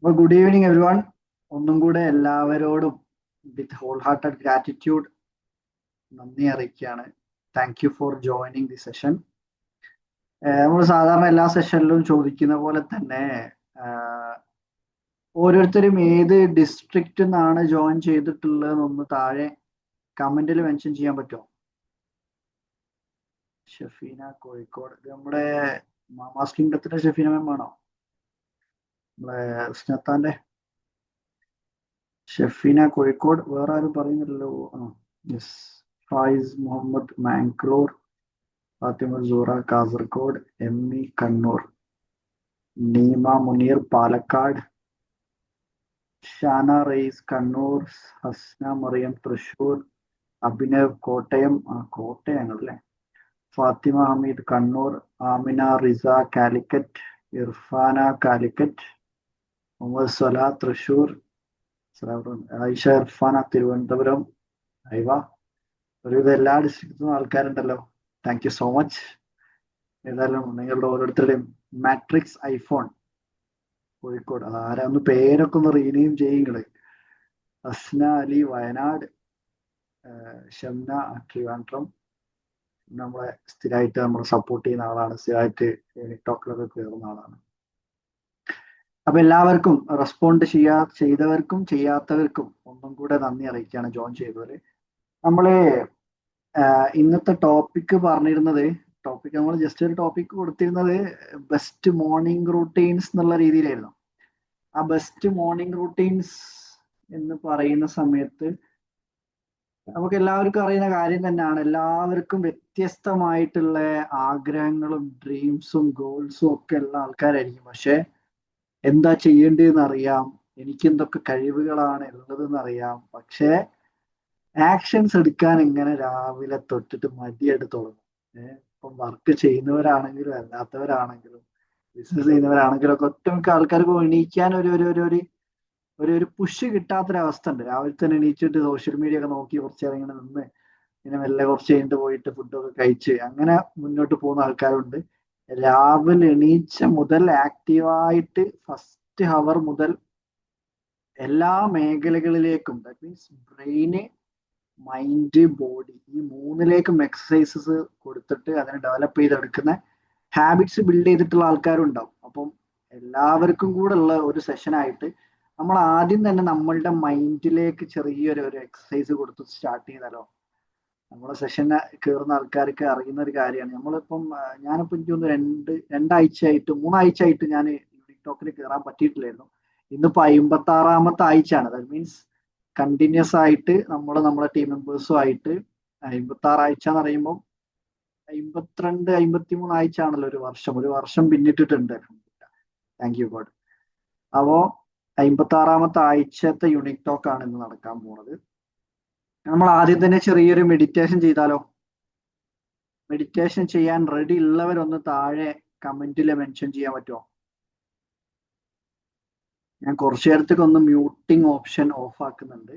അപ്പോൾ good evening every one. ഒന്നും കൂടെ എല്ലാവരോടും വിത്ത് ഹോൾ ഹാർട്ടഡ് ഗ്രാറ്റിറ്റ്യൂഡ് നന്ദി അറിയിക്കുകയാണ്. Thank you for joining the session. നമ്മൾ സാധാരണ എല്ലാ സെഷനിലും ചോദിക്കുന്ന പോലെ തന്നെ ഓരോരുത്തരും ഏത് ഡിസ്ട്രിക്റ്റിൽ നിന്നാണ് ജോയിൻ ചെയ്തിട്ടുള്ളതെന്നൊന്ന് താഴെ കമന്റിൽ മെൻഷൻ ചെയ്യാൻ പറ്റുമോ? ഷഫീന കോഴിക്കോട്, ഇത് നമ്മുടെ മാമാസ് കിങ്ഡത്തിന്റെ ഷഫീന മാം ആണോ? നമ്മളെ സ്നത്താന്റെ ഷഫീന കോഴിക്കോട്, വേറെ ആരും പറയുന്നില്ലല്ലോ. യെസ്. ഫായിസ് മുഹമ്മദ് മാംഗ്ലൂർ, ഫാത്തിമ സൂറ കാസർഗോഡ്, എം ഇ കണ്ണൂർ, നീമ മുനീർ പാലക്കാട്, ഷാന റയീസ് കണ്ണൂർ, ഹസ്ന മറിയം തൃശൂർ, അഭിനവ് കോട്ടയം, കോട്ടയങ്ങളല്ലേ, ഫാത്തിമ ഹമീദ് കണ്ണൂർ, ആമിന റിസ കാലിക്കറ്റ്, ഇർഫാന കാലിക്കറ്റ്, മുഹമ്മദ് സല തൃശൂർ, ഐഷ ഇർഫാന തിരുവനന്തപുരം. അയവ, ഒരുവിധം എല്ലാ ഡിസ്ട്രിക്റ്റിൽ ആൾക്കാരുണ്ടല്ലോ. Thank you so much. ഏതായാലും നിങ്ങളുടെ ഓരോരുത്തരുടെയും മാട്രിക്സ് ഐഫോൺ കോഴിക്കോട്, ആരാ ഒന്ന് പേരൊക്കെ ഒന്ന് റീനെയിം ചെയ്യുങ്ങള്. അസ്ന അലി വയനാട്, ഷംന ട്രിവാൻഡ്രം, നമ്മളെ സ്ഥിരമായിട്ട് നമ്മൾ സപ്പോർട്ട് ചെയ്യുന്ന ആളാണ്, സ്ഥിരമായിട്ട് ടോക്കിലൊക്കെ കയറുന്ന ആളാണ്. അപ്പൊ എല്ലാവർക്കും റെസ്പോണ്ട് ചെയ്തവർക്കും ചെയ്യാത്തവർക്കും ഒന്നും കൂടെ നന്ദി അറിയിക്കുകയാണ് ജോയിൻ ചെയ്തവര്. നമ്മള് ഇന്നത്തെ ടോപ്പിക് പറഞ്ഞിരുന്നത്, നമ്മൾ ജസ്റ്റ് ഒരു ടോപ്പിക് കൊടുത്തിരുന്നത് ബെസ്റ്റ് മോർണിംഗ് റൂട്ടീൻസ് എന്നുള്ള രീതിയിലായിരുന്നു. ആ ബെസ്റ്റ് മോർണിംഗ് റൂട്ടീൻസ് എന്ന് പറയുന്ന സമയത്ത് നമുക്ക് എല്ലാവർക്കും അറിയുന്ന കാര്യം തന്നെയാണ്. എല്ലാവർക്കും വ്യത്യസ്തമായിട്ടുള്ള ആഗ്രഹങ്ങളും ഡ്രീംസും ഗോൾസും ഒക്കെ ഉള്ള ആൾക്കാരായിരിക്കും. പക്ഷെ എന്താ ചെയ്യേണ്ടതെന്ന് അറിയാം, എനിക്ക് എന്തൊക്കെ കഴിവുകളാണ് ഉള്ളതെന്ന് അറിയാം, പക്ഷെ ആക്ഷൻസ് എടുക്കാൻ ഇങ്ങനെ രാവിലെ തൊട്ടിട്ട് മടിയായിട്ട് തുടങ്ങും. ഇപ്പം വർക്ക് ചെയ്യുന്നവരാണെങ്കിലും അല്ലാത്തവരാണെങ്കിലും ബിസിനസ് ചെയ്യുന്നവരാണെങ്കിലും ഒക്കെ ഒട്ടുമിക്ക ആൾക്കാർക്ക് എണീക്കാൻ ഒരു പുഷ് കിട്ടാത്തൊരവസ്ഥ ഉണ്ട്. രാവിലെ തന്നെ എണീച്ചിട്ട് സോഷ്യൽ മീഡിയ ഒക്കെ നോക്കി കുറച്ച് ഇങ്ങനെ നിന്ന് പിന്നെ മെല്ലെ കുറച്ച് കഴിഞ്ഞിട്ട് പോയിട്ട് ഫുഡൊക്കെ കഴിച്ച് അങ്ങനെ മുന്നോട്ട് പോകുന്ന ആൾക്കാരുണ്ട്. രാവിലെ എണീച്ച മുതൽ ആക്റ്റീവായിട്ട് ഫസ്റ്റ് ഹവർ മുതൽ എല്ലാ മേഖലകളിലേക്കും, ദാറ്റ് മീൻസ് ബ്രെയിന്, മൈൻഡ്, ബോഡി, ഈ മൂന്നിലേക്കും എക്സസൈസസ് കൊടുത്തിട്ട് അതിനെ ഡെവലപ്പ് ചെയ്തെടുക്കുന്ന ഹാബിറ്റ്സ് ബിൽഡ് ചെയ്തിട്ടുള്ള ആൾക്കാരും ഉണ്ടാവും. അപ്പം എല്ലാവർക്കും കൂടെ ഉള്ള ഒരു സെഷനായിട്ട് നമ്മൾ ആദ്യം തന്നെ നമ്മളുടെ മൈൻഡിലേക്ക് ചെറിയൊരു എക്സസൈസ് കൊടുത്ത് സ്റ്റാർട്ട് ചെയ്താലോ? നമ്മളെ സെഷന് കയറുന്ന ആൾക്കാർക്ക് അറിയുന്ന ഒരു കാര്യമാണ്. നമ്മളിപ്പം ഞാനിപ്പോൾ എനിക്ക് തോന്നുന്നു രണ്ടാഴ്ചയായിട്ട് 3 ആഴ്ചയായിട്ട് ഞാൻ യൂണിക് ടോക്കിൽ കയറാൻ പറ്റിയിട്ടില്ലായിരുന്നു. ഇന്നിപ്പോൾ 56ാമത്തെ ആഴ്ചയാണ്. ദാറ്റ് മീൻസ് കണ്ടിന്യൂസ് ആയിട്ട് നമ്മളെ ടീം മെമ്പേഴ്സും ആയിട്ട് 56 ആഴ്ച എന്ന് പറയുമ്പോൾ 52 53 ആഴ്ച ആണല്ലോ ഒരു വർഷം പിന്നിട്ടിട്ടുണ്ട്. Thank you God. അപ്പോ 56ാമത്തെ ആഴ്ചത്തെ യൂണിക് ടോക്ക് ആണ് ഇന്ന് നടക്കാൻ പോണത്. നമ്മൾ ആദ്യം തന്നെ ചെറിയൊരു മെഡിറ്റേഷൻ ചെയ്താലോ? മെഡിറ്റേഷൻ ചെയ്യാൻ റെഡി ഉള്ളവരൊന്ന് താഴെ കമന്റിൽ മെൻഷൻ ചെയ്യാൻ പറ്റുമോ? ഞാൻ കുറച്ചു നേരത്തേക്ക് ഒന്ന് മ്യൂട്ടിംഗ് ഓപ്ഷൻ ഓഫ് ആക്കുന്നുണ്ട്.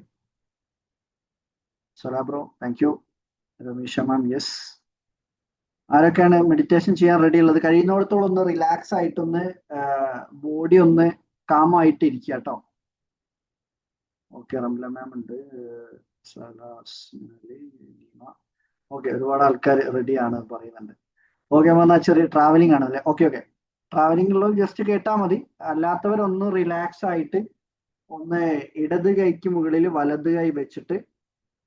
Sala bro, thank you. Ramesha ma'am, yes. ആരൊക്കെയാണ് മെഡിറ്റേഷൻ ചെയ്യാൻ റെഡി ഉള്ളത്? കഴിയുന്നിടത്തോളം ഒന്ന് റിലാക്സ് ആയിട്ടൊന്ന് ബോഡി ഒന്ന് കാമായിട്ട് ഇരിക്കുക കേട്ടോ. ഓക്കെ, റംല മാം ഉണ്ട്, ഓക്കെ, ഒരുപാട് ആൾക്കാർ റെഡിയാണ് പറയുന്നുണ്ട്. ഓക്കെ, എന്നാൽ ചെറിയ ട്രാവലിംഗ് ആണല്ലേ? ഓക്കെ, ട്രാവലിംഗ് ഉള്ളത് ജസ്റ്റ് കേട്ടാൽ മതി. അല്ലാത്തവരൊന്ന് റിലാക്സ് ആയിട്ട് ഒന്ന് ഇടത് കൈക്ക് മുകളിൽ വലത് കൈ വെച്ചിട്ട്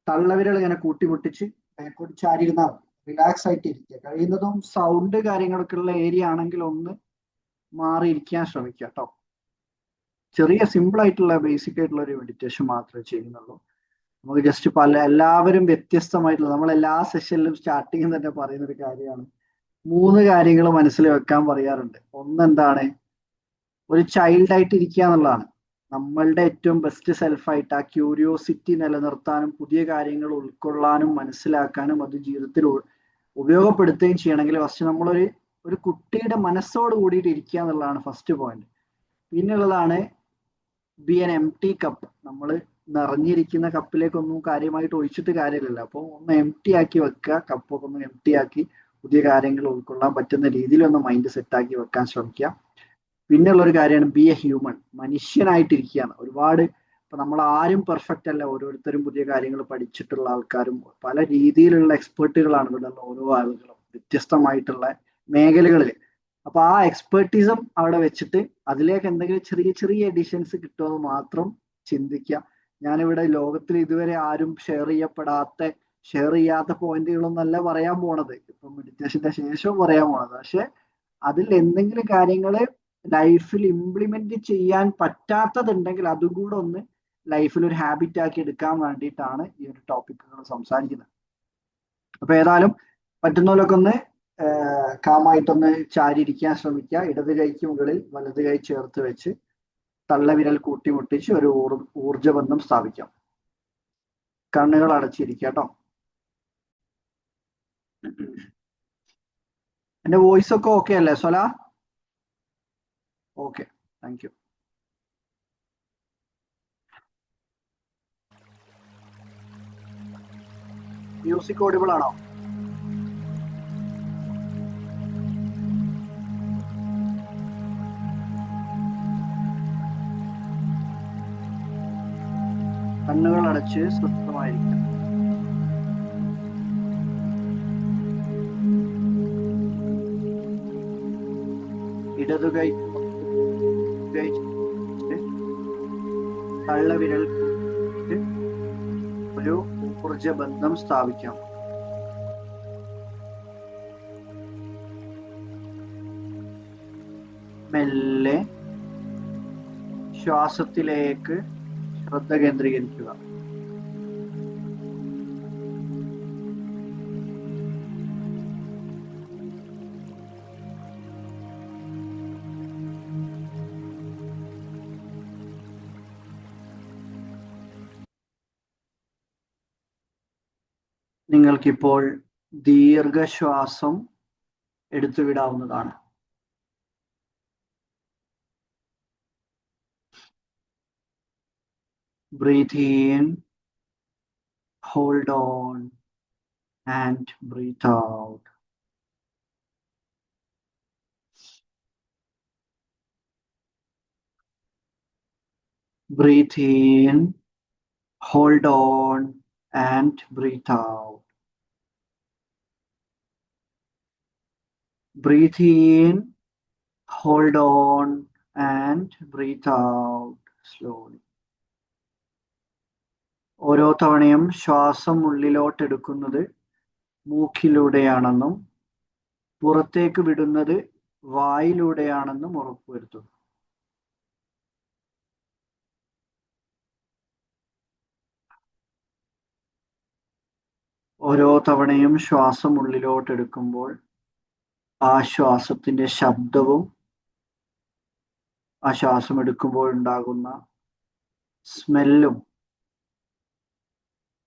തള്ളവിരൽ ഇങ്ങനെ കൂട്ടിമുട്ടിച്ച് ബാക്കോട്ട് ചാരിയിരുന്നാൽ റിലാക്സ് ആയിട്ട് ഇരിക്കുക. കഴിയുന്നതും സൗണ്ട് കാര്യങ്ങളൊക്കെ ഉള്ള ഏരിയ ആണെങ്കിൽ ഒന്ന് മാറിയിരിക്കാൻ ശ്രമിക്കുക കേട്ടോ. ചെറിയ സിമ്പിൾ ആയിട്ടുള്ള ബേസിക് ആയിട്ടുള്ള ഒരു മെഡിറ്റേഷൻ മാത്രമേ ചെയ്യുന്നുള്ളൂ. നമുക്ക് ജസ്റ്റ് എല്ലാവരും വ്യത്യസ്തമായിട്ടുള്ള, നമ്മൾ എല്ലാ സെഷനിലും സ്റ്റാർട്ടിങ് തന്നെ പറയുന്ന ഒരു കാര്യമാണ്, 3 കാര്യങ്ങൾ മനസ്സിൽ വെക്കാൻ പറയാറുണ്ട്. ഒന്നെന്താണ്? ഒരു ചൈൽഡ് ആയിട്ട് ഇരിക്കുക എന്നുള്ളതാണ്. നമ്മളുടെ ഏറ്റവും ബെസ്റ്റ് സെൽഫായിട്ട് ആ ക്യൂരിയോസിറ്റി നിലനിർത്താനും പുതിയ കാര്യങ്ങൾ ഉൾക്കൊള്ളാനും മനസ്സിലാക്കാനും അത് ജീവിതത്തിൽ ഉപയോഗപ്പെടുത്തുകയും ചെയ്യണമെങ്കിൽ ഫസ്റ്റ് നമ്മളൊരു കുട്ടിയുടെ മനസ്സോട് കൂടിയിട്ട് ഇരിക്കുക എന്നുള്ളതാണ് ഫസ്റ്റ് പോയിന്റ്. പിന്നുള്ളതാണ് be an empty cup. നമ്മൾ നിറഞ്ഞിരിക്കുന്ന കപ്പിലേക്കൊന്നും കാര്യമായിട്ട് ഒഴിച്ചിട്ട് കാര്യമില്ലല്ലോ. അപ്പോൾ ഒന്ന് എം ടി ആക്കി വെക്കുക, കപ്പൊക്കെ ഒന്ന് എം ടി ആക്കി പുതിയ കാര്യങ്ങൾ ഉൾക്കൊള്ളാൻ പറ്റുന്ന രീതിയിൽ ഒന്ന് മൈൻഡ് സെറ്റാക്കി വെക്കാൻ ശ്രമിക്കുക. പിന്നെയുള്ള ഒരു കാര്യമാണ് ബി എ ഹ്യൂമൻ, മനുഷ്യനായിട്ടിരിക്കുകയാണ്. ഒരുപാട് ഇപ്പൊ നമ്മൾ ആരും പെർഫെക്റ്റ് അല്ല, ഓരോരുത്തരും പുതിയ കാര്യങ്ങൾ പഠിച്ചിട്ടുള്ള ആൾക്കാരും പല രീതിയിലുള്ള എക്സ്പേർട്ടുകളാണ് ഇവിടെ ഓരോ ആളുകളും വ്യത്യസ്തമായിട്ടുള്ള മേഖലകളിൽ. അപ്പൊ ആ എക്സ്പെർട്ടിസം അവിടെ വെച്ചിട്ട് അതിലേക്ക് എന്തെങ്കിലും ചെറിയ ചെറിയ എഡിഷൻസ് കിട്ടുമെന്ന് മാത്രം ചിന്തിക്കുക. ഞാനിവിടെ ലോകത്തിൽ ഇതുവരെ ആരും ഷെയർ ചെയ്യാത്ത പോയിന്റുകളൊന്നല്ല പറയാൻ പോണത്, ഇപ്പൊ മെഡിറ്റേഷന്റെ ശേഷവും പറയാൻ പോണത്. പക്ഷെ അതിൽ എന്തെങ്കിലും കാര്യങ്ങൾ ലൈഫിൽ ഇംപ്ലിമെന്റ് ചെയ്യാൻ പറ്റാത്തതുണ്ടെങ്കിൽ അതും കൂടെ ഒന്ന് ലൈഫിൽ ഒരു ഹാബിറ്റ് ആക്കി എടുക്കാൻ വേണ്ടിയിട്ടാണ് ഈ ഒരു ടോപ്പിക്കുകൾ സംസാരിക്കുന്നത്. അപ്പൊ ഏതായാലും പറ്റുന്നവരൊക്കെ ഒന്ന് കാമായിട്ടൊന്ന് ചാരിയിരിക്കാൻ ശ്രമിക്കുക. ഇടത് കൈക്ക് മുകളിൽ വലത് കൈ ചേർത്ത് വെച്ച് തള്ളവിരൽ കൂട്ടിമുട്ടിച്ച് ഒരു ഊർജബന്ധം സ്ഥാപിക്കാം. കണ്ണുകൾ അടച്ചിരിക്കുക കേട്ടോ. എന്റെ വോയിസ് ഒക്കെ ഓക്കെ അല്ലേ സൊല? Okay, thank you. Music audible ആണോ? കണ്ണുകൾ അടച്ച് സ്വസ്ഥമായിരിക്കാം. ഇടതുകൈ തള്ളവിരൽ ഒരു ഊർജബന്ധം സ്ഥാപിക്കാം. മെല്ലെ ശ്വാസത്തിലേക്ക് ശ്രദ്ധ കേന്ദ്രീകരിക്കുക. നിങ്ങൾക്കിപ്പോൾ ദീർഘശ്വാസം എടുത്തുവിടാവുന്നതാണ്. Breathe in, hold on, and breathe out. Breathe in, hold on, and breathe out. Breathe in, hold on, and breathe out slowly. ഓരോ തവണയും ശ്വാസം ഉള്ളിലോട്ട് എടുക്കുന്നത് മൂക്കിലൂടെയാണെന്നും പുറത്തേക്ക് വിടുന്നത് വായിലൂടെയാണെന്നും ഉറപ്പുവരുത്തുന്നു. ഓരോ തവണയും ശ്വാസം ഉള്ളിലോട്ട് എടുക്കുമ്പോൾ ആ ശ്വാസത്തിന്റെ ശബ്ദവും ആ ശ്വാസം എടുക്കുമ്പോൾ ഉണ്ടാകുന്ന സ്മെല്ലും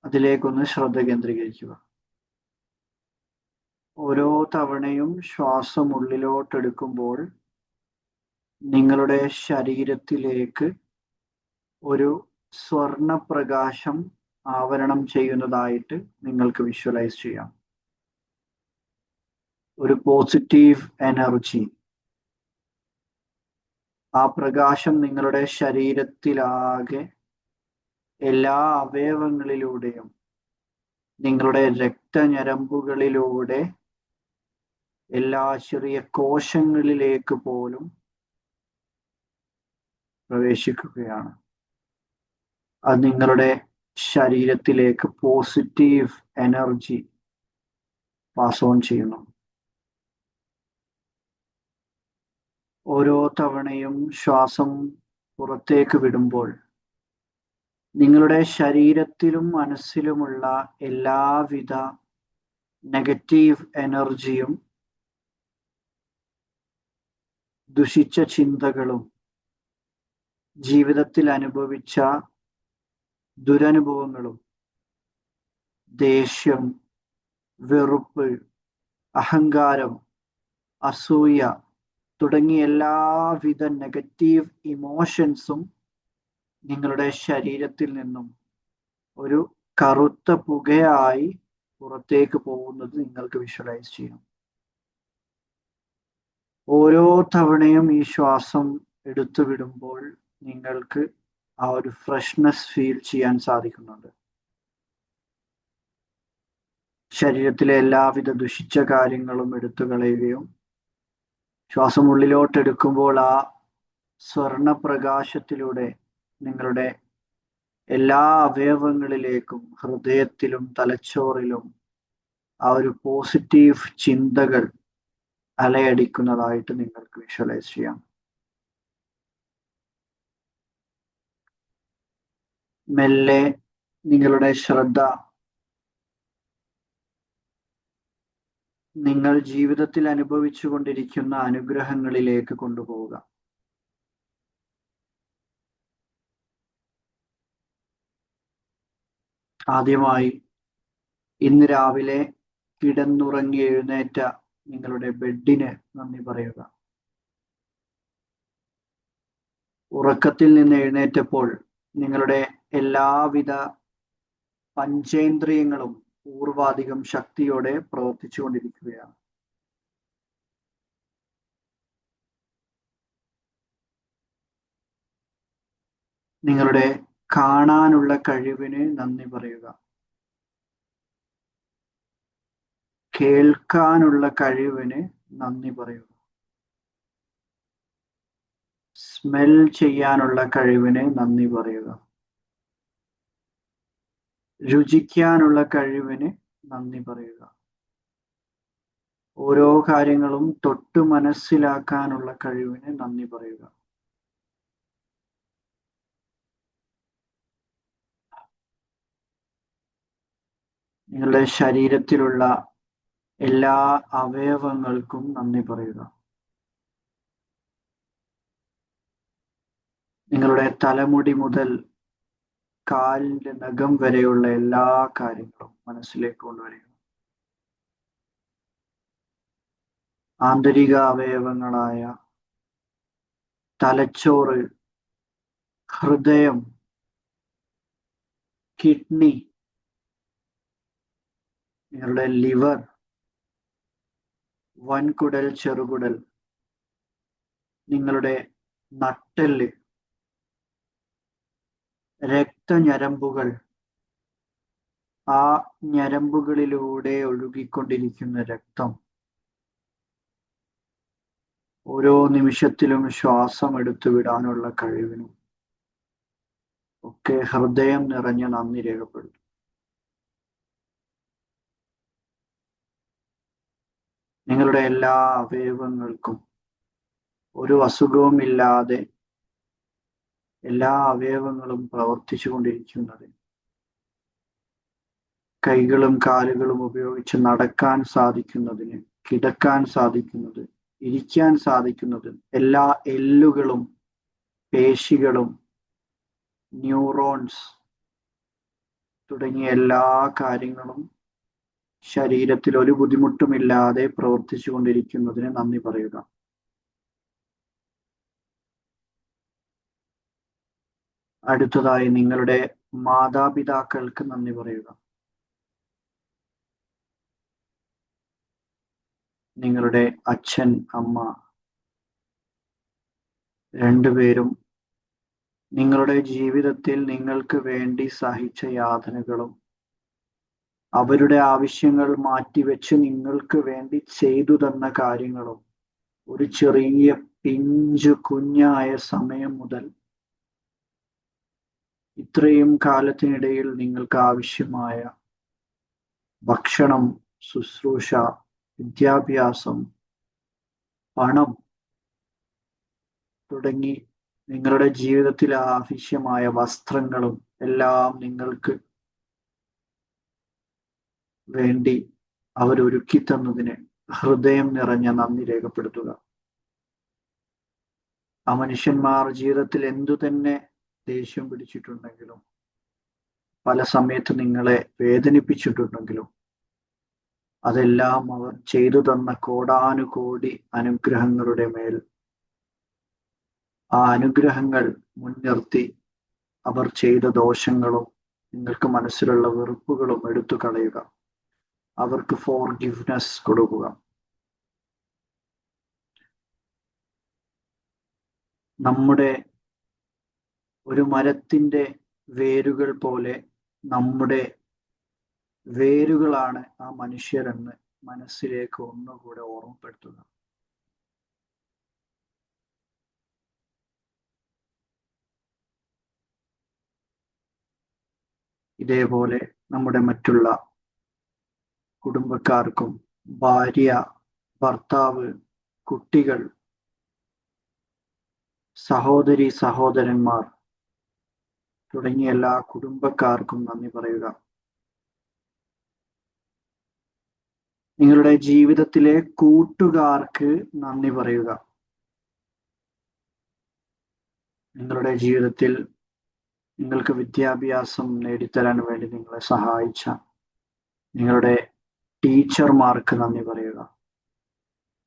അതിലേക്കൊന്ന് ശ്രദ്ധ കേന്ദ്രീകരിക്കുക. ഓരോ തവണയും ശ്വാസം ഉള്ളിലോട്ട് എടുക്കുമ്പോൾ നിങ്ങളുടെ ശരീരത്തിലേക്ക് ഒരു സ്വർണപ്രകാശം ആവരണം ചെയ്യുന്നതായിട്ട് നിങ്ങൾക്ക് വിഷ്വലൈസ് ചെയ്യാം. ഒരു പോസിറ്റീവ് എനർജി, ആ പ്രകാശം നിങ്ങളുടെ ശരീരത്തിലാകെ എല്ലാ അവയവങ്ങളിലൂടെയും നിങ്ങളുടെ രക്തഞരമ്പുകളിലൂടെ എല്ലാ ചെറിയ കോശങ്ങളിലേക്ക് പോലും പ്രവേശിക്കുകയാണ്. അത് നിങ്ങളുടെ ശരീരത്തിലേക്ക് പോസിറ്റീവ് എനർജി പാസ് ഓൺ ചെയ്യുന്നു. ഓരോ തവണയും ശ്വാസം പുറത്തേക്ക് വിടുമ്പോൾ നിങ്ങളുടെ ശരീരത്തിലും മനസ്സിലുമുള്ള എല്ലാവിധ നെഗറ്റീവ് എനർജിയും ദുഷിച്ച ചിന്തകളും ജീവിതത്തിൽ അനുഭവിച്ച ദുരനുഭവങ്ങളും ദേഷ്യം, വെറുപ്പ്, അഹങ്കാരം, അസൂയ തുടങ്ങിയ എല്ലാവിധ നെഗറ്റീവ് ഇമോഷൻസും നിങ്ങളുടെ ശരീരത്തിൽ നിന്നും ഒരു കറുത്ത പുകയായി പുറത്തേക്ക് പോകുന്നത് നിങ്ങൾക്ക് വിഷ്വലൈസ് ചെയ്യാം. ഓരോ തവണയും ഈ ശ്വാസം എടുത്തു വിടുമ്പോൾ നിങ്ങൾക്ക് ആ ഒരു ഫ്രഷ്നെസ് ഫീൽ ചെയ്യാൻ സാധിക്കുന്നുണ്ട്. ശരീരത്തിലെ എല്ലാവിധ ദുഷിച്ച കാര്യങ്ങളും എടുത്തു കളയുകയും ശ്വാസം ഉള്ളിലോട്ടെടുക്കുമ്പോൾ ആ സ്വർണപ്രകാശത്തിലൂടെ നിങ്ങളുടെ എല്ലാ അവയവങ്ങളിലേക്കും ഹൃദയത്തിലും തലച്ചോറിലും ആ ഒരു പോസിറ്റീവ് ചിന്തകൾ അലയടിക്കുന്നതായിട്ട് നിങ്ങൾക്ക് വിഷ്വലൈസ് ചെയ്യാം. മെല്ലെ നിങ്ങളുടെ ശ്രദ്ധ നിങ്ങൾ ജീവിതത്തിൽ അനുഭവിച്ചു കൊണ്ടിരിക്കുന്ന അനുഗ്രഹങ്ങളിലേക്ക് കൊണ്ടുപോവുക. ആദ്യമായി ഇന്ന് രാവിലെ കിടന്നുറങ്ങി എഴുന്നേറ്റ നിങ്ങളുടെ ബെഡിന് നന്ദി പറയുക. ഉറക്കത്തിൽ നിന്ന് എഴുന്നേറ്റപ്പോൾ നിങ്ങളുടെ എല്ലാവിധ പഞ്ചേന്ദ്രിയങ്ങളും പൂർവാധികം ശക്തിയോടെ പ്രവർത്തിച്ചു കൊണ്ടിരിക്കുകയാണ്. നിങ്ങളുടെ കാണാനുള്ള കഴിവിന് നന്ദി പറയുക. കേൾക്കാനുള്ള കഴിവിന് നന്ദി പറയുക. സ്മെൽ ചെയ്യാനുള്ള കഴിവിന് നന്ദി പറയുക. രുചിക്കാനുള്ള കഴിവിന് നന്ദി പറയുക. ഓരോ കാര്യങ്ങളും തൊട്ട് മനസ്സിലാക്കാനുള്ള കഴിവിന് നന്ദി പറയുക. നിങ്ങളുടെ ശരീരത്തിലുള്ള എല്ലാ അവയവങ്ങൾക്കും നന്ദി പറയുക. നിങ്ങളുടെ തലമുടി മുതൽ കാലിന്റെ നഖം വരെയുള്ള എല്ലാ കാര്യങ്ങളും മനസ്സിലേക്ക് കൊണ്ടുവരിക. ആന്തരിക അവയവങ്ങളായ തലച്ചോറ്, ഹൃദയം, കിഡ്നി, നിങ്ങളുടെ ലിവർ, വൻകുടൽ, ചെറുകുടൽ, നിങ്ങളുടെ നട്ടെല്ല്, രക്തഞരമ്പുകൾ, ആ ഞരമ്പുകളിലൂടെ ഒഴുകിക്കൊണ്ടിരിക്കുന്ന രക്തം, ഓരോ നിമിഷത്തിലും ശ്വാസം എടുത്തു വിടാനുള്ള കഴിവിനും ഒക്കെ ഹൃദയം നിറഞ്ഞ നന്ദി രേഖപ്പെടുത്തും. നിങ്ങളുടെ എല്ലാ അവയവങ്ങൾക്കും ഒരു അസുഖവുമില്ലാതെ എല്ലാ അവയവങ്ങളും പ്രവർത്തിച്ചു കൊണ്ടിരിക്കുന്നത്, കൈകളും കാലുകളും ഉപയോഗിച്ച് നടക്കാൻ സാധിക്കുന്നതിന്, കിടക്കാൻ സാധിക്കുന്നത്, ഇരിക്കാൻ സാധിക്കുന്നത്, എല്ലാ എല്ലുകളും പേശികളും ന്യൂറോൺസ് തുടങ്ങിയ എല്ലാ കാര്യങ്ങളും ശരീരത്തിൽ ഒരു ബുദ്ധിമുട്ടുമില്ലാതെ പ്രവർത്തിച്ചു കൊണ്ടിരിക്കുന്നതിന് നന്ദി പറയുക. അടുത്തതായി നിങ്ങളുടെ മാതാപിതാക്കൾക്ക് നന്ദി പറയുക. നിങ്ങളുടെ അച്ഛൻ, അമ്മ രണ്ടുപേരും നിങ്ങളുടെ ജീവിതത്തിൽ നിങ്ങൾക്ക് വേണ്ടി സഹിച്ച യാതനകളും അവരുടെ ആവശ്യങ്ങൾ മാറ്റിവെച്ച് നിങ്ങൾക്ക് വേണ്ടി ചെയ്തു തന്ന കാര്യങ്ങളും ഒരു ചെറിയ പിഞ്ചു കുഞ്ഞായ സമയം മുതൽ ഇത്രയും കാലത്തിനിടയിൽ നിങ്ങൾക്ക് ആവശ്യമായ ഭക്ഷണം, ശുശ്രൂഷ, വിദ്യാഭ്യാസം, പണം തുടങ്ങി നിങ്ങളുടെ ജീവിതത്തിൽ ആവശ്യമായ വസ്ത്രങ്ങളും എല്ലാം നിങ്ങൾക്ക് വേണ്ടി അവരൊരുക്കി തന്നതിന് ഹൃദയം നിറഞ്ഞ നന്ദി രേഖപ്പെടുത്തുക. ആ മനുഷ്യന്മാർ ജീവിതത്തിൽ എന്തു തന്നെ ദേഷ്യം പിടിച്ചിട്ടുണ്ടെങ്കിലും, പല സമയത്ത് നിങ്ങളെ വേദനിപ്പിച്ചിട്ടുണ്ടെങ്കിലും, അതെല്ലാം അവർ ചെയ്തു തന്ന കോടാനുകോടി അനുഗ്രഹങ്ങളുടെ മേൽ ആ അനുഗ്രഹങ്ങൾ മുൻനിർത്തി അവർ ചെയ്ത ദോഷങ്ങളും നിങ്ങൾക്ക് മനസ്സിലുള്ള വെറുപ്പുകളും എടുത്തു കളയുക. അവർക്ക് ഫോർഗിവ്നെസ് കൊടുക്കുക. നമ്മുടെ ഒരു മരത്തിന്റെ വേരുകൾ പോലെ നമ്മുടെ വേരുകളാണ് ആ മനുഷ്യരെന്ന് മനസ്സിലേക്ക് ഒന്നുകൂടെ ഓർമ്മപ്പെടുത്തുക. ഇതേപോലെ നമ്മുടെ മറ്റുള്ള കുടുംബക്കാർക്കും, ഭാര്യ, ഭർത്താവ്, കുട്ടികൾ, സഹോദരി, സഹോദരന്മാർ തുടങ്ങിയ എല്ലാ കുടുംബക്കാർക്കും നന്ദി പറയുക. നിങ്ങളുടെ ജീവിതത്തിലെ കൂട്ടുകാർക്ക് നന്ദി പറയുക. നിങ്ങളുടെ ജീവിതത്തിൽ നിങ്ങൾക്ക് വിദ്യാഭ്യാസം നേടിത്തരാൻ വേണ്ടി നിങ്ങളെ സഹായിച്ച നിങ്ങളുടെ ടീച്ചർമാർക്ക് നന്ദി പറയുക.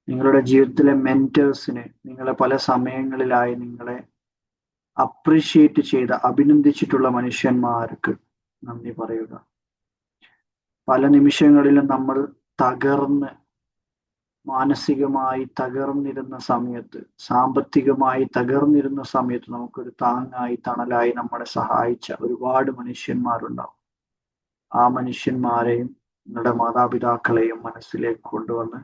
നിങ്ങളുടെ ജീവിതത്തിലെ മെന്റേഴ്സിന്, നിങ്ങളെ പല സമയങ്ങളിലായി നിങ്ങളെ അപ്രീഷിയേറ്റ് ചെയ്ത, അഭിനന്ദിച്ചിട്ടുള്ള മനുഷ്യന്മാർക്ക് നന്ദി പറയുക. പല നിമിഷങ്ങളിലും നമ്മൾ തകർന്ന്, മാനസികമായി തകർന്നിരുന്ന സമയത്ത്, സാമ്പത്തികമായി തകർന്നിരുന്ന സമയത്ത് നമുക്കൊരു താങ്ങായി, തണലായി നമ്മളെ സഹായിച്ച ഒരുപാട് മനുഷ്യന്മാരുണ്ടാവും. ആ മനുഷ്യന്മാരെയും നിങ്ങളുടെ മാതാപിതാക്കളെയും മനസ്സിലേക്ക് കൊണ്ടുവന്ന്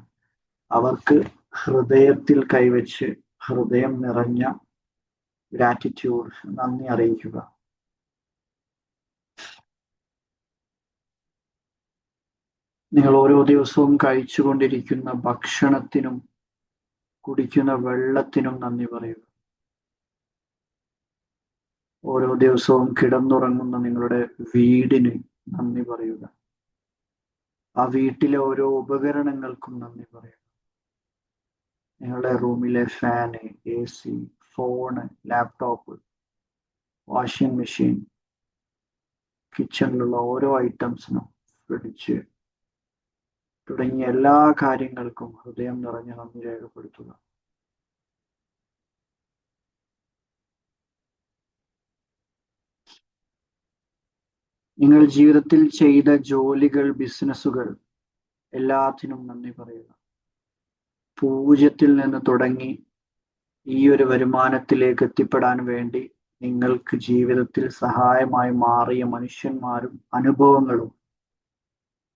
അവർക്ക് ഹൃദയത്തിൽ കൈവച്ച് ഹൃദയം നിറഞ്ഞ ഗ്രാറ്റിറ്റ്യൂഡ്, നന്ദി അറിയിക്കുക. നിങ്ങൾ ഓരോ ദിവസവും കഴിച്ചുകൊണ്ടിരിക്കുന്ന ഭക്ഷണത്തിനും കുടിക്കുന്ന വെള്ളത്തിനും നന്ദി പറയുക. ഓരോ ദിവസവും കിടന്നുറങ്ങുന്ന നിങ്ങളുടെ വീടിന് നന്ദി പറയുക. ആ വീട്ടിലെ ഓരോ ഉപകരണങ്ങൾക്കും നന്ദി പറയുക. നിങ്ങളുടെ റൂമിലെ fan, AC, phone, laptop, washing machine, കിച്ചണിലുള്ള ഓരോ ഐറ്റംസിനും, ഫ്രിഡ്ജ് തുടങ്ങിയ എല്ലാ കാര്യങ്ങൾക്കും ഹൃദയം നിറഞ്ഞ നന്ദി രേഖപ്പെടുത്തുക. നിങ്ങൾ ജീവിതത്തിൽ ചെയ്ത ജോലികൾ, ബിസിനസ്സുകൾ എല്ലാത്തിനും നന്ദി പറയുക. 0 നിന്ന് തുടങ്ങി ഈ ഒരു വരുമാനത്തിലേക്ക് എത്തിപ്പെടാൻ വേണ്ടി നിങ്ങൾക്ക് ജീവിതത്തിൽ സഹായമായി മാറിയ മനുഷ്യന്മാരും അനുഭവങ്ങളും,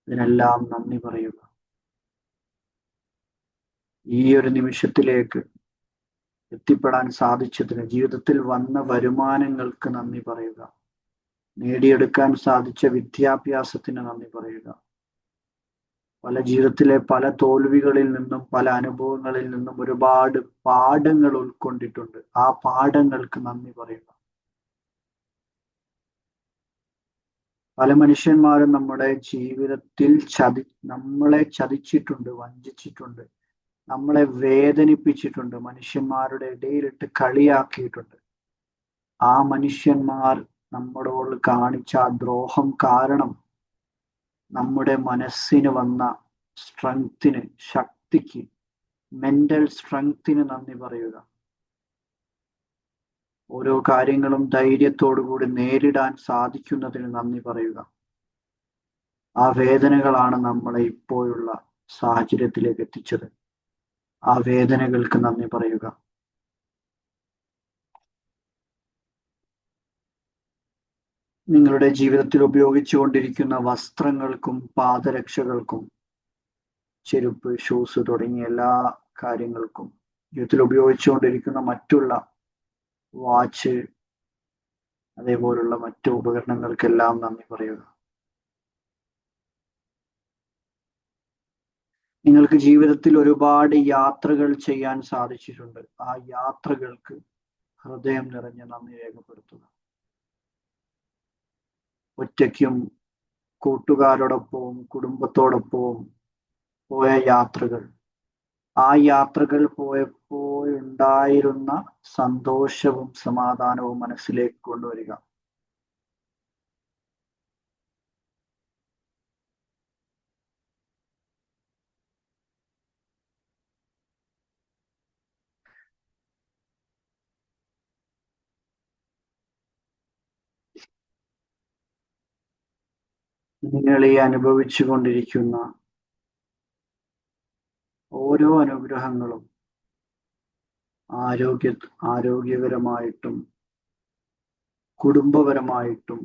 ഇതിനെല്ലാം നന്ദി പറയുക. ഈ ഒരു നിമിഷത്തിലേക്ക് എത്തിപ്പെടാൻ സാധിച്ചതിന്, ജീവിതത്തിൽ വന്ന വരുമാനങ്ങൾക്ക് നന്ദി പറയുക. നേടിയെടുക്കാൻ സാധിച്ച വിദ്യാഭ്യാസത്തിന് നന്ദി പറയുക. പല ജീവിതത്തിലെ പല തോൽവികളിൽ നിന്നും, പല അനുഭവങ്ങളിൽ നിന്നും ഒരുപാട് പാഠങ്ങൾ ഉൾക്കൊണ്ടിട്ടുണ്ട്. ആ പാഠങ്ങൾക്ക് നന്ദി പറയുക. പല മനുഷ്യന്മാരും നമ്മുടെ ജീവിതത്തിൽ നമ്മളെ ചതിച്ചിട്ടുണ്ട്, വഞ്ചിച്ചിട്ടുണ്ട്, നമ്മളെ വേദനിപ്പിച്ചിട്ടുണ്ട്, മനുഷ്യന്മാരുടെ ഇടയിലിട്ട് കളിയാക്കിയിട്ടുണ്ട്. ആ മനുഷ്യന്മാർ നമ്മളോട് കാണിച്ച ആ ദ്രോഹം കാരണം നമ്മുടെ മനസ്സിന് വന്ന സ്ട്രെങ്ത്തിന്, ശക്തിക്ക്, മെന്റൽ സ്ട്രെങ്ത്തിന് നന്ദി പറയുക. ഓരോ കാര്യങ്ങളും ധൈര്യത്തോടുകൂടി നേരിടാൻ സാധിക്കുന്നതിന് നന്ദി പറയുക. ആ വേദനകളാണ് നമ്മളെ ഇപ്പോഴുള്ള സാഹചര്യത്തിലേക്ക് എത്തിച്ചത്. ആ വേദനകൾക്ക് നന്ദി പറയുക. നിങ്ങളുടെ ജീവിതത്തിൽ ഉപയോഗിച്ചുകൊണ്ടിരിക്കുന്ന വസ്ത്രങ്ങൾക്കും പാദരക്ഷകൾക്കും, ചെരുപ്പ്, ഷൂസ് തുടങ്ങിയ എല്ലാ കാര്യങ്ങൾക്കും, ജീവിതത്തിൽ ഉപയോഗിച്ചുകൊണ്ടിരിക്കുന്ന മറ്റുള്ള വാച്ച്, അതേപോലുള്ള മറ്റു ഉപകരണങ്ങൾക്കെല്ലാം നന്ദി പറയുക. നിങ്ങൾക്ക് ജീവിതത്തിൽ ഒരുപാട് യാത്രകൾ ചെയ്യാൻ സാധിച്ചിട്ടുണ്ട്. ആ യാത്രകൾക്ക് ഹൃദയം നിറഞ്ഞ നന്ദി രേഖപ്പെടുത്തുക. ഒറ്റയ്ക്കും കൂട്ടുകാരോടൊപ്പവും കുടുംബത്തോടൊപ്പവും പോയ യാത്രകൾ, ആ യാത്രകൾ പോയപ്പോഴുണ്ടായിരുന്ന സന്തോഷവും സമാധാനവും മനസ്സിലേക്ക് കൊണ്ടുവരിക. നിങ്ങൾ ഈ അനുഭവിച്ചു കൊണ്ടിരിക്കുന്ന ഓരോ അനുഗ്രഹങ്ങളും ആരോഗ്യപരമായിട്ടും കുടുംബപരമായിട്ടും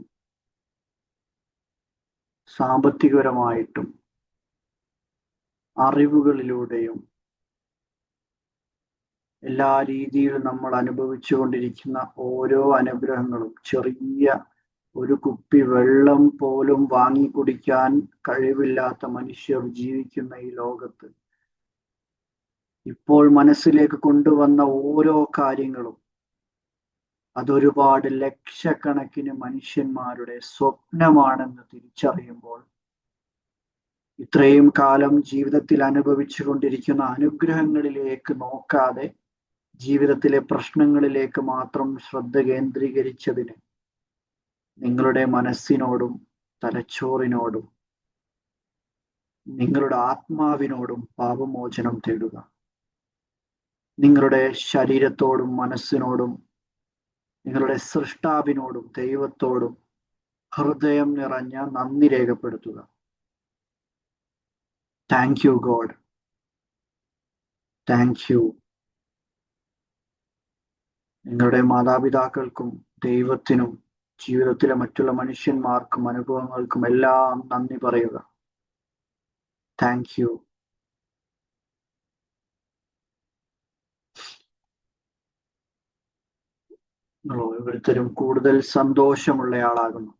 സാമ്പത്തികപരമായിട്ടും അറിവുകളിലൂടെയും എല്ലാ രീതിയിലും നമ്മൾ അനുഭവിച്ചുകൊണ്ടിരിക്കുന്ന ഓരോ അനുഗ്രഹങ്ങളും, ചെറിയ ഒരു കുപ്പി വെള്ളം പോലും വാങ്ങി കുടിക്കാൻ കഴിവില്ലാത്ത മനുഷ്യർ ജീവിക്കുന്ന ഈ ലോകത്ത് ഇപ്പോൾ മനസ്സിലേക്ക് കൊണ്ടുവന്ന ഓരോ കാര്യങ്ങളും അതൊരുപാട് ലക്ഷക്കണക്കിന് മനുഷ്യന്മാരുടെ സ്വപ്നമാണെന്ന് തിരിച്ചറിയുമ്പോൾ ഇത്രയും കാലം ജീവിതത്തിൽ അനുഭവിച്ചു കൊണ്ടിരിക്കുന്ന അനുഗ്രഹങ്ങളിലേക്ക് നോക്കാതെ ജീവിതത്തിലെ പ്രശ്നങ്ങളിലേക്ക് മാത്രം ശ്രദ്ധ കേന്ദ്രീകരിച്ചതിന് നിങ്ങളുടെ മനസ്സിനോടും തലച്ചോറിനോടും നിങ്ങളുടെ ആത്മാവിനോടും പാപമോചനം തേടുക. നിങ്ങളുടെ ശരീരത്തോടും മനസ്സിനോടും നിങ്ങളുടെ സൃഷ്ടാവിനോടും ദൈവത്തോടും ഹൃദയം നിറഞ്ഞ നന്ദി രേഖപ്പെടുത്തുക. Thank you God, thank you. നിങ്ങളുടെ മാതാപിതാക്കൾക്കും ദൈവത്തിനും ജീവിതത്തിലെ മറ്റുള്ള മനുഷ്യന്മാർക്കും അനുഭവങ്ങൾക്കും എല്ലാം നന്ദി പറയുക. Thank you. നിങ്ങൾ ഓരോരുത്തരും കൂടുതൽ സന്തോഷമുള്ളയാളാകുന്നു.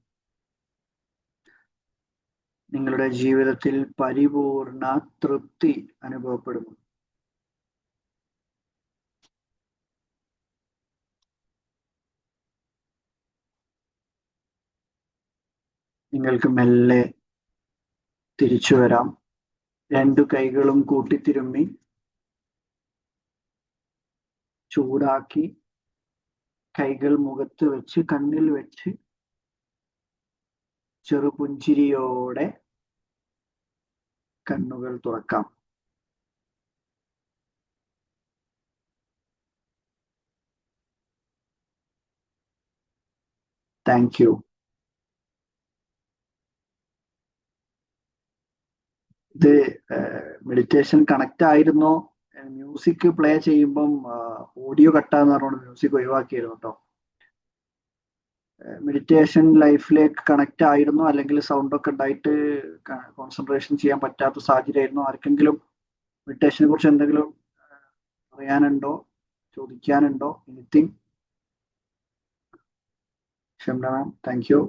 നിങ്ങളുടെ ജീവിതത്തിൽ പരിപൂർണ തൃപ്തി അനുഭവപ്പെടുന്നു. നിങ്ങൾക്ക് മെല്ലെ തിരിച്ചു വരാം. രണ്ടു കൈകളും കൂട്ടിത്തിരുമ്മി ചൂടാക്കി കൈകൾ മുഖത്ത് വെച്ച് കണ്ണിൽ വെച്ച് ചെറുപുഞ്ചിരിയോടെ കണ്ണുകൾ തുറക്കാം. Thank you. ഇത് മെഡിറ്റേഷൻ കണക്റ്റ് ആയിരുന്നോ? മ്യൂസിക് പ്ലേ ചെയ്യുമ്പം ഓഡിയോ കട്ടാന്ന് പറഞ്ഞുകൊണ്ട് മ്യൂസിക് ഒഴിവാക്കിയായിരുന്നു കേട്ടോ. മെഡിറ്റേഷൻ ലൈഫിലേക്ക് കണക്റ്റ് ആയിരുന്നോ, അല്ലെങ്കിൽ സൗണ്ട് ഒക്കെ ഉണ്ടായിട്ട് കോൺസെൻട്രേഷൻ ചെയ്യാൻ പറ്റാത്ത സാഹചര്യമായിരുന്നോ? ആർക്കെങ്കിലും മെഡിറ്റേഷനെ കുറിച്ച് എന്തെങ്കിലും പറയാനുണ്ടോ, ചോദിക്കാനുണ്ടോ? Anything? Shamna ma'am, thank you.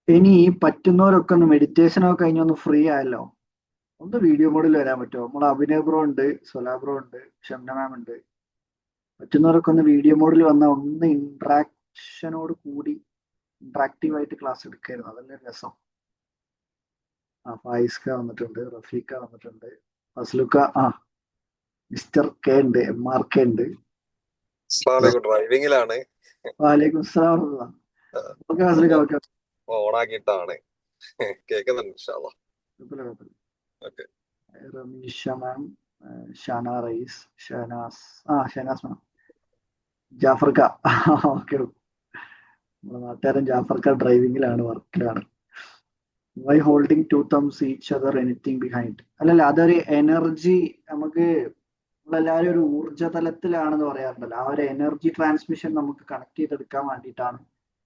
ഇനി പറ്റുന്നവരൊക്കെ ഒന്ന് മെഡിറ്റേഷൻ ഒക്കെ കഴിഞ്ഞൊന്ന് ഫ്രീ ആയല്ലോ, ഒന്ന് വീഡിയോ മോഡിൽ വരാൻ പറ്റുമോ? നമ്മൾ അഭിനവ് ബ്രോ ഉണ്ട്, സൊലാ ബ്രോ ഉണ്ട്, ഷംന മാം ഉണ്ട്. പറ്റുന്നവരൊക്കെ ഒന്ന് വീഡിയോ മോഡിൽ വന്നാൽ ഒന്ന് ഇന്ററാക്ഷനോട് കൂടി ഇന്ററാക്റ്റീവ് ആയിട്ട് ക്ലാസ് എടുക്കായിരുന്നു, അതല്ലേ രസം. ഫായിസ്ക വന്നിട്ടുണ്ട്, റഫീഖ വന്നിട്ടുണ്ട്, ഫസ്ലുക്ക, മിസ്റ്റർ കെ ഉണ്ട്, MR K ഉണ്ട്. ഡ്രൈവിംഗിലാണ്. വാലേക്കും സലാം. ഓക്കെ ഫസ്ലുക്ക, ഓക്കെ ഓണാക്കിയിട്ടാണ് കേൾക്കുന്നുണ്ട്. റമീഷ മാം, ഷാന റയീസ്, ഷഹനാസ്, ഷഹനാസ് മാം, ജാഫർക്ക. ഓക്കെ, നമ്മുടെ നാട്ടുകാരൻ ജാഫർക്ക ഡ്രൈവിംഗിലാണ്, വർക്കിലാണ്. Why holding two thumbs each other anything behind? അല്ലല്ല, അതൊരു എനർജി, നമുക്ക് നമ്മളെല്ലാവരും ഒരു ഊർജ തലത്തിലാണെന്ന് പറയാറുണ്ടല്ലോ, ആ ഒരു എനർജി ട്രാൻസ്മിഷൻ നമുക്ക് കണക്ട് ചെയ്തെടുക്കാൻ വേണ്ടിയിട്ടാണ്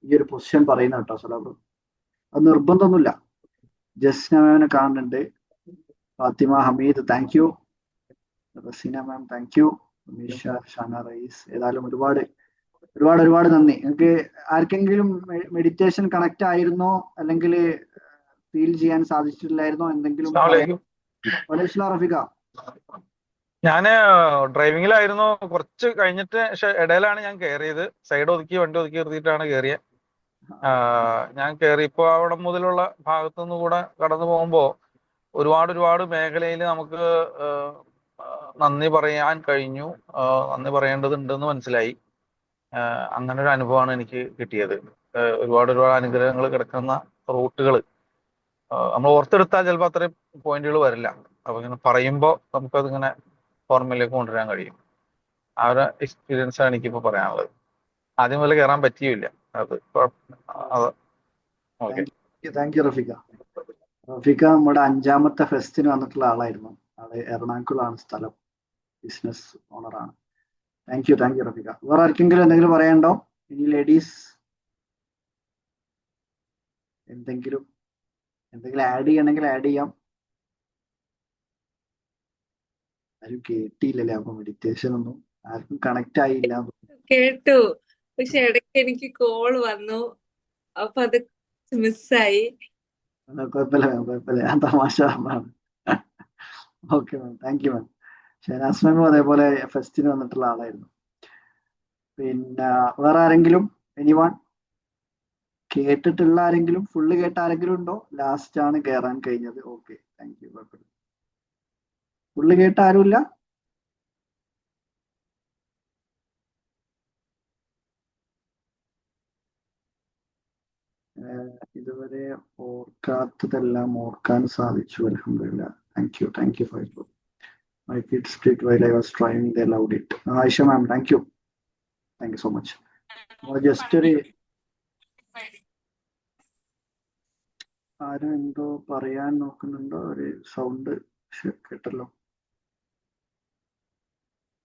ഈ ഒരു പൊസിഷൻ പറയുന്നത് കേട്ടോ സലാബ്. അത് നിർബന്ധമൊന്നുമില്ല. ജസ്ന മാമിനെ കാണുന്നുണ്ട്, Fathima Hameed thank you, Raseena ma'am thank you, Meesha, Shana Rayees. ഏതായാലും ഒരുപാട് ഒരുപാട് ഒരുപാട് നന്ദി. നിങ്ങൾക്ക് ആർക്കെങ്കിലും മെഡിറ്റേഷൻ കണക്ട് ആയിരുന്നോ, അല്ലെങ്കിൽ ഫീൽ ചെയ്യാൻ സാധിച്ചിട്ടില്ലായിരുന്നോ എന്തെങ്കിലും? റഫീഖ, ഞാന് ഡ്രൈവിംഗിലായിരുന്നു, കുറച്ച് കഴിഞ്ഞിട്ട് ഇടയിലാണ് ഞാൻ കയറിയത്. സൈഡ് ഒതുക്കി വണ്ടി ഒതുക്കി നിർത്തിയിട്ടാണ് കയറിയത്. ഞാൻ കയറിയപ്പോ അവിടെ മുതലുള്ള ഭാഗത്തുനിന്ന് കൂടെ കടന്നു പോകുമ്പോ ഒരുപാട് മേഖലയിൽ നമുക്ക് നന്ദി പറയാൻ കഴിഞ്ഞു, നന്ദി പറയേണ്ടതുണ്ടെന്ന് മനസ്സിലായി. അങ്ങനെ ഒരു അനുഭവമാണ് എനിക്ക് കിട്ടിയത്. ഒരുപാട് അനുഗ്രഹങ്ങൾ കിടക്കുന്ന റൂട്ടുകൾ നമ്മൾ ഓർത്തെടുത്താൽ ചിലപ്പോൾ അത്രയും പോയിന്റുകൾ വരില്ല. അപ്പൊ ഇങ്ങനെ പറയുമ്പോൾ നമുക്കതിങ്ങനെ ഓർമ്മയിലേക്ക് കൊണ്ടുവരാൻ കഴിയും. ആ ഒരു എക്സ്പീരിയൻസ് ആണ് എനിക്കിപ്പോ പറയാനുള്ളത്. ആദ്യം മുതൽ കയറാൻ പറ്റിയില്ല. അത് okay. Thank you Rafeeqa. Rafeeqa നമ്മുടെ 5ാമത്തെ ഫെസ്റ്റിന് വന്നിട്ടുള്ള ആളായിരുന്നു. ആള് എറണാകുളമാണ് സ്ഥലം, ബിസിനസ് ഓണറാണ്. Thank you Rafeeqa. വേറെ ആർക്കെങ്കിലും എന്തെങ്കിലും പറയാനുണ്ടോ? ഇനി ലേഡീസ് എന്തെങ്കിലും ആഡ് ചെയ്യണമെങ്കിൽ ആഡ് ചെയ്യാം. ആരും കേട്ടില്ലല്ലേ? അപ്പൊ മെഡിറ്റേഷൻ ഒന്നും ആർക്കും കണക്ട് ആയില്ല. കേട്ടു, പക്ഷെ ഇടയ്ക്ക് എനിക്ക് കോൾ വന്നു, അപ്പൊ അത് മിസ്സായി. കുഴപ്പമില്ല, ഞാൻ തമാശ പറഞ്ഞതാണ്. Okay ma'am, thank you ma'am. Shenaz മാമും അതേപോലെ ഫെസ്റ്റിന് വന്നിട്ടുള്ള ആളായിരുന്നു. പിന്നെ വേറെ ആരെങ്കിലും, എനിവൺ കേട്ടിട്ടുള്ള ആരെങ്കിലും, ഫുള്ള് കേട്ട ആരെങ്കിലും ഉണ്ടോ? ലാസ്റ്റ് ആണ് കയറാൻ കഴിഞ്ഞത്. Okay, thank U. കുഴപ്പമില്ല. ഫുള്ള് കേട്ട ആരുമില്ല? ഇതുവരെ ഓർക്കാത്തതെല്ലാം ഓർക്കാൻ സാധിച്ചു. അൽഹംദുലില്ലാ. Thank you four my kids did while I was driving. They loved it. Aisha ma'am, thank you so much. Just ഒരു ആരും എന്തോ പറയാൻ നോക്കുന്നുണ്ടോ? ഒരു സൗണ്ട് കേട്ടല്ലോ.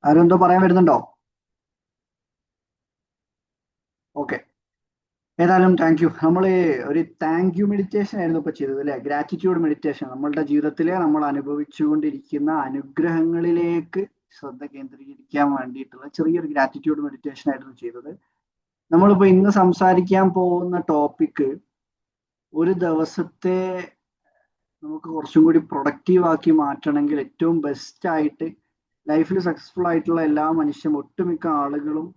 ആരും എന്തോ പറയാൻ വരുന്നുണ്ടോ? ഓക്കെ, ഏതായാലും താങ്ക് യു. നമ്മൾ ഒരു താങ്ക് യു മെഡിറ്റേഷൻ ആയിരുന്നു ഇപ്പൊ ചെയ്തത് അല്ലെ? Gratitude meditation. നമ്മളുടെ ജീവിതത്തിലെ നമ്മൾ അനുഭവിച്ചുകൊണ്ടിരിക്കുന്ന അനുഗ്രഹങ്ങളിലേക്ക് ശ്രദ്ധ കേന്ദ്രീകരിക്കാൻ വേണ്ടിയിട്ടുള്ള ചെറിയൊരു ഗ്രാറ്റിറ്റ്യൂഡ് മെഡിറ്റേഷൻ ആയിരുന്നു ചെയ്തത്. നമ്മളിപ്പോ ഇന്ന് സംസാരിക്കാൻ പോകുന്ന ടോപ്പിക്ക് ഒരു ദിവസത്തെ നമുക്ക് കുറച്ചും കൂടി പ്രൊഡക്റ്റീവ് ആക്കി മാറ്റണമെങ്കിൽ ഏറ്റവും ബെസ്റ്റ് ആയിട്ട് ലൈഫിൽ സക്സസ്ഫുൾ ആയിട്ടുള്ള എല്ലാ ഒട്ടുമിക്ക ആളുകളും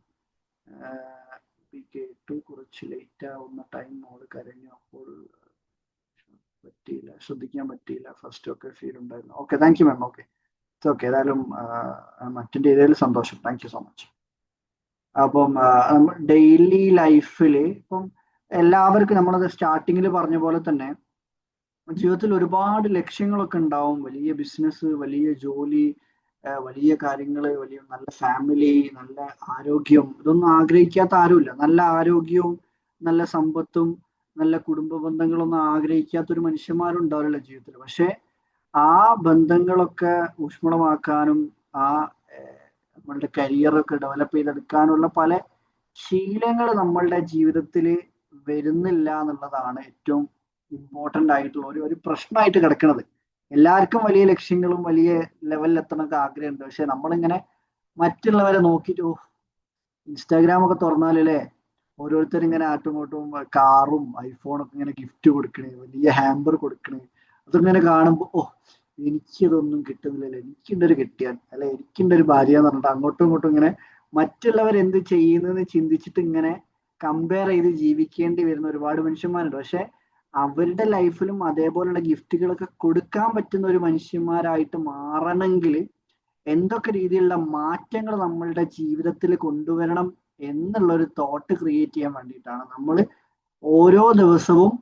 കേട്ടു. കുറച്ച് ലേറ്റ് ആവുന്ന ടൈം മോള് കരഞ്ഞു, അപ്പോൾ പറ്റിയില്ല, ശ്രദ്ധിക്കാൻ പറ്റിയില്ല. ഫസ്റ്റ് ഒക്കെ ഫീൽ ഉണ്ടായിരുന്നു. Okay, thank you ma'am. Okay, ഏതായാലും അറ്റൻഡ് ചെയ്തതിൽ സന്തോഷം. Thank you so much. അപ്പം ഡെയിലി ലൈഫിൽ ഇപ്പം എല്ലാവർക്കും നമ്മളത് സ്റ്റാർട്ടിങ്ങിൽ പറഞ്ഞ പോലെ തന്നെ ജീവിതത്തിൽ ഒരുപാട് ലക്ഷ്യങ്ങളൊക്കെ ഉണ്ടാവും. വലിയ ബിസിനസ്, വലിയ ജോലി, വലിയ കാര്യങ്ങൾ, വലിയ നല്ല ഫാമിലി, നല്ല ആരോഗ്യം, ഇതൊന്നും ആഗ്രഹിക്കാത്ത ആരുമില്ല. നല്ല ആരോഗ്യവും നല്ല സമ്പത്തും നല്ല കുടുംബ ബന്ധങ്ങളൊന്നും ആഗ്രഹിക്കാത്തൊരു മനുഷ്യന്മാരുണ്ടാവില്ല ജീവിതത്തിൽ. പക്ഷെ ആ ബന്ധങ്ങളൊക്കെ ഊഷ്മളമാക്കാനും ആ നമ്മളുടെ കരിയറൊക്കെ ഡെവലപ്പ് ചെയ്തെടുക്കാനുള്ള പല ശീലങ്ങൾ നമ്മളുടെ ജീവിതത്തിൽ വരുന്നില്ല എന്നുള്ളതാണ് ഏറ്റവും ഇമ്പോർട്ടൻ്റ് ആയിട്ടുള്ള ഒരു പ്രശ്നമായിട്ട് കിടക്കുന്നത്. എല്ലാവർക്കും വലിയ ലക്ഷ്യങ്ങളും വലിയ ലെവലിൽ എത്തണമൊക്കെ ആഗ്രഹമുണ്ട്. പക്ഷെ നമ്മളിങ്ങനെ മറ്റുള്ളവരെ നോക്കിയിട്ട് ഇൻസ്റ്റാഗ്രാം ഒക്കെ തുറന്നാലല്ലേ ഓരോരുത്തർ ഇങ്ങനെ ആട്ടുമോട്ടും കാറും ഐഫോണൊക്കെ ഇങ്ങനെ ഗിഫ്റ്റ് കൊടുക്കണേ, വലിയ ഹാമ്പർ കൊടുക്കണേ, അതിങ്ങനെ കാണുമ്പോൾ എനിക്കിതൊന്നും കിട്ടുന്നില്ലല്ലോ, എനിക്കുണ്ടൊരു കെട്ടിയാൻ അല്ലെ, എനിക്കുണ്ടൊരു ഭാര്യ എന്ന് പറഞ്ഞിട്ട് അങ്ങോട്ടും ഇങ്ങോട്ടും ഇങ്ങനെ മറ്റുള്ളവർ എന്ത് ചെയ്യുന്നതെന്ന് ചിന്തിച്ചിട്ട് ഇങ്ങനെ കമ്പയർ ചെയ്ത് ജീവിക്കേണ്ടി വരുന്ന ഒരുപാട് മനുഷ്യന്മാരുണ്ട്. പക്ഷെ അവരുടെ ലൈഫിലും അതേപോലുള്ള ഗിഫ്റ്റുകളൊക്കെ കൊടുക്കാൻ പറ്റുന്ന ഒരു മനുഷ്യന്മാരായിട്ട് മാറണമെങ്കിൽ എന്തൊക്കെ രീതിയിലുള്ള മാറ്റങ്ങൾ നമ്മളുടെ ജീവിതത്തിൽ കൊണ്ടുവരണം എന്നുള്ള ഒരു തോട്ട് ക്രിയേറ്റ് ചെയ്യാൻ വേണ്ടിയിട്ടാണ് നമ്മൾ ഓരോ ദിവസവും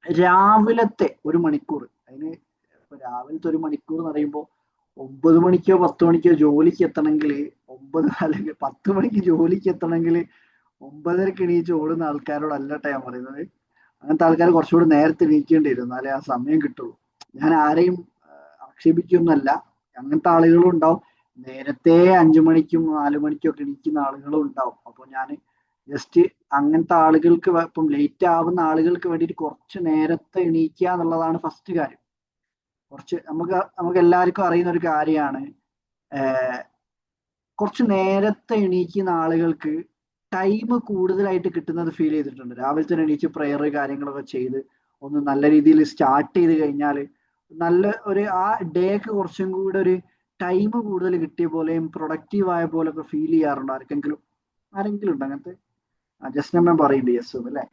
രാവിലത്തെ 1 മണിക്കൂർ, അതിന് രാവിലത്തെ 1 മണിക്കൂർ എന്ന് പറയുമ്പോൾ 9 മണിക്കോ 10 മണിക്കോ ജോലിക്ക് എത്തണമെങ്കിൽ 9 അല്ലെങ്കിൽ 10 മണിക്ക് ജോലിക്ക് എത്തണമെങ്കിൽ 9:30 എണീച്ച് ഓടുന്ന ആൾക്കാരോടല്ല ഞാൻ പറയുന്നത്. അങ്ങനത്തെ ആൾക്കാർ കുറച്ചുകൂടി നേരത്തെ എണീക്കേണ്ടി വരും, എന്നാലേ ആ സമയം കിട്ടുള്ളൂ. ഞാൻ ആരെയും ആക്ഷേപിക്കൊന്നുമല്ല, അങ്ങനത്തെ ആളുകളും ഉണ്ടാവും. നേരത്തെ 5 മണിക്കും 4 മണിക്കും ഒക്കെ എണീക്കുന്ന ആളുകളും ഉണ്ടാവും. അപ്പൊ ഞാൻ ജസ്റ്റ് അങ്ങനത്തെ ആളുകൾക്ക്, ഇപ്പം ലേറ്റ് ആവുന്ന ആളുകൾക്ക് വേണ്ടിയിട്ട് കുറച്ച് നേരത്തെ എണീക്കുക എന്നുള്ളതാണ് ഫസ്റ്റ് കാര്യം. കുറച്ച് നമുക്ക് എല്ലാവർക്കും അറിയുന്ന ഒരു കാര്യമാണ്, കുറച്ച് നേരത്തെ എണീക്കുന്ന ആളുകൾക്ക് ടൈം കൂടുതലായിട്ട് കിട്ടുന്നത് ഫീൽ ചെയ്തിട്ടുണ്ട്. രാവിലെ തന്നെ എണീച്ച് പ്രെയർ കാര്യങ്ങളൊക്കെ ചെയ്ത് ഒന്ന് നല്ല രീതിയിൽ സ്റ്റാർട്ട് ചെയ്ത് കഴിഞ്ഞാൽ നല്ല ഒരു ആ ഡേക്ക് കുറച്ചും കൂടെ ഒരു ടൈം കൂടുതൽ കിട്ടിയ പോലെയും പ്രൊഡക്റ്റീവ് ആയ പോലെ ഒക്കെ ഫീൽ ചെയ്യാറുണ്ട്. ആരെങ്കിലും ഉണ്ടോ അങ്ങനത്തെ? ജസ്റ്റ് ഞാൻ പറയുന്നുണ്ട് യെസ് ഒന്ന് അല്ലേ?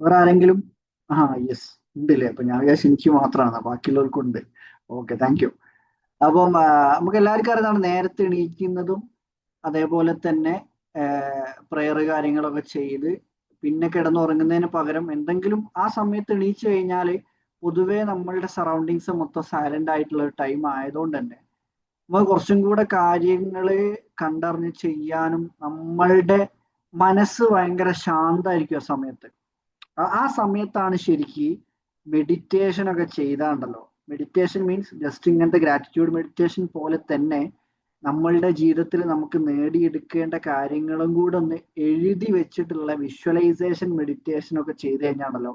വേറെ ആരെങ്കിലും? യെസ് ഉണ്ടല്ലേ. അപ്പൊ ഞാൻ വിചാരിച്ചു എനിക്ക് മാത്രമാണ്, ബാക്കിയുള്ളവർക്കും ഉണ്ട്. Okay, thank U. അപ്പം നമുക്ക് എല്ലാവർക്കും അറിയാതാണ് നേരത്തെ എണീക്കുന്നതും അതേപോലെ തന്നെ പ്രെയർ കാര്യങ്ങളൊക്കെ ചെയ്ത് പിന്നെ കിടന്നുറങ്ങുന്നതിന് പകരം എന്തെങ്കിലും ആ സമയത്ത് എണീച്ചു കഴിഞ്ഞാൽ പൊതുവെ നമ്മളുടെ സറൗണ്ടിങ്സ് മൊത്തം സൈലന്റ് ആയിട്ടുള്ള ഒരു ടൈം ആയതുകൊണ്ട് തന്നെ നമുക്ക് കുറച്ചും കൂടെ കാര്യങ്ങൾ കണ്ടറിഞ്ഞ് ചെയ്യാനും നമ്മളുടെ മനസ്സ് ഭയങ്കര ശാന്തമായിരിക്കും ആ സമയത്ത്. ആ സമയത്താണ് ശരിക്ക് മെഡിറ്റേഷൻ ഒക്കെ ചെയ്താണ്ടല്ലോ. മെഡിറ്റേഷൻ മീൻസ് ജസ്റ്റ് ഇങ്ങനത്തെ ഗ്രാറ്റിറ്റ്യൂഡ് മെഡിറ്റേഷൻ പോലെ തന്നെ നമ്മളുടെ ജീവിതത്തിൽ നമുക്ക് നേടിയെടുക്കേണ്ട കാര്യങ്ങളും കൂടെ ഒന്ന് എഴുതി വെച്ചിട്ടുള്ള വിഷ്വലൈസേഷൻ മെഡിറ്റേഷൻ ഒക്കെ ചെയ്ത് കഴിഞ്ഞാണല്ലോ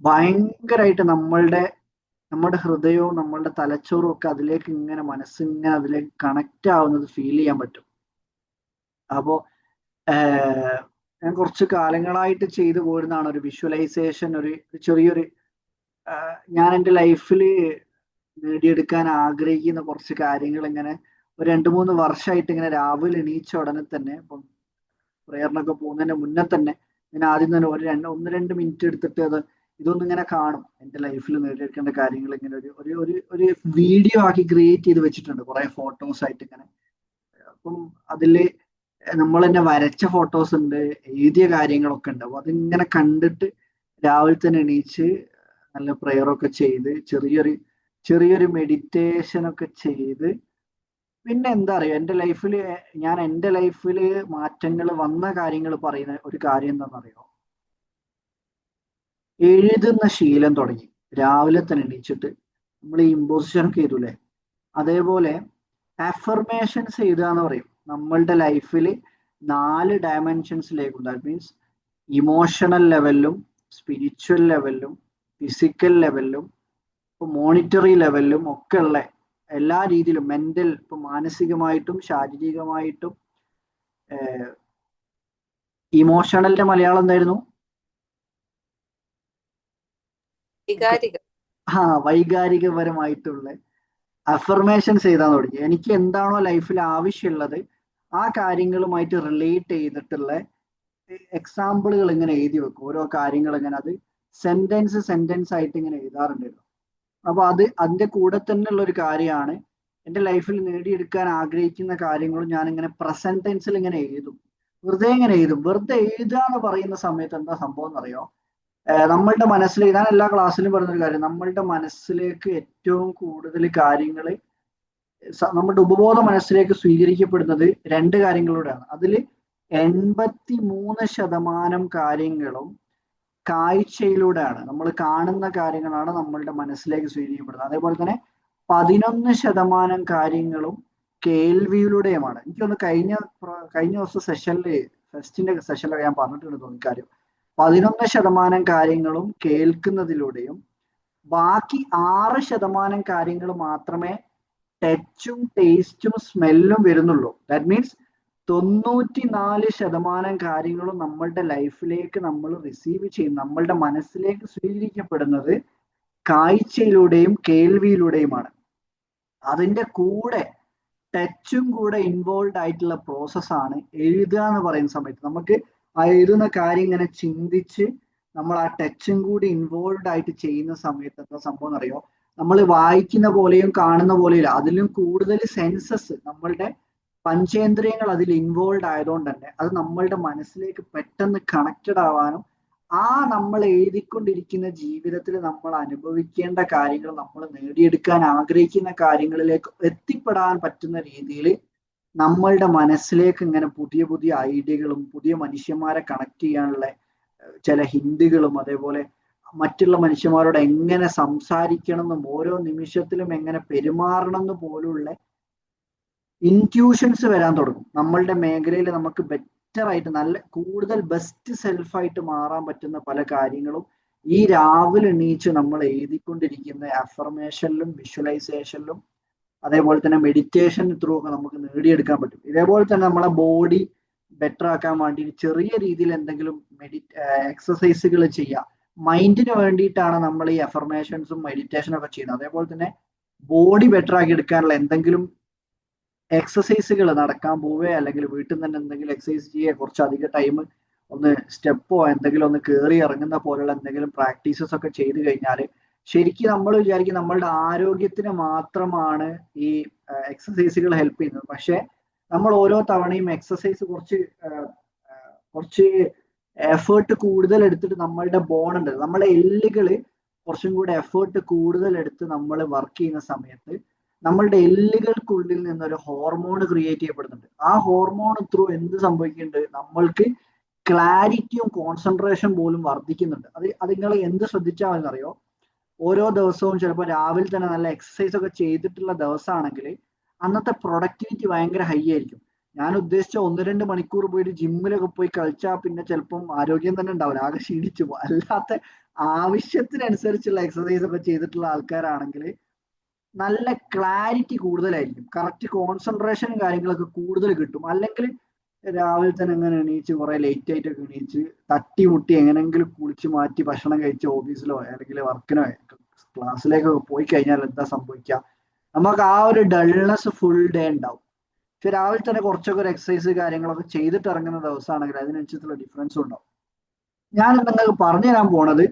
ഭയങ്കരമായിട്ട് നമ്മുടെ ഹൃദയവും നമ്മളുടെ തലച്ചോറും ഒക്കെ അതിലേക്ക് ഇങ്ങനെ മനസ്സിങ്ങനെ അതിലേക്ക് കണക്റ്റ് ആവുന്നത് ഫീൽ ചെയ്യാൻ പറ്റും. അപ്പോ ഞാൻ കുറച്ച് കാലങ്ങളായിട്ട് ചെയ്തു പോരുന്നതാണ് ഒരു വിഷ്വലൈസേഷൻ, ഒരു ചെറിയൊരു ഞാൻ എൻ്റെ ലൈഫിൽ നേടിയെടുക്കാൻ ആഗ്രഹിക്കുന്ന കുറച്ച് കാര്യങ്ങൾ ഇങ്ങനെ ഒരു 2-3 വർഷമായിട്ട് ഇങ്ങനെ രാവിലെ എണീച്ച ഉടനെ തന്നെ, ഇപ്പം പ്രേയറിനൊക്കെ പോകുന്നതിന് മുന്നേ തന്നെ ഞാൻ ആദ്യം തന്നെ 1-2 മിനിറ്റ് എടുത്തിട്ട് ഇതൊന്നും ഇങ്ങനെ കാണും. എൻ്റെ ലൈഫിൽ നേടിയെടുക്കേണ്ട കാര്യങ്ങൾ ഇങ്ങനെ ഒരു വീഡിയോ ആക്കി ക്രിയേറ്റ് ചെയ്ത് വെച്ചിട്ടുണ്ട്, കുറെ ഫോട്ടോസ് ആയിട്ട് ഇങ്ങനെ. അപ്പം അതില് നമ്മൾ തന്നെ വരച്ച ഫോട്ടോസ് ഉണ്ട്, എഴുതിയ കാര്യങ്ങളൊക്കെ ഉണ്ട്. അപ്പൊ അതിങ്ങനെ കണ്ടിട്ട് രാവിലെ തന്നെ എണീച്ച് നല്ല പ്രെയറൊക്കെ ചെയ്ത് ചെറിയൊരു മെഡിറ്റേഷൻ ഒക്കെ ചെയ്ത്, പിന്നെ എന്താ അറിയോ എൻ്റെ ലൈഫിൽ മാറ്റങ്ങൾ വന്ന കാര്യങ്ങൾ പറയുന്ന ഒരു കാര്യം എന്താണെന്നറിയോ? എഴുതുന്ന ശീലം തുടങ്ങി. രാവിലെ തന്നെ എണീച്ചിട്ട് നമ്മൾ ഈ ഇമ്പോസിഷൻ ഒക്കെ ചെയ്തൂലേ, അതേപോലെ അഫർമേഷൻസ് എഴുതുക എന്ന് പറയും. നമ്മളുടെ ലൈഫിൽ 4 ഡയമെൻഷൻസിലേക്കും, ദാറ്റ് മീൻസ് ഇമോഷണൽ ലെവലിലും സ്പിരിച്വൽ ലെവലിലും ഫിസിക്കൽ ലെവലിലും മോണിറ്ററി ലെവലിലും ഒക്കെ ഉള്ള എല്ലാ രീതിയിലും മെന്റൽ, ഇപ്പൊ മാനസികമായിട്ടും ശാരീരികമായിട്ടും. ഇമോഷണലിന്റെ മലയാളം എന്തായിരുന്നു? വൈകാരികപരമായിട്ടുള്ള അഫർമേഷൻസ് ചെയ്താൽ തുടങ്ങി. എനിക്ക് എന്താണോ ലൈഫിൽ ആവശ്യമുള്ളത് ആ കാര്യങ്ങളുമായിട്ട് റിലേറ്റ് ചെയ്തിട്ടുള്ള എക്സാമ്പിളുകൾ ഇങ്ങനെ എഴുതി വെക്കും. ഓരോ കാര്യങ്ങൾ ഇങ്ങനെ അത് സെന്റൻസ് ആയിട്ട് ഇങ്ങനെ എഴുതാറുണ്ടല്ലോ. അപ്പൊ അതിന്റെ കൂടെ തന്നെ ഉള്ള ഒരു കാര്യമാണ് എൻ്റെ ലൈഫിൽ നേടിയെടുക്കാൻ ആഗ്രഹിക്കുന്ന കാര്യങ്ങളും ഞാൻ ഇങ്ങനെ പ്രസന്റ് ടെൻസിൽ ഇങ്ങനെ എഴുതും. വെറുതെ എഴുതുക എന്ന് പറയുന്ന സമയത്ത് എന്താ സംഭവം എന്നറിയോ? നമ്മളുടെ മനസ്സിൽ, ഞാൻ എല്ലാ ക്ലാസ്സിലും പറഞ്ഞൊരു കാര്യം, നമ്മളുടെ മനസ്സിലേക്ക് ഏറ്റവും കൂടുതൽ കാര്യങ്ങൾ നമ്മുടെ ഉപബോധ മനസ്സിലേക്ക് സ്വീകരിക്കപ്പെടുന്നത് 2 കാര്യങ്ങളിലൂടെയാണ്. അതിൽ 83% കാര്യങ്ങളും കാഴ്ചയിലൂടെയാണ്. നമ്മൾ കാണുന്ന കാര്യങ്ങളാണ് നമ്മളുടെ മനസ്സിലേക്ക് സ്വീകരിക്കപ്പെടുന്നത്. അതേപോലെ തന്നെ 11% കാര്യങ്ങളും കേൾവിയിലൂടെയുമാണ്. എനിക്കൊന്ന് കഴിഞ്ഞ ദിവസം ഫെസ്റ്റിന്റെ സെഷനിൽ ഞാൻ പറഞ്ഞിട്ടുണ്ട് തോന്നി കാര്യം. 11% കാര്യങ്ങളും കേൾക്കുന്നതിലൂടെയും ബാക്കി 6% കാര്യങ്ങൾ മാത്രമേ ടച്ചും ടേസ്റ്റും സ്മെല്ലും വരുന്നുള്ളൂ. ദാറ്റ് മീൻസ് 94% കാര്യങ്ങളും നമ്മളുടെ ലൈഫിലേക്ക് നമ്മൾ റിസീവ് ചെയ്യും, നമ്മളുടെ മനസ്സിലേക്ക് സ്വീകരിക്കപ്പെടുന്നത് കാഴ്ചയിലൂടെയും കേൾവിയിലൂടെയുമാണ്. അതിൻ്റെ കൂടെ ടച്ചും കൂടെ ഇൻവോൾവ് ആയിട്ടുള്ള പ്രോസസ്സാണ് എഴുതുക എന്ന് പറയുന്ന സമയത്ത്. നമുക്ക് ആ എഴുതുന്ന കാര്യം ഇങ്ങനെ ചിന്തിച്ച് നമ്മൾ ആ ടച്ചും കൂടി ഇൻവോൾവ് ആയിട്ട് ചെയ്യുന്ന സമയത്ത് എന്താ സംഭവം എന്നറിയോ? നമ്മൾ വായിക്കുന്ന പോലെയും കാണുന്ന പോലെയും അതിലും കൂടുതൽ സെൻസസ്, നമ്മളുടെ പഞ്ചേന്ദ്രിയങ്ങൾ അതിൽ ഇൻവോൾവ് ആയതുകൊണ്ട് തന്നെ അത് നമ്മളുടെ മനസ്സിലേക്ക് പെട്ടെന്ന് കണക്റ്റഡ് ആവാനും നമ്മൾ എഴുതിക്കൊണ്ടിരിക്കുന്ന ജീവിതത്തിൽ നമ്മൾ അനുഭവിക്കേണ്ട കാര്യങ്ങൾ, നമ്മൾ നേടിയെടുക്കാൻ ആഗ്രഹിക്കുന്ന കാര്യങ്ങളിലേക്ക് എത്തിപ്പെടാൻ പറ്റുന്ന രീതിയിൽ നമ്മളുടെ മനസ്സിലേക്ക് ഇങ്ങനെ പുതിയ പുതിയ ഐഡിയകളും പുതിയ മനുഷ്യന്മാരെ കണക്ട് ചെയ്യാനുള്ള ചില ഹിന്ദികളും, അതേപോലെ മറ്റുള്ള മനുഷ്യന്മാരോട് എങ്ങനെ സംസാരിക്കണം എന്നും ഓരോ നിമിഷത്തിലും എങ്ങനെ പെരുമാറണം എന്ന് പോലുള്ള ഇൻറ്റ്യൂഷൻസ് വരാൻ തുടങ്ങും. നമ്മളുടെ മേഖലയിൽ നമുക്ക് ബെറ്റർ ആയിട്ട് കൂടുതൽ ബെസ്റ്റ് സെൽഫായിട്ട് മാറാൻ പറ്റുന്ന പല കാര്യങ്ങളും ഈ രാവിലെ എണീച്ച് നമ്മൾ എഴുതിക്കൊണ്ടിരിക്കുന്ന അഫർമേഷനിലും വിഷ്വലൈസേഷനിലും അതേപോലെ തന്നെ മെഡിറ്റേഷൻ ത്രൂ ഒക്കെ നമുക്ക് നേടിയെടുക്കാൻ പറ്റും. ഇതേപോലെ തന്നെ നമ്മളെ ബോഡി ബെറ്റർ ആക്കാൻ വേണ്ടി ചെറിയ രീതിയിൽ എന്തെങ്കിലും എക്സസൈസുകൾ ചെയ്യുക. മൈൻഡിന് വേണ്ടിയിട്ടാണ് നമ്മൾ ഈ അഫർമേഷൻസും മെഡിറ്റേഷനും ഒക്കെ ചെയ്യുന്നത്. അതേപോലെ തന്നെ ബോഡി ബെറ്റർ ആക്കി എടുക്കാനുള്ള എന്തെങ്കിലും എക്സസൈസുകൾ, നടക്കാൻ പോവുക അല്ലെങ്കിൽ വീട്ടിൽ നിന്ന് തന്നെ എന്തെങ്കിലും എക്സസൈസ് ചെയ്യുക, കുറച്ചധികം ടൈം ഒന്ന് സ്റ്റെപ്പോ എന്തെങ്കിലും ഒന്ന് കയറി ഇറങ്ങുന്ന പോലുള്ള എന്തെങ്കിലും പ്രാക്ടീസസ് ഒക്കെ ചെയ്തു കഴിഞ്ഞാൽ ശരിക്കും നമ്മൾ വിചാരിക്കും നമ്മളുടെ ആരോഗ്യത്തിന് മാത്രമാണ് ഈ എക്സസൈസുകൾ ഹെൽപ്പ് ചെയ്യുന്നത്. പക്ഷെ നമ്മൾ ഓരോ തവണയും എക്സസൈസ് കുറച്ച് എഫേർട്ട് കൂടുതൽ എടുത്തിട്ട് നമ്മളുടെ ബോണുണ്ട്, നമ്മളെ എല്ലുകൾ കുറച്ചും കൂടെ എഫേർട്ട് കൂടുതൽ എടുത്ത് നമ്മൾ വർക്ക് ചെയ്യുന്ന സമയത്ത് നമ്മളുടെ എല്ലുകൾക്കുള്ളിൽ നിന്നൊരു ഹോർമോൺ ക്രിയേറ്റ് ചെയ്യപ്പെടുന്നുണ്ട്. ആ ഹോർമോൺ ത്രൂ എന്ത് സംഭവിക്കുന്നുണ്ട്? നമ്മൾക്ക് ക്ലാരിറ്റിയും കോൺസെൻട്രേഷൻ പോലും വർദ്ധിക്കുന്നുണ്ട്. അത് നിങ്ങൾ എന്ത് ശ്രദ്ധിച്ചാൽ മതിയെന്നറിയോ, ഓരോ ദിവസവും ചിലപ്പോൾ രാവിലെ തന്നെ നല്ല എക്സസൈസ് ഒക്കെ ചെയ്തിട്ടുള്ള ദിവസമാണെങ്കിൽ അന്നത്തെ പ്രൊഡക്ടിവിറ്റി ഭയങ്കര ഹൈ ആയിരിക്കും. ഞാൻ ഉദ്ദേശിച്ച 1-2 മണിക്കൂർ പോയിട്ട് ജിമ്മിലൊക്കെ പോയി കളിച്ചാൽ പിന്നെ ചിലപ്പം ആരോഗ്യം തന്നെ ഉണ്ടാവില്ല, ആകെ ക്ഷീണിച്ചു പോകും. അല്ലാത്ത ആവശ്യത്തിനനുസരിച്ചുള്ള എക്സസൈസ് ഒക്കെ ചെയ്തിട്ടുള്ള ആൾക്കാരാണെങ്കിൽ നല്ല ക്ലാരിറ്റി കൂടുതലായിരിക്കും, കറക്റ്റ് കോൺസെൻട്രേഷനും കാര്യങ്ങളൊക്കെ കൂടുതൽ കിട്ടും. അല്ലെങ്കിൽ രാവിലെ തന്നെ എങ്ങനെ എണീച്ച് കുറെ ലേറ്റ് ആയിട്ടൊക്കെ എണീച്ച് തട്ടിമുട്ടി എങ്ങനെങ്കിലും കുളിച്ച് മാറ്റി ഭക്ഷണം കഴിച്ച് ഓഫീസിലോ അല്ലെങ്കിൽ വർക്കിനോ ക്ലാസ്സിലേക്കൊക്കെ പോയി കഴിഞ്ഞാൽ എന്താ സംഭവിക്കുക, നമുക്ക് ആ ഒരു ഡൾനെസ് ഫുൾ ഡേ ഉണ്ടാവും. പക്ഷെ രാവിലെ തന്നെ കുറച്ചൊക്കെ ഒരു എക്സസൈസ് കാര്യങ്ങളൊക്കെ ചെയ്തിട്ട് ഇറങ്ങുന്ന ദിവസമാണെങ്കിൽ അതിനനുസരിച്ചുള്ള ഡിഫറൻസും ഉണ്ടാവും. ഞാൻ നിങ്ങൾക്ക് പറഞ്ഞു തരാൻ പോണത്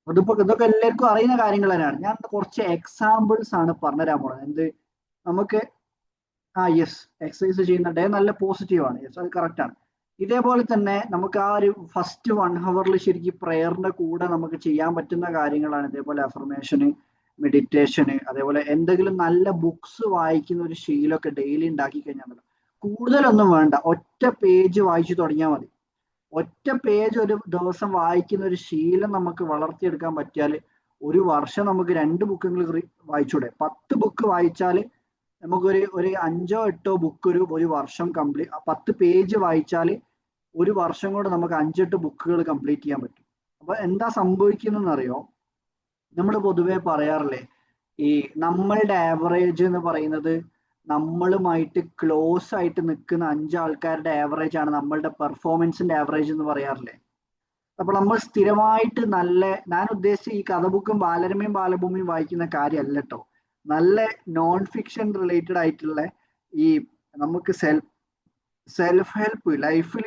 ഇതൊക്കെ എല്ലാവർക്കും അറിയുന്ന കാര്യങ്ങൾ തന്നെയാണ്. ഞാൻ കുറച്ച് എക്സാമ്പിൾസ് ആണ് പറഞ്ഞുതരാൻ പോണത്. എന്ത് നമുക്ക് യെസ്, എക്സസൈസ് ചെയ്യുന്ന ഡേ നല്ല പോസിറ്റീവ് ആണ്, യെസ് അത് കറക്റ്റ് ആണ്. ഇതേപോലെ തന്നെ നമുക്ക് ആ ഒരു ഫസ്റ്റ് 1 ഹവറിൽ ശരിക്കും പ്രയറിന്റെ കൂടെ നമുക്ക് ചെയ്യാൻ പറ്റുന്ന കാര്യങ്ങളാണ് ഇതേപോലെ അഫർമേഷന്, മെഡിറ്റേഷന്, അതേപോലെ എന്തെങ്കിലും നല്ല ബുക്സ് വായിക്കുന്ന ഒരു ശീലമൊക്കെ ഡെയിലി ഉണ്ടാക്കി കഴിഞ്ഞാൽ കൂടുതലൊന്നും വേണ്ട, ഒറ്റ പേജ് വായിച്ചു തുടങ്ങിയാൽ മതി. ഒറ്റ പേജ് ഒരു ദിവസം വായിക്കുന്ന ഒരു ശീലം നമുക്ക് വളർത്തിയെടുക്കാൻ പറ്റിയാൽ ഒരു വർഷം നമുക്ക് 2 ബുക്കെങ്കിലും വായിച്ചൂടെ. 10 ബുക്ക് വായിച്ചാൽ നമുക്കൊരു 5-8 ബുക്ക് ഒരു വർഷം കംപ്ലീറ്റ്, 10 പേജ് വായിച്ചാൽ ഒരു വർഷം കൊണ്ട് നമുക്ക് 5-8 ബുക്കുകൾ കംപ്ലീറ്റ് ചെയ്യാൻ പറ്റും. അപ്പൊ എന്താ സംഭവിക്കുന്നറിയോ, നമ്മൾ പൊതുവെ പറയാറില്ലേ ഈ നമ്മളുടെ ആവറേജ് എന്ന് പറയുന്നത് നമ്മളുമായിട്ട് ക്ലോസ് ആയിട്ട് നിൽക്കുന്ന 5 ആൾക്കാരുടെ ആവറേജ് ആണ് നമ്മളുടെ പെർഫോമൻസിന്റെ ആവറേജ് എന്ന് പറയാറില്ലേ. അപ്പൊ നമ്മൾ സ്ഥിരമായിട്ട് ഞാൻ ഉദ്ദേശിച്ച ഈ കഥ ബുക്കും ബാലരമയും ബാലഭൂമിയും വായിക്കുന്ന കാര്യമല്ല കേട്ടോ, നല്ല നോൺ ഫിക്ഷൻ റിലേറ്റഡ് ആയിട്ടുള്ള ഈ നമുക്ക് സെൽഫ് ഹെൽപ്പ് ലൈഫിൽ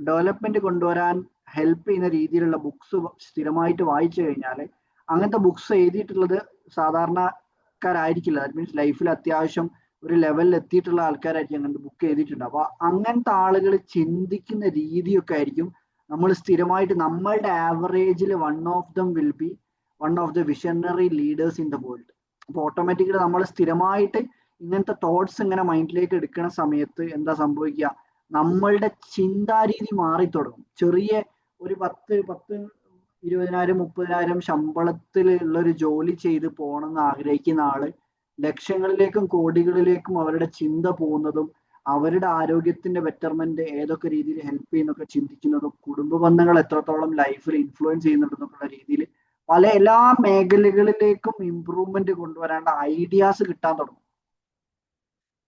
ഡെവലപ്മെന്റ് കൊണ്ടുവരാൻ ഹെൽപ്പ് ചെയ്യുന്ന രീതിയിലുള്ള ബുക്സ് സ്ഥിരമായിട്ട് വായിച്ചു കഴിഞ്ഞാൽ, അങ്ങനത്തെ ബുക്സ് എഴുതിയിട്ടുള്ളത് സാധാരണക്കാരായിരിക്കില്ല. ദാറ്റ് മീൻസ് ലൈഫിൽ അത്യാവശ്യം ഒരു ലെവലിൽ എത്തിയിട്ടുള്ള ആൾക്കാരായിരിക്കും അങ്ങനത്തെ ബുക്ക് എഴുതിയിട്ടുണ്ട്. അപ്പൊ അങ്ങനത്തെ ആളുകൾ ചിന്തിക്കുന്ന രീതിയൊക്കെ ആയിരിക്കും നമ്മൾ സ്ഥിരമായിട്ട് നമ്മളുടെ ആവറേജിൽ one of the visionary leaders in the world. അപ്പൊ ഓട്ടോമാറ്റിക്കലി നമ്മൾ സ്ഥിരമായിട്ട് ഇങ്ങനത്തെ തോട്ട്സ് ഇങ്ങനെ മൈൻഡിലേക്ക് എടുക്കുന്ന സമയത്ത് എന്താ സംഭവിക്കുക, നമ്മളുടെ ചിന്താരീതി മാറി തുടങ്ങും. ചെറിയ ഒരു 10-20,000-30,000 ശമ്പളത്തിലുള്ള ഒരു ജോലി ചെയ്ത് പോകണമെന്ന് ആഗ്രഹിക്കുന്ന ആള് ലക്ഷങ്ങളിലേക്കും കോടികളിലേക്കും അവരുടെ ചിന്ത പോകുന്നതും അവരുടെ ആരോഗ്യത്തിന്റെ ബെറ്റർമെന്റ് ഏതൊക്കെ രീതിയിൽ ഹെൽപ്പ് ചെയ്യുന്നൊക്കെ ചിന്തിക്കുന്നതും കുടുംബ ബന്ധങ്ങൾ എത്രത്തോളം ലൈഫിൽ ഇൻഫ്ലുവൻസ് ചെയ്യുന്നുണ്ടെന്നൊക്കെയുള്ള രീതിയിൽ എല്ലാ മേഖലകളിലേക്കും ഇമ്പ്രൂവ്മെന്റ് കൊണ്ടുവരേണ്ട ഐഡിയാസ് കിട്ടാൻ തുടങ്ങും.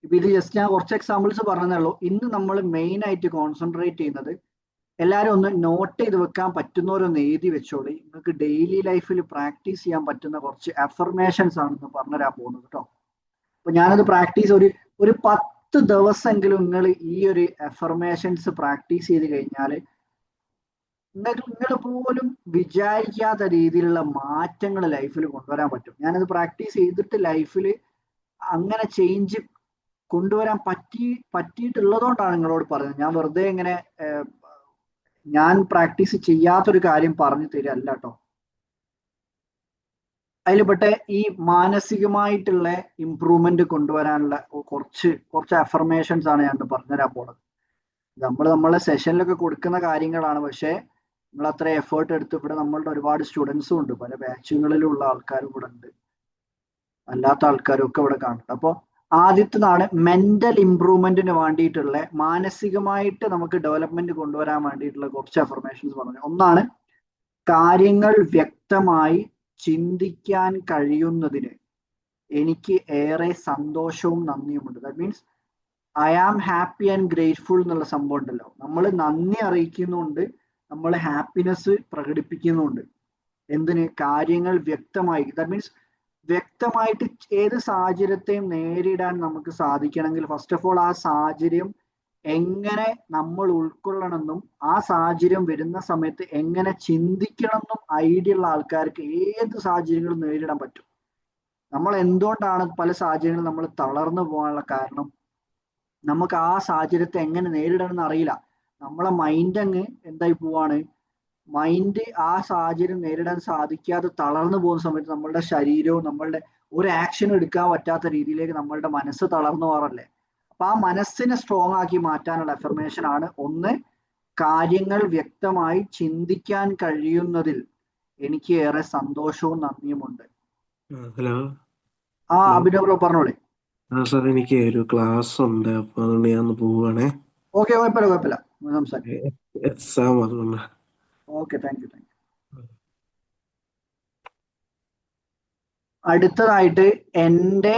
ഇപ്പൊ ഇത് ജസ്റ്റ് ഞാൻ കുറച്ച് എക്സാമ്പിൾസ് പറഞ്ഞതേ ഉള്ളൂ. ഇന്ന് നമ്മൾ മെയിൻ ആയിട്ട് കോൺസെൻട്രേറ്റ് ചെയ്യുന്നത്, എല്ലാവരും ഒന്ന് നോട്ട് ചെയ്ത് വെക്കാൻ പറ്റുന്നവരൊന്ന് എഴുതി വെച്ചോളി. നിങ്ങൾക്ക് ഡെയിലി ലൈഫിൽ പ്രാക്ടീസ് ചെയ്യാൻ പറ്റുന്ന കുറച്ച് അഫർമേഷൻസ് ആണെന്ന് പറഞ്ഞുതരാൻ പോകുന്നത് കേട്ടോ. അപ്പൊ ഞാനത് പ്രാക്ടീസ് ഒരു 10 ദിവസമെങ്കിലും നിങ്ങൾ ഈ ഒരു അഫർമേഷൻസ് പ്രാക്ടീസ് ചെയ്ത് കഴിഞ്ഞാൽ നിങ്ങൾ പോലും വിചാരിക്കാത്ത രീതിയിലുള്ള മാറ്റങ്ങൾ ലൈഫിൽ കൊണ്ടുവരാൻ പറ്റും. ഞാനത് പ്രാക്ടീസ് ചെയ്തിട്ട് ലൈഫിൽ അങ്ങനെ ചേഞ്ച് കൊണ്ടുവരാൻ പറ്റിയിട്ടുള്ളതുകൊണ്ടാണ് നിങ്ങളോട് പറയുന്നത്. ഞാൻ വെറുതെ ഇങ്ങനെ ഞാൻ പ്രാക്ടീസ് ചെയ്യാത്തൊരു കാര്യം പറഞ്ഞു തരികയല്ല കേട്ടോ. അതിൽ പെട്ട ഈ മാനസികമായിട്ടുള്ള ഇമ്പ്രൂവ്മെന്റ് കൊണ്ടുവരാനുള്ള കുറച്ച് അഫർമേഷൻസ് ആണ് ഞാൻ പറഞ്ഞുതരാൻ പോണത്. നമ്മളെ സെഷനിലൊക്കെ കൊടുക്കുന്ന കാര്യങ്ങളാണ്, പക്ഷേ നിങ്ങൾ അത്ര എഫേർട്ട് എടുത്ത് ഇവിടെ നമ്മളുടെ ഒരുപാട് സ്റ്റുഡൻസും ഉണ്ട്, പല ബാച്ചുകളിലുള്ള ആൾക്കാരും ഇവിടെ ഉണ്ട്, അല്ലാത്ത ആൾക്കാരും ഒക്കെ ഇവിടെ കാണുന്നുണ്ട്. അപ്പോൾ ആദ്യത്തേതാണ് മെന്റൽ ഇംപ്രൂവ്മെന്റിന് വേണ്ടിയിട്ടുള്ള, മാനസികമായിട്ട് നമുക്ക് ഡെവലപ്മെന്റ് കൊണ്ടുവരാൻ വേണ്ടിയിട്ടുള്ള കുറച്ച് അഫർമേഷൻസ് പറഞ്ഞു. ഒന്നാണ്, കാര്യങ്ങൾ വ്യക്തമായി ചിന്തിക്കാൻ കഴിയുന്നതിന് എനിക്ക് ഏറെ സന്തോഷവും നന്ദിയുമുണ്ട്. That means I am happy and grateful എന്നുള്ള സംഭവം ഉണ്ടല്ലോ, നമ്മൾ നന്ദി അറിയിക്കുന്നുണ്ട്, നമ്മൾ ഹാപ്പിനെസ് പ്രകടിപ്പിക്കുന്നുണ്ട്. എന്തിന്? കാര്യങ്ങൾ വ്യക്തമായി. ദാറ്റ് മീൻസ് വ്യക്തമായിട്ട് ഏത് സാഹചര്യത്തെയും നേരിടാൻ നമുക്ക് സാധിക്കണമെങ്കിൽ ഫസ്റ്റ് ഓഫ് ഓൾ ആ സാഹചര്യം എങ്ങനെ നമ്മൾ ഉൾക്കൊള്ളണമെന്നും ആ സാഹചര്യം വരുന്ന സമയത്ത് എങ്ങനെ ചിന്തിക്കണമെന്നും ഐഡിയ ഉള്ള ആൾക്കാർക്ക് ഏത് സാഹചര്യങ്ങളും നേരിടാൻ പറ്റും. നമ്മൾ എന്തുകൊണ്ടാണ് പല സാഹചര്യങ്ങളും നമ്മൾ തളർന്നു പോകാനുള്ള കാരണം, നമുക്ക് ആ സാഹചര്യത്തെ എങ്ങനെ നേരിടണം എന്ന് അറിയില്ല. നമ്മളെ മൈൻഡ് അങ്ങ് എന്തായി പോവാണ്, മൈൻഡ് ആ സാഹചര്യം നേരിടാൻ സാധിക്കാതെ തളർന്നു പോകുന്ന സമയത്ത് നമ്മളുടെ ശരീരവും നമ്മളുടെ ഒരു ആക്ഷനും എടുക്കാൻ പറ്റാത്ത രീതിയിലേക്ക് നമ്മളുടെ മനസ്സ് തളർന്നു പോകാറല്ലേ. അപ്പൊ ആ മനസ്സിനെ സ്ട്രോങ് ആക്കി മാറ്റാനുള്ള അഫർമേഷൻ ആണ് ഒന്ന്, കാര്യങ്ങൾ വ്യക്തമായി ചിന്തിക്കാൻ കഴിയുന്നതിൽ എനിക്ക് ഏറെ സന്തോഷവും നന്ദിയുമുണ്ട്. ഹലോ അഭിനവ് ബ്രോ പറഞ്ഞോളെ. സാർ, എനിക്ക് ഒരു ക്ലാസ് ഉണ്ട്, അപ്പൊ അതുകൊണ്ട് ഞാൻ ഒന്ന് പോവുകയാണേ. ഓക്കെ, കുഴപ്പമില്ല സംസാരിക്കാം. എക്സാം അതുകൊണ്ട്. Okay, thank U. അടുത്തതായിട്ട്, എൻ്റെ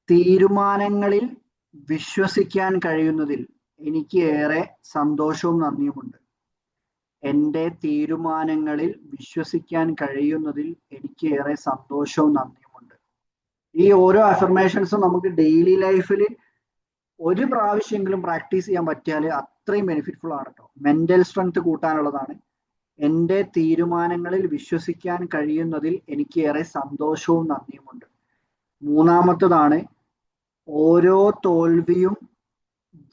തീരുമാനങ്ങളിൽ വിശ്വസിക്കാൻ കഴിയുന്നതിൽ എനിക്ക് ഏറെ സന്തോഷവും നന്ദിയുമുണ്ട്. എൻ്റെ തീരുമാനങ്ങളിൽ വിശ്വസിക്കാൻ കഴിയുന്നതിൽ എനിക്ക് ഏറെ സന്തോഷവും നന്ദിയുമുണ്ട്. ഈ ഓരോ അഫർമേഷൻസും നമുക്ക് ഡെയിലി ലൈഫിൽ ഒരു പ്രാവശ്യമെങ്കിലും പ്രാക്ടീസ് ചെയ്യാൻ പറ്റിയാൽ അത്രയും ബെനിഫിറ്റ്ഫുൾ ആണ് കേട്ടോ. മെന്റൽ സ്ട്രെങ്ത് കൂട്ടാനുള്ളതാണ്. എൻ്റെ തീരുമാനങ്ങളിൽ വിശ്വസിക്കാൻ കഴിയുന്നതിൽ എനിക്ക് ഏറെ സന്തോഷവും നന്ദിയുമുണ്ട്. മൂന്നാമത്തതാണ്, ഓരോ തോൽവിയും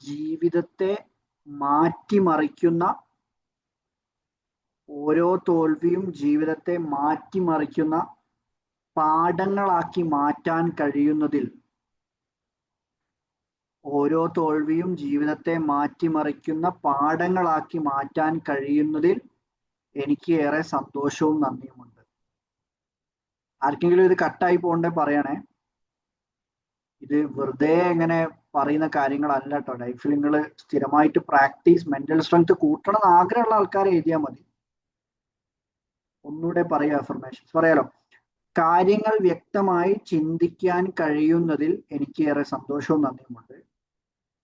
ജീവിതത്തെ മാറ്റിമറിക്കുന്ന പാഠങ്ങളാക്കി മാറ്റാൻ കഴിയുന്നതിൽ എനിക്ക് ഏറെ സന്തോഷവും നന്ദിയുമുണ്ട്. ആർക്കെങ്കിലും ഇത് കട്ടായി പോകണ്ടേ പറയണേ. ഇത് വെറുതെ എങ്ങനെ പറയുന്ന കാര്യങ്ങളല്ല കേട്ടോ. ലൈഫിൽ നിങ്ങൾ സ്ഥിരമായിട്ട് മെന്റൽ സ്ട്രെങ്ത് കൂട്ടണം എന്ന് ആഗ്രഹമുള്ള ആൾക്കാർ എഴുതിയാൽ മതി. ഒന്നുകൂടെ പറയാം, അഫർമേഷൻസ് പറയാലോ. കാര്യങ്ങൾ വ്യക്തമായി ചിന്തിക്കാൻ കഴിയുന്നതിൽ എനിക്ക് ഏറെ സന്തോഷവും നന്ദിയുമുണ്ട്.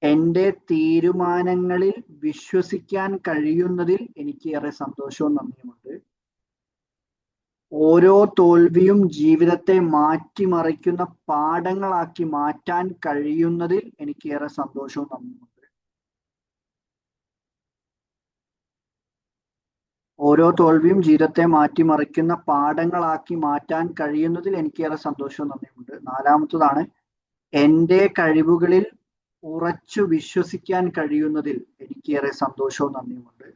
എൻ്റെ തീരുമാനങ്ങളിൽ വിശ്വസിക്കാൻ കഴിയുന്നതിൽ എനിക്ക് ഏറെ സന്തോഷവും നന്ദിയുമുണ്ട്. ഓരോ തോൽവിയും ജീവിതത്തെ മാറ്റിമറിക്കുന്ന പാഠങ്ങളാക്കി മാറ്റാൻ കഴിയുന്നതിൽ എനിക്ക് ഏറെ സന്തോഷവും നന്ദിയുമുണ്ട്. ഓരോ തോൽവിയും ജീവിതത്തെ മാറ്റിമറിക്കുന്ന പാഠങ്ങളാക്കി മാറ്റാൻ കഴിയുന്നതിൽ എനിക്കേറെ സന്തോഷവും നന്ദിയുമുണ്ട്. നാലാമത്തതാണ്, എൻ്റെ കഴിവുകളിൽ ഉറച്ചു വിശ്വസിക്കാൻ കഴിയുന്നതിൽ എനിക്കേറെ സന്തോഷവും നന്ദിയുമുണ്ട്.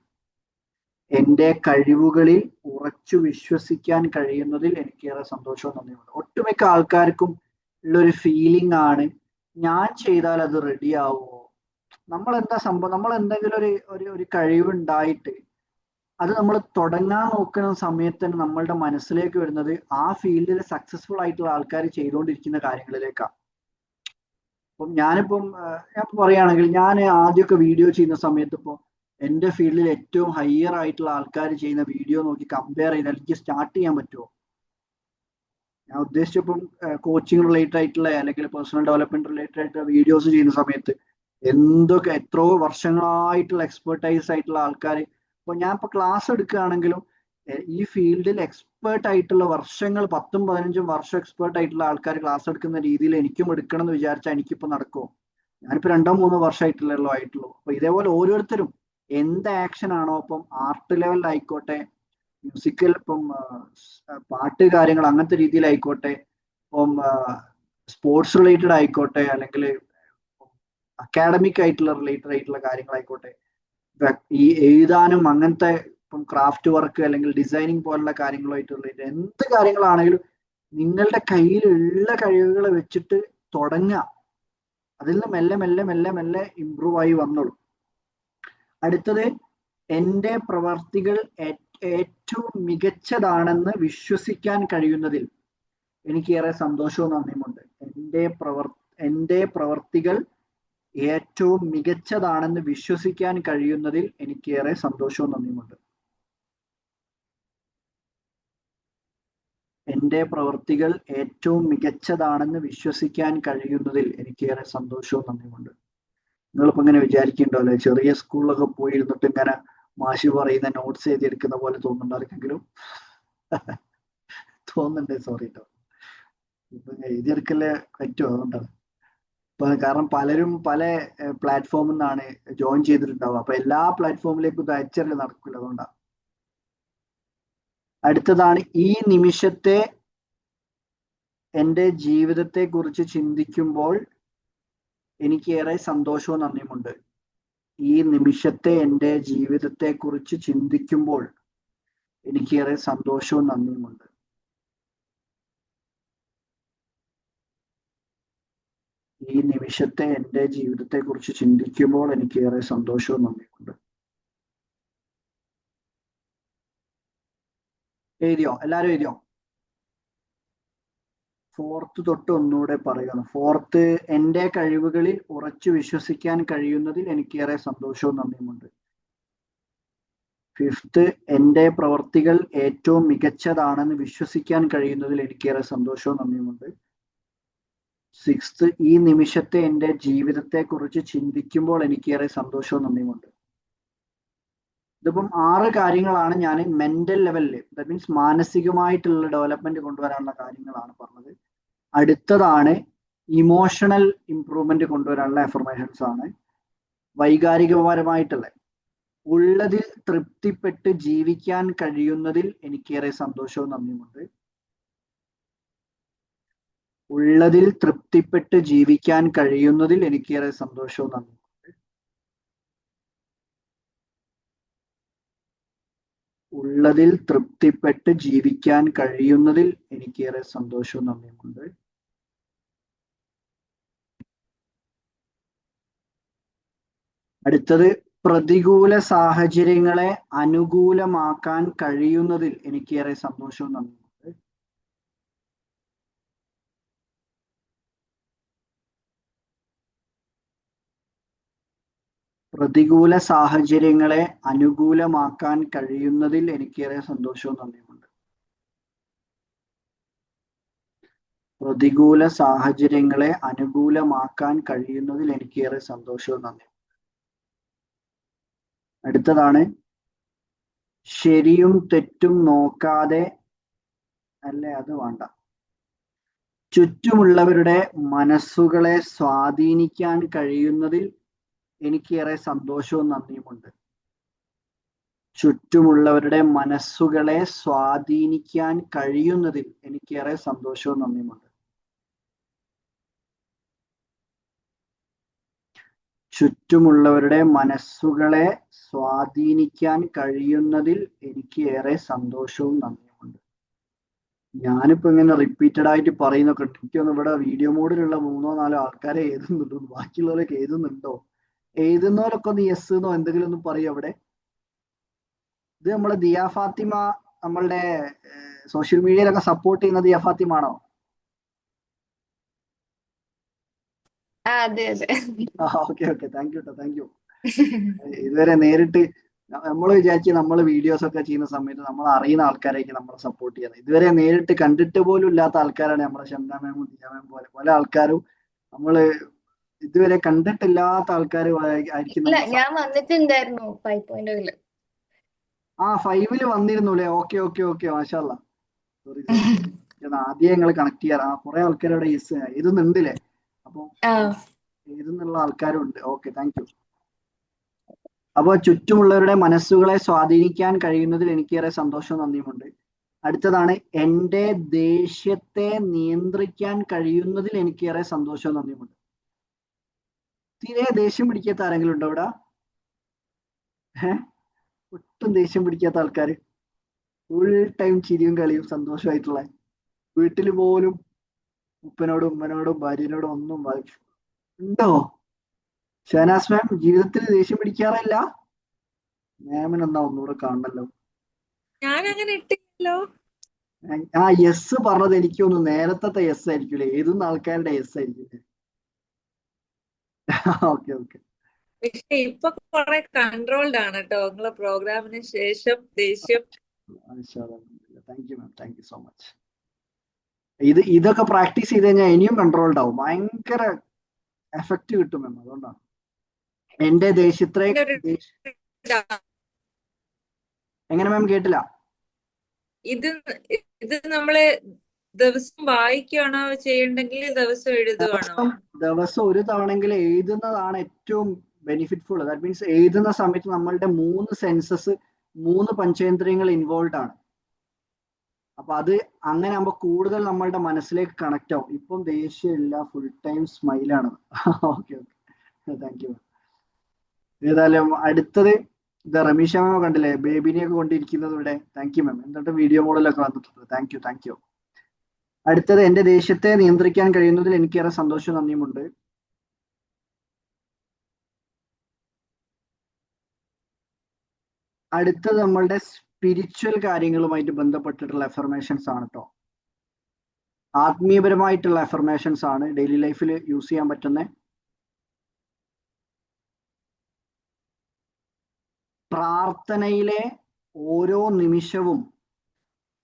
എൻ്റെ കഴിവുകളിൽ ഉറച്ചു വിശ്വസിക്കാൻ കഴിയുന്നതിൽ എനിക്കേറെ സന്തോഷവും നന്ദിയുമുണ്ട്. ഒട്ടുമിക്ക ആൾക്കാർക്കും ഉള്ളൊരു ഫീലിംഗ് ആണ്, ഞാൻ ചെയ്താൽ അത് റെഡി ആവുമോ, നമ്മൾ എന്തെങ്കിലും ഒരു കഴിവുണ്ടായിട്ട് അത് നമ്മൾ തുടങ്ങാൻ നോക്കുന്ന സമയത്ത് തന്നെ നമ്മളുടെ മനസ്സിലേക്ക് വരുന്നത് ആ ഫീൽഡിൽ സക്സസ്ഫുൾ ആയിട്ടുള്ള ആൾക്കാർ ചെയ്തുകൊണ്ടിരിക്കുന്ന കാര്യങ്ങളിലേക്കാണ്. അപ്പം ഞാൻ പറയുകയാണെങ്കിൽ, ഞാൻ ആദ്യമൊക്കെ വീഡിയോ ചെയ്യുന്ന സമയത്ത് ഇപ്പോൾ എൻ്റെ ഫീൽഡിൽ ഏറ്റവും ഹയർ ആയിട്ടുള്ള ആൾക്കാർ ചെയ്യുന്ന വീഡിയോ നോക്കി കമ്പയർ ചെയ്താൽ എനിക്ക് സ്റ്റാർട്ട് ചെയ്യാൻ പറ്റുമോ? ഞാൻ ഉദ്ദേശിച്ചപ്പം കോച്ചിങ് റിലേറ്റഡ് ആയിട്ടുള്ള അല്ലെങ്കിൽ പേഴ്സണൽ ഡെവലപ്മെന്റ് റിലേറ്റഡ് ആയിട്ടുള്ള വീഡിയോസ് ചെയ്യുന്ന സമയത്ത് എത്രയോ വർഷങ്ങളായിട്ടുള്ള എക്സ്പെർട്ടൈസ് ആയിട്ടുള്ള ആൾക്കാർ, ഇപ്പൊ ഞാൻ ഇപ്പൊ ക്ലാസ് എടുക്കുകയാണെങ്കിലും ഈ ഫീൽഡിൽ എക്സ്പേർട്ട് ആയിട്ടുള്ള വർഷങ്ങൾ 10-15 വർഷം എക്സ്പേർട്ട് ആയിട്ടുള്ള ആൾക്കാർ ക്ലാസ് എടുക്കുന്ന രീതിയിൽ എനിക്കും എടുക്കണം എന്ന് വിചാരിച്ചാൽ എനിക്കിപ്പോ നടക്കുമോ? ഞാനിപ്പോ 2-3 വർഷമായിട്ടുള്ളൂ. അപ്പൊ ഇതേപോലെ ഓരോരുത്തരും എന്ത് ആക്ഷൻ ആണോ, ഇപ്പം ആർട്ട് ലെവലിലായിക്കോട്ടെ, മ്യൂസിക്കൽ, ഇപ്പം പാട്ട് കാര്യങ്ങൾ അങ്ങനത്തെ രീതിയിലായിക്കോട്ടെ, ഇപ്പം സ്പോർട്സ് റിലേറ്റഡ് ആയിക്കോട്ടെ, അല്ലെങ്കിൽ അക്കാഡമിക് ആയിട്ടുള്ള റിലേറ്റഡ് ആയിട്ടുള്ള കാര്യങ്ങളായിക്കോട്ടെ, ഈ എഴുതാനും അങ്ങനത്തെ ഇപ്പം ക്രാഫ്റ്റ് വർക്ക് അല്ലെങ്കിൽ ഡിസൈനിങ് പോലുള്ള കാര്യങ്ങളുമായിട്ടുള്ള എന്ത് കാര്യങ്ങളാണെങ്കിലും നിങ്ങളുടെ കയ്യിലുള്ള കഴിവുകൾ വെച്ചിട്ട് തുടങ്ങുക. അതിൽ നിന്ന് മെല്ലെ മെല്ലെ മെല്ലെ മെല്ലെ ഇമ്പ്രൂവ് ആയി വന്നോളൂ. അടുത്തത്, എൻ്റെ പ്രവർത്തികൾ ഏറ്റവും മികച്ചതാണെന്ന് വിശ്വസിക്കാൻ കഴിയുന്നതിൽ എനിക്കേറെ സന്തോഷവും നന്ദിയുമുണ്ട്. എൻ്റെ പ്രവർത്തികൾ ഏറ്റവും മികച്ചതാണെന്ന് വിശ്വസിക്കാൻ കഴിയുന്നതിൽ എനിക്കേറെ സന്തോഷവും നന്ദിയുമുണ്ട്. എൻ്റെ പ്രവർത്തികൾ ഏറ്റവും മികച്ചതാണെന്ന് വിശ്വസിക്കാൻ കഴിയുന്നതിൽ എനിക്കേറെ സന്തോഷവും നന്ദിയുമുണ്ട്. നിങ്ങളിപ്പോ ഇങ്ങനെ വിചാരിക്കുന്നുണ്ടോ, ചെറിയ സ്കൂളിലൊക്കെ പോയിരുന്നിട്ട് ഇങ്ങനെ മാഷി പറയുന്ന നോട്ട്സ് എഴുതിയെടുക്കുന്ന പോലെ തോന്നുന്നുണ്ട് ആർക്കെങ്കിലും? തോന്നുന്നുണ്ട്, സോറി കേട്ടോ. ഇപ്പൊ എഴുതിയെടുക്കല്ലേ പറ്റുമോ? അതുകൊണ്ടാണ്. കാരണം പലരും പല പ്ലാറ്റ്ഫോമിൽ നിന്നാണ് ജോയിൻ ചെയ്തിട്ടുണ്ടാവുക. അപ്പൊ എല്ലാ പ്ലാറ്റ്ഫോമിലേക്കും ഇത് അയച്ചല്ലേ നടക്കില്ല, അതുകൊണ്ടാണ്. അടുത്തതാണ്, ഈ നിമിഷത്തെ എൻ്റെ ജീവിതത്തെ കുറിച്ച് ചിന്തിക്കുമ്പോൾ എനിക്കേറെ സന്തോഷവും നന്ദിയുമുണ്ട്. ഈ നിമിഷത്തെ എൻ്റെ ജീവിതത്തെ കുറിച്ച് ചിന്തിക്കുമ്പോൾ എനിക്കേറെ സന്തോഷവും നന്ദിയുമുണ്ട്. ഈ നിമിഷത്തെ എൻ്റെ ജീവിതത്തെ കുറിച്ച് ചിന്തിക്കുമ്പോൾ എനിക്കേറെ സന്തോഷവും നന്ദിയുമുണ്ട്. എഴുതിയോ? എല്ലാരും എഴുതിയോ? ഫോർത്ത് തൊട്ട് ഒന്നുകൂടെ പറയുന്നു. ഫോർത്ത്, എൻ്റെ കഴിവുകളിൽ ഉറച്ചു വിശ്വസിക്കാൻ കഴിയുന്നതിൽ എനിക്കേറെ സന്തോഷവും നന്ദിയുമുണ്ട്. ഫിഫ്ത്ത്, എൻ്റെ പ്രവർത്തികൾ ഏറ്റവും മികച്ചതാണെന്ന് വിശ്വസിക്കാൻ കഴിയുന്നതിൽ എനിക്കേറെ സന്തോഷവും നന്ദിയുമുണ്ട്. സിക്സ്ത്, ഈ നിമിഷത്തെ എൻ്റെ ജീവിതത്തെക്കുറിച്ച് ചിന്തിക്കുമ്പോൾ എനിക്കേറെ സന്തോഷവും നന്ദിയുമുണ്ട്. ഇതിപ്പം 6 കാര്യങ്ങളാണ് ഞാൻ മെന്റൽ ലെവലിൽ, ദാറ്റ് മീൻസ് മാനസികമായിട്ടുള്ള ഡെവലപ്മെന്റ് കൊണ്ടുവരാനുള്ള കാര്യങ്ങളാണ് പറഞ്ഞത്. അടുത്തതാണ് ഇമോഷണൽ ഇംപ്രൂവ്മെന്റ് കൊണ്ടുവരാനുള്ള അഫർമേഷൻസ് ആണ്. വൈകാരികപരമായിട്ടുള്ള, ഉള്ളതിൽ തൃപ്തിപ്പെട്ട് ജീവിക്കാൻ കഴിയുന്നതിൽ എനിക്കേറെ സന്തോഷവും നന്ദിയുമുണ്ട്. ഉള്ളതിൽ തൃപ്തിപ്പെട്ട് ജീവിക്കാൻ കഴിയുന്നതിൽ എനിക്കേറെ സന്തോഷവും നന്ദിയുമുണ്ട്. ഉള്ളതിൽ തൃപ്തിപ്പെട്ട് ജീവിക്കാൻ കഴിയുന്നതിൽ എനിക്കേറെ സന്തോഷവും നന്ദിയുമുണ്ട്. അടുത്തത്, പ്രതികൂല സാഹചര്യങ്ങളെ അനുകൂലമാക്കാൻ കഴിയുന്നതിൽ എനിക്കേറെ സന്തോഷവും നന്ദിയുമുണ്ട്. പ്രതികൂല സാഹചര്യങ്ങളെ അനുകൂലമാക്കാൻ കഴിയുന്നതിൽ എനിക്കേറെ സന്തോഷവും നന്ദിയുമുണ്ട്. പ്രതികൂല സാഹചര്യങ്ങളെ അനുകൂലമാക്കാൻ കഴിയുന്നതിൽ എനിക്കേറെ സന്തോഷവും നന്ദിയുമുണ്ട്. അടുത്തതാണ്, ശരിയും തെറ്റും നോക്കാതെ, അല്ലേ അത് വേണ്ട, ചുറ്റുമുള്ളവരുടെ മനസ്സുകളെ സ്വാധീനിക്കാൻ കഴിയുന്നതിൽ എനിക്കേറെ സന്തോഷവും നന്ദിയുമുണ്ട്. ചുറ്റുമുള്ളവരുടെ മനസ്സുകളെ സ്വാധീനിക്കാൻ കഴിയുന്നതിൽ എനിക്കേറെ സന്തോഷവും നന്ദിയുമുണ്ട്. ചുറ്റുമുള്ളവരുടെ മനസ്സുകളെ സ്വാധീനിക്കാൻ കഴിയുന്നതിൽ എനിക്ക് ഏറെ സന്തോഷവും നന്ദിയുമുണ്ട്. ഞാനിപ്പോ ഇങ്ങനെ റിപ്പീറ്റഡ് ആയിട്ട് പറയുന്നൊക്കെ, എനിക്കൊന്നും ഇവിടെ വീഡിയോ മോഡിലുള്ള 3-4 ആൾക്കാരെ എഴുതുന്നുള്ളൂ. ബാക്കിയുള്ളവരൊക്കെ എഴുതുന്നുണ്ടോ? എഴുതുന്നവരൊക്കെ ഒന്ന് യെസ് എന്നോ എന്തെങ്കിലും ഒന്ന് പറയും അവിടെ. ഇത് നമ്മളെ ദിയ ഫാത്തിമ, നമ്മളുടെ സോഷ്യൽ മീഡിയയിലൊക്കെ സപ്പോർട്ട് ചെയ്യുന്ന ദിയ ഫാത്തിമ ആണോ? അതെ അതെ. ഓക്കെ ഓക്കെ, താങ്ക് യു കേട്ടോ, താങ്ക് യു. ഇതുവരെ നേരിട്ട് നമ്മൾ വിചാരിച്ച് നമ്മൾ വീഡിയോസ് ഒക്കെ ചെയ്യുന്ന സമയത്ത് നമ്മൾ അറിയുന്ന ആൾക്കാരായിരിക്കും നമ്മളെ സപ്പോർട്ട് ചെയ്യുന്നത്. ഇതുവരെ നേരിട്ട് കണ്ടിട്ട് പോലും ഇല്ലാത്ത ആൾക്കാരാണ് നമ്മളെ ഷംന മാമും ദിയ മാം പോലെ പല ആൾക്കാരും. നമ്മള് ഇതുവരെ കണ്ടിട്ടില്ലാത്ത ആൾക്കാർ ആയിരിക്കും ഇല്ല, നമ്മൾ. ഞാൻ വന്നിട്ടുണ്ടായിരുന്നു 5.0-ല്. 5-ല് വന്നിരുന്നു അല്ലേ? ഓക്കെ ഓക്കെ ഓക്കെ, മാഷാല്ലാ. സോറി സോറി, ആദ്യം ഞങ്ങൾ കണക്ട് ചെയ്യാറ്. കുറെ ആൾക്കാർ അവിടെ എഴുതുന്നുണ്ടല്ലേ? അപ്പൊ ആ എഴുതുന്നുള്ള ആൾക്കാരും ഉണ്ട്. Okay, thank U. അപ്പോൾ ചുറ്റുമുള്ളവരുടെ മനസ്സുകളെ സ്വാധീനിക്കാൻ കഴിയുന്നതിൽ എനിക്കേറെ സന്തോഷവും നന്ദിയുമുണ്ട്. അടുത്തതാണ്, എൻ്റെ ദേഷ്യത്തെ നിയന്ത്രിക്കാൻ കഴിയുന്നതിൽ എനിക്കേറെ സന്തോഷവും നന്ദിയുമുണ്ട്. തീരെ ദേഷ്യം പിടിക്കാത്ത ആരെങ്കിലും ഉണ്ടോ ഇവിടെ? ഒട്ടും ദേഷ്യം പിടിക്കാത്ത ആൾക്കാർ, ഫുൾ ടൈം ചിരിയും കളിയും സന്തോഷമായിട്ടുള്ള, വീട്ടിൽ പോലും ഉപ്പനോടും ഉമ്മനോടും ഭാര്യനോടും ഒന്നും ഉണ്ടോ? ഷഹനാസ് മാം ജീവിതത്തിൽ ദേഷ്യം പിടിക്കാറില്ല? മാമിനെന്നാ ഒന്നുകൂടെ കാണണല്ലോ. ഞാൻ അങ്ങനെ ഇട്ടില്ലല്ലോ. ആ യെസ് പറഞ്ഞത് എനിക്കൊന്ന് നേരത്തെ യെസ് ആയിരിക്കില്ലേ? എഴുതുന്ന ആൾക്കാരുടെ യെസ് ആയിരിക്കില്ലേ? Okay okay. പക്ഷെ ഇപ്പൊ കുറെ കൺട്രോൾഡ് ആണ് കേട്ടോ നിങ്ങളെ പ്രോഗ്രാമിന് ശേഷം ദേഷ്യം. Thank you ma'am, thank you so much. ഇതൊക്കെ പ്രാക്ടീസ് ചെയ്ത് കഴിഞ്ഞാൽ ഇനിയും കൺട്രോൾഡ് ആവും, ഭയങ്കര എഫക്റ്റ് കിട്ടും മാം. അതുകൊണ്ടാണ് എന്റെ ദേഷ്യത്തെ. എങ്ങനെ മാം? കേട്ടില്ല. ഇത് ഇത് നമ്മള് ദിവസം വായിക്കുകയാണോ ചെയ്യണ്ടെങ്കിൽ ദിവസം എഴുതുവാണോ? ദിവസം ഒരു തവണെങ്കിലും എഴുതുന്നതാണ് ഏറ്റവും ബെനിഫിറ്റ്ഫുൾ. ദാറ്റ് മീൻസ് എഴുതുന്ന സമയത്ത് നമ്മളുടെ 3 സെൻസസ്, 3 പഞ്ചേന്ദ്രിയങ്ങൾ ഇൻവോൾവ് ആണ്. അപ്പൊ അത് അങ്ങനെ ആകുമ്പോൾ കൂടുതൽ നമ്മളുടെ മനസ്സിലേക്ക് കണക്ട് ആവും. ഇപ്പം ദേഷ്യമില്ല, ഫുൾ ടൈം സ്മൈലാണ്. Okay okay, thank you. ഏതായാലും അടുത്തത് ഇത് റമീഷ മാമ കണ്ടില്ലേ, ബേബിനെയൊക്കെ കൊണ്ടിരിക്കുന്നത് ഇവിടെ. Thank you ma'am. എന്നിട്ട് വീഡിയോ മോഡിലൊക്കെ വന്നിട്ടുണ്ട്. Thank you thank you. അടുത്തത്, എന്റെ ദേഷ്യത്തെ നിയന്ത്രിക്കാൻ കഴിയുന്നതിൽ എനിക്കേറെ സന്തോഷവും നന്ദിയുമുണ്ട്. അടുത്തത് നമ്മളുടെ സ്പിരിച്വൽ കാര്യങ്ങളുമായിട്ട് ബന്ധപ്പെട്ടിട്ടുള്ള അഫർമേഷൻസ് ആണ് കേട്ടോ. ആത്മീയപരമായിട്ടുള്ള അഫർമേഷൻസ് ആണ് ഡെയിലി ലൈഫിൽ യൂസ് ചെയ്യാൻ പറ്റുന്ന. പ്രാർത്ഥനയിലെ ഓരോ നിമിഷവും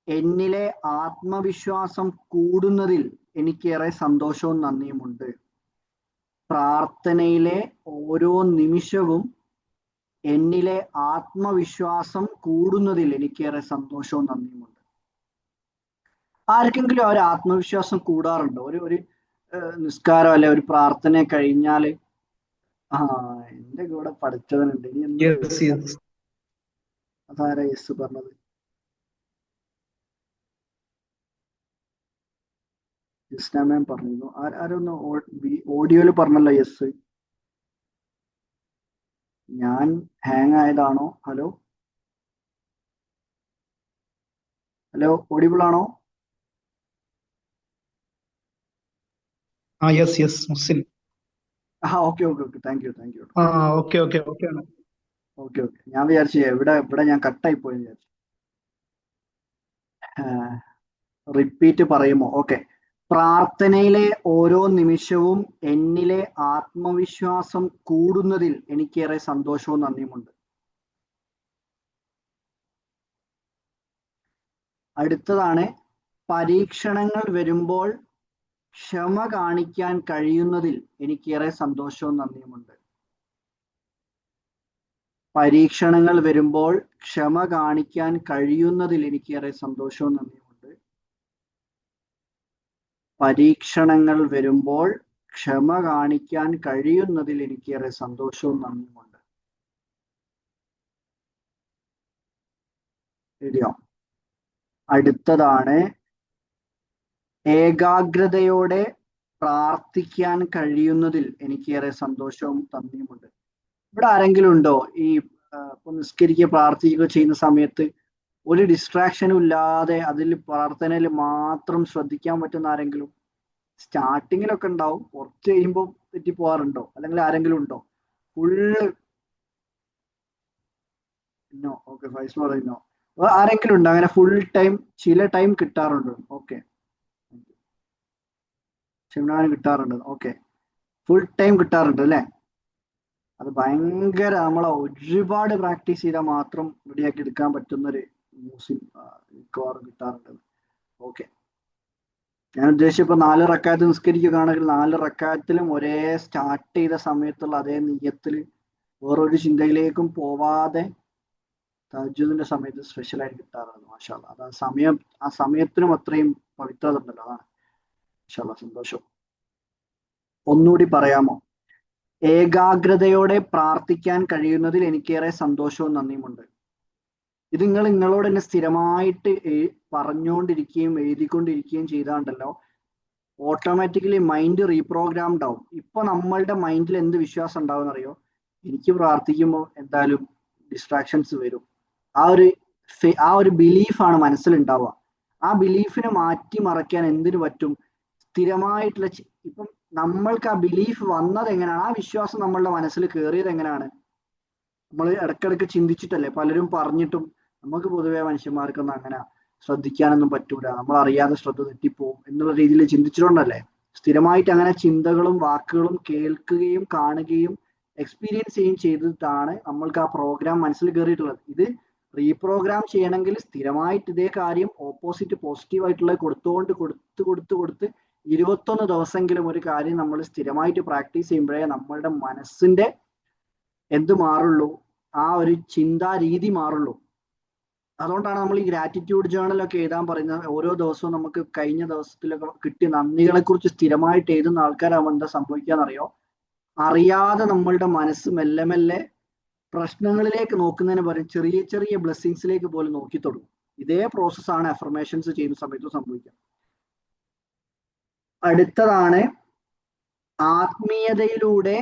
എന്നിലെ ആത്മവിശ്വാസം കൂടുന്നതിൽ എനിക്കേറെ സന്തോഷവും നന്ദിയുമുണ്ട്. പ്രാർത്ഥനയിലെ ഓരോ നിമിഷവും എന്നിലെ ആത്മവിശ്വാസം കൂടുന്നതിൽ എനിക്കേറെ സന്തോഷവും നന്ദിയുമുണ്ട്. ആർക്കെങ്കിലും ആ ഒരു ആത്മവിശ്വാസം കൂടാറുണ്ടോ? ഒരു നിസ്കാരം അല്ലെ ഒരു പ്രാർത്ഥന കഴിഞ്ഞാല് എന്റെ കൂടെ പഠിച്ചവനുണ്ട് ഇനി എന്ത് അതാരാ യെസ് പറഞ്ഞത്? ഇസ്ലാമേൻ പറഞ്ഞിരുന്നു. ആരൊന്ന് ഓഡിയോയിൽ പറഞ്ഞല്ലോ യെസ്. ഞാൻ ഹാങ് ആയതാണോ? ഹലോ ഹലോ, ഓഡിബിൾ ആണോ? യെസ് മുസ്ലിം. Okay okay okay, thank U. Okay okay okay ആണ്. ഓക്കെ ഓക്കെ, ഞാൻ വിചാരിച്ചു ഇവിടെ ഞാൻ കട്ടായി പോയി വിചാരിച്ചു. റിപ്പീറ്റ് പറയുമോ? ഓക്കെ. പ്രാർത്ഥനയിലെ ഓരോ നിമിഷവും എന്നിലെ ആത്മവിശ്വാസം കൂടുന്നതിൽ എനിക്കേറെ സന്തോഷവും നന്ദിയുമുണ്ട്. അടുത്തതാണ്, പരീക്ഷണങ്ങൾ വരുമ്പോൾ ക്ഷമ കാണിക്കാൻ കഴിയുന്നതിൽ എനിക്കേറെ സന്തോഷവും നന്ദിയുമുണ്ട്. പരീക്ഷണങ്ങൾ വരുമ്പോൾ ക്ഷമ കാണിക്കാൻ കഴിയുന്നതിൽ എനിക്കേറെ സന്തോഷവും നന്ദിയുമുണ്ട്. പരീക്ഷണങ്ങൾ വരുമ്പോൾ ക്ഷമ കാണിക്കാൻ കഴിയുന്നതിൽ എനിക്കേറെ സന്തോഷവും നന്ദിയുമുണ്ട്. ശരിയോ? അടുത്തതാണ്, ഏകാഗ്രതയോടെ പ്രാർത്ഥിക്കാൻ കഴിയുന്നതിൽ എനിക്കേറെ സന്തോഷവും നന്ദിയുമുണ്ട്. ഇവിടെ ആരെങ്കിലും ഉണ്ടോ ഈ നിസ്കരിക്കുക പ്രാർത്ഥിക്കുക ചെയ്യുന്ന സമയത്ത് ഒരു ഡിസ്ട്രാക്ഷനും ഇല്ലാതെ അതിൽ പ്രാർത്ഥനയിൽ മാത്രം ശ്രദ്ധിക്കാൻ പറ്റുന്ന ആരെങ്കിലും? സ്റ്റാർട്ടിങ്ങിലൊക്കെ ഉണ്ടാവും, കുറച്ച് കഴിയുമ്പോൾ തെറ്റിപ്പോവാറുണ്ടോ? അല്ലെങ്കിൽ ആരെങ്കിലും ഉണ്ടോ? ഫുള്ള് ഇന്നോ? ഓക്കെ, ഫൈസ് പറയുന്നോ? ആരെങ്കിലും ഉണ്ടോ അങ്ങനെ ഫുൾ ടൈം? ചില ടൈം കിട്ടാറുണ്ട്. ഓക്കെ, ക്ഷമനാനം കിട്ടാറുണ്ട്. ഓക്കെ, ഫുൾ ടൈം കിട്ടാറുണ്ട് അല്ലേ? അത് ഭയങ്കര നമ്മളെ ഒരുപാട് പ്രാക്ടീസ് ചെയ്താൽ മാത്രം റെഡിയാക്കി എടുക്കാൻ പറ്റുന്നൊരു മ്യൂസിക് മിക്കവാറും കിട്ടാറുണ്ട്. ഓക്കെ, ഞാൻ ഉദ്ദേശിച്ചപ്പോൾ 4 റക്അത്ത് നിസ്കരിക്കുകയാണെങ്കിൽ 4 റക്അത്തിലും ഒരേ സ്റ്റാർട്ട് ചെയ്ത സമയത്തുള്ള അതേ നിയ്യത്തിൽ വേറൊരു ചിന്തയിലേക്കും പോവാതെ തഹജ്ജുദിന്റെ സമയത്ത് സ്പെഷ്യലായിട്ട് കിട്ടാറുണ്ട്. മാഷാ അല്ലാഹ്. അത് ആ സമയത്തിനും അത്രയും പവിത്രത ഉണ്ടല്ലോ, അതാണ്. മാഷാ അല്ലാഹ്, സന്തോഷം. ഒന്നുകൂടി പറയാമോ? ഏകാഗ്രതയോടെ പ്രാർത്ഥിക്കാൻ കഴിയുന്നതിൽ എനിക്കേറെ സന്തോഷവും നന്ദിയുമുണ്ട്. ഇത് നിങ്ങളോട് തന്നെ സ്ഥിരമായിട്ട് പറഞ്ഞുകൊണ്ടിരിക്കുകയും എഴുതിക്കൊണ്ടിരിക്കുകയും ചെയ്താണ്ടല്ലോ ഓട്ടോമാറ്റിക്കലി മൈൻഡ് റീപ്രോഗ്രാംഡ് ആവും. ഇപ്പൊ നമ്മളുടെ മൈൻഡിൽ എന്ത് വിശ്വാസം ഉണ്ടാവും അറിയോ? എനിക്ക് പ്രാർത്ഥിക്കുമ്പോൾ എന്തായാലും ഡിസ്ട്രാക്ഷൻസ് വരും. ആ ഒരു ബിലീഫാണ് മനസ്സിലുണ്ടാവുക. ആ ബിലീഫിനെ മാറ്റി മറയ്ക്കാൻ എന്തിനു പറ്റും? സ്ഥിരമായിട്ടുള്ള ഇപ്പം നമ്മൾക്ക് ആ ബിലീഫ് വന്നത് എങ്ങനെയാണ്? ആ വിശ്വാസം നമ്മളുടെ മനസ്സിൽ കയറിയത് എങ്ങനെയാണ്? നമ്മൾ ഇടയ്ക്കിടയ്ക്ക് ചിന്തിച്ചിട്ടല്ലേ? പലരും പറഞ്ഞിട്ടും നമുക്ക് പൊതുവെ മനുഷ്യന്മാർക്കൊന്നും അങ്ങനെ ശ്രദ്ധിക്കാനൊന്നും പറ്റൂല, നമ്മൾ അറിയാതെ ശ്രദ്ധ തെറ്റിപ്പോവും എന്നുള്ള രീതിയിൽ ചിന്തിച്ചിട്ടുണ്ടല്ലേ? സ്ഥിരമായിട്ട് അങ്ങനെ ചിന്തകളും വാക്കുകളും കേൾക്കുകയും കാണുകയും എക്സ്പീരിയൻസ് ചെയ്യുകയും ചെയ്തിട്ടാണ് നമ്മൾക്ക് ആ പ്രോഗ്രാം മനസ്സിൽ കയറിയിട്ടുള്ളത്. ഇത് റീപ്രോഗ്രാം ചെയ്യണമെങ്കിൽ സ്ഥിരമായിട്ട് ഇതേ കാര്യം ഓപ്പോസിറ്റ് പോസിറ്റീവായിട്ടുള്ള കൊടുത്ത് 21 ദിവസമെങ്കിലും ഒരു കാര്യം നമ്മൾ സ്ഥിരമായിട്ട് പ്രാക്ടീസ് ചെയ്യുമ്പോഴേ നമ്മളുടെ മനസ്സിന്റെ എന്ത് മാറുള്ളൂ? ആ ഒരു ചിന്താ രീതി മാറുള്ളൂ. അതുകൊണ്ടാണ് നമ്മൾ ഈ ഗ്രാറ്റിറ്റ്യൂഡ് ജേണലൊക്കെ എഴുതാൻ പറയുന്നത്. ഓരോ ദിവസവും നമുക്ക് കഴിഞ്ഞ ദിവസത്തിലൊക്കെ കിട്ടിയ നന്ദികളെ കുറിച്ച് സ്ഥിരമായിട്ട് എഴുതുന്ന ആൾക്കാരാകുമ്പോൾ എന്താ സംഭവിക്കാന്നറിയോ? അറിയാതെ നമ്മളുടെ മനസ്സ് മെല്ലെ മെല്ലെ പ്രശ്നങ്ങളിലേക്ക് നോക്കുന്നതിന് പകരം ചെറിയ ചെറിയ ബ്ലെസ്സിങ്സിലേക്ക് പോലും നോക്കി തുടങ്ങും. ഇതേ പ്രോസസ്സാണ് അഫർമേഷൻസ് ചെയ്യുന്ന സമയത്ത് സംഭവിക്കുക. അടുത്തതാണ്, ആത്മീയതയിലൂടെ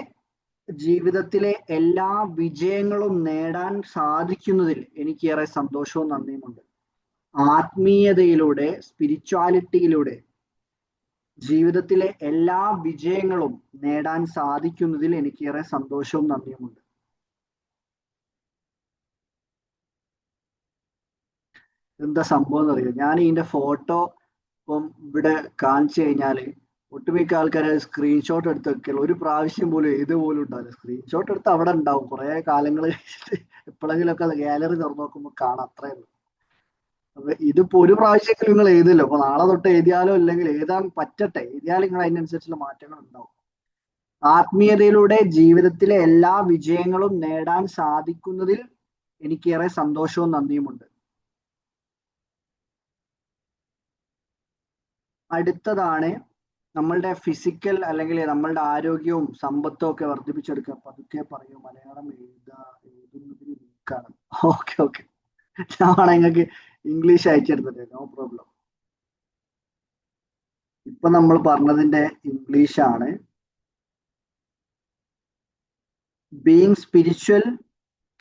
ജീവിതത്തിലെ എല്ലാ വിജയങ്ങളും നേടാൻ സാധിക്കുന്നതിൽ എനിക്കേറെ സന്തോഷവും നന്ദിയുമുണ്ട്. ആത്മീയതയിലൂടെ, സ്പിരിച്വാലിറ്റിയിലൂടെ ജീവിതത്തിലെ എല്ലാ വിജയങ്ങളും നേടാൻ സാധിക്കുന്നതിൽ എനിക്കേറെ സന്തോഷവും നന്ദിയുമുണ്ട്. എന്താ സംഭവം എന്നറിയാം. ഞാൻ ഇതിന്റെ ഫോട്ടോ ഇപ്പം ഇവിടെ കാണിച്ചു കഴിഞ്ഞാല് ഒട്ടുമിക്ക ആൾക്കാരെ സ്ക്രീൻഷോട്ട് എടുത്ത് വെക്കുള്ളൂ. ഒരു പ്രാവശ്യം പോലും എഴുത് പോലും ഉണ്ടാവില്ല. സ്ക്രീൻഷോട്ട് എടുത്ത് അവിടെ ഉണ്ടാവും കുറെ കാലങ്ങൾ കഴിഞ്ഞിട്ട് എപ്പോഴെങ്കിലുമൊക്കെ ഗാലറി തുറന്നു നോക്കുമ്പോൾ കാണാം, അത്രേ ഉള്ളൂ. അപ്പൊ ഇതിപ്പോ ഒരു പ്രാവശ്യമെങ്കിലും നിങ്ങൾ എഴുതില്ലോ. അപ്പൊ നാളെ തൊട്ട് എഴുതിയാലോ അല്ലെങ്കിൽ എഴുതാൻ പറ്റട്ടെ, എഴുതിയാൽ നിങ്ങൾ അതിനനുസരിച്ചുള്ള മാറ്റങ്ങൾ ഉണ്ടാവും. ആത്മീയതയിലൂടെ ജീവിതത്തിലെ എല്ലാ വിജയങ്ങളും നേടാൻ സാധിക്കുന്നതിൽ എനിക്കേറെ സന്തോഷവും നന്ദിയുമുണ്ട്. അടുത്തതാണ് നമ്മളുടെ ഫിസിക്കൽ അല്ലെങ്കിൽ നമ്മളുടെ ആരോഗ്യവും സമ്പത്തും ഒക്കെ വർദ്ധിപ്പിച്ചെടുക്കുക. പതുക്കെ പറയൂ, മലയാളം എഴുതുന്നതിന് വീക്കാണ്. ഓക്കെ ഓക്കെ, ഞാൻ നിങ്ങൾക്ക് ഇംഗ്ലീഷ് അയച്ചെടുത്തില്ലേ, നോ പ്രോബ്ലം. ഇപ്പൊ നമ്മൾ പറഞ്ഞതിന്റെ ഇംഗ്ലീഷാണ്. ബീയിങ് സ്പിരിച്വൽ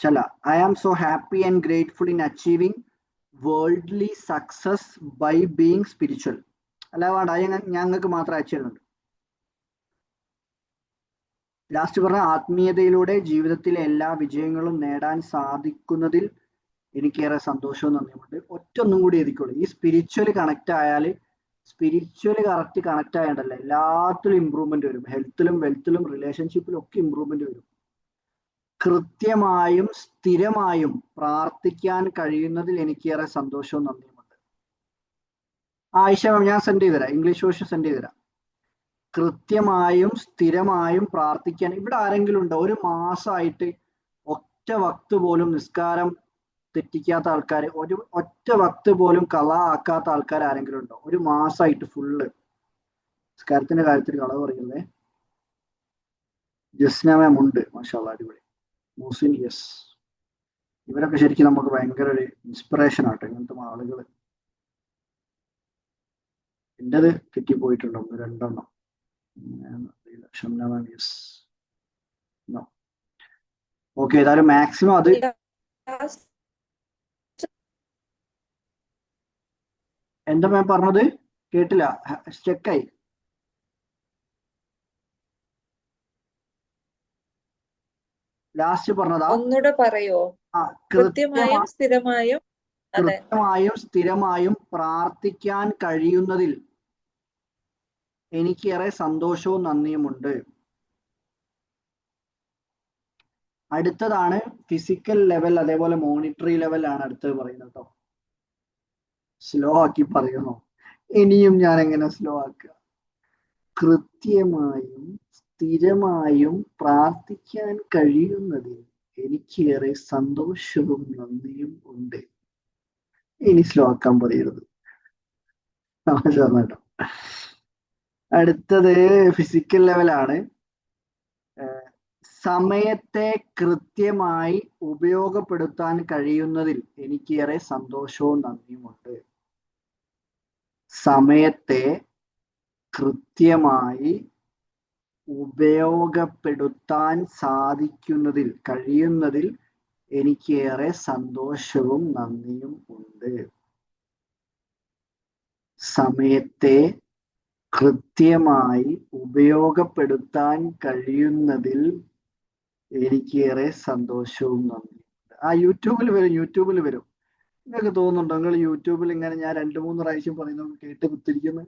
ചല, I am so happy and grateful in achieving worldly success by being spiritual. അല്ല വേണ്ട, അത് ഞങ്ങൾക്ക് മാത്രം അയച്ചിരുന്നുണ്ട്. ലാസ്റ്റ് പറഞ്ഞ ആത്മീയതയിലൂടെ ജീവിതത്തിലെ എല്ലാ വിജയങ്ങളും നേടാൻ സാധിക്കുന്നതിൽ എനിക്കേറെ സന്തോഷവും നന്ദിയുമുണ്ട്. ഒറ്റൊന്നും കൂടി എഴുതിക്കോളൂ. ഈ സ്പിരിച്വല് കണക്ട് ആയാൽ, സ്പിരിച്വല് കറക്റ്റ് കണക്ട് ആയതല്ല എല്ലാത്തിലും ഇമ്പ്രൂവ്മെന്റ് വരും. ഹെൽത്തിലും വെൽത്തിലും റിലേഷൻഷിപ്പിലും ഒക്കെ ഇമ്പ്രൂവ്മെന്റ് വരും. കൃത്യമായും സ്ഥിരമായും പ്രാർത്ഥിക്കാൻ കഴിയുന്നതിൽ എനിക്കേറെ സന്തോഷവും നന്ദിയുമുണ്ട്. ആയിഷ, ഞാൻ സെൻഡ് ചെയ്തുതരാം, ഇംഗ്ലീഷ് വേർഷൻ സെൻഡ് ചെയ്തുതരാം. കൃത്യമായും സ്ഥിരമായും പ്രാർത്ഥിക്കാൻ. ഇവിടെ ആരെങ്കിലും ഉണ്ടോ ഒരു മാസമായിട്ട് ഒറ്റ വക്ത് പോലും നിസ്കാരം തെറ്റിക്കാത്ത ആൾക്കാർ, ഒരു ഒറ്റ വക്ത് പോലും കള ആക്കാത്ത ആൾക്കാർ ആരെങ്കിലും ഉണ്ടോ? ഒരു മാസമായിട്ട് ഫുള്ള് നിസ്കാരത്തിന്റെ കാര്യത്തിൽ കളവ് പറയുന്നേ. ജസ്ന മാം ഉണ്ട്, മാഷാഅല്ലാഹ്, അടിപൊളി. മൂസിൻ, യെസ്. ഇവരൊക്കെ ശരിക്കും നമുക്ക് ഭയങ്കര ഒരു ഇൻസ്പിറേഷൻ ആട്ടോ, ഇങ്ങനത്തെ ആളുകൾ. എൻ്റെത് തെറ്റിപ്പോയിട്ടുണ്ടോ? 2 ഷംന മാം, യെസ്. ഓക്കെ, ഏതായാലും മാക്സിമം അത് എന്താ മാം പറഞ്ഞത്? കേട്ടില്ല, സ്റ്റക്കായി. ലാസ്റ്റ് പറഞ്ഞതാ, ഒന്നുകൂടെ പറയോ? കൃത്യമായും സ്ഥിരമായും. അതെ, കൃത്യമായും സ്ഥിരമായും പ്രാർത്ഥിക്കാൻ കഴിയുന്നതിൽ എനിക്കേറെ സന്തോഷവും നന്ദിയുമുണ്ട്. അടുത്തതാണ് ഫിസിക്കൽ ലെവൽ, അതേപോലെ മോണിറ്ററി ലെവൽ ആണ് അടുത്തത് പറയുന്നത് കേട്ടോ. സ്ലോ ആക്കി പറയുന്നു, ഇനിയും ഞാൻ എങ്ങനെ സ്ലോ ആക്കുക? കൃത്യമായും സ്ഥിരമായും പ്രാർത്ഥിക്കാൻ കഴിയുന്നതിൽ എനിക്കേറെ സന്തോഷവും നന്ദിയും ഉണ്ട്. ഇനി സ്ലോ ആക്കാൻ പറയരുത് കേട്ടോ. അടുത്തത് ഫിസിക്കൽ ലെവലാണ്. സമയത്തെ കൃത്യമായി ഉപയോഗപ്പെടുത്താൻ കഴിയുന്നതിൽ എനിക്കേറെ സന്തോഷവും നന്ദിയുമുണ്ട്. സമയത്തെ കൃത്യമായി ഉപയോഗപ്പെടുത്താൻ സാധിക്കുന്നതിൽ കഴിയുന്നതിൽ എനിക്കേറെ സന്തോഷവും നന്ദിയും ഉണ്ട്. സമയത്തെ കൃത്യമായി ഉപയോഗപ്പെടുത്താൻ കഴിയുന്നതിൽ എനിക്കേറെ സന്തോഷവും നന്ദിയുണ്ട്. ആ യൂട്യൂബിൽ വരും. നിങ്ങൾക്ക് തോന്നുന്നുണ്ടോ നിങ്ങൾ യൂട്യൂബിൽ ഇങ്ങനെ ഞാൻ 2-3 പ്രാവശ്യം പറയുന്നത് കേട്ട് കുത്തിരിക്കുന്നു?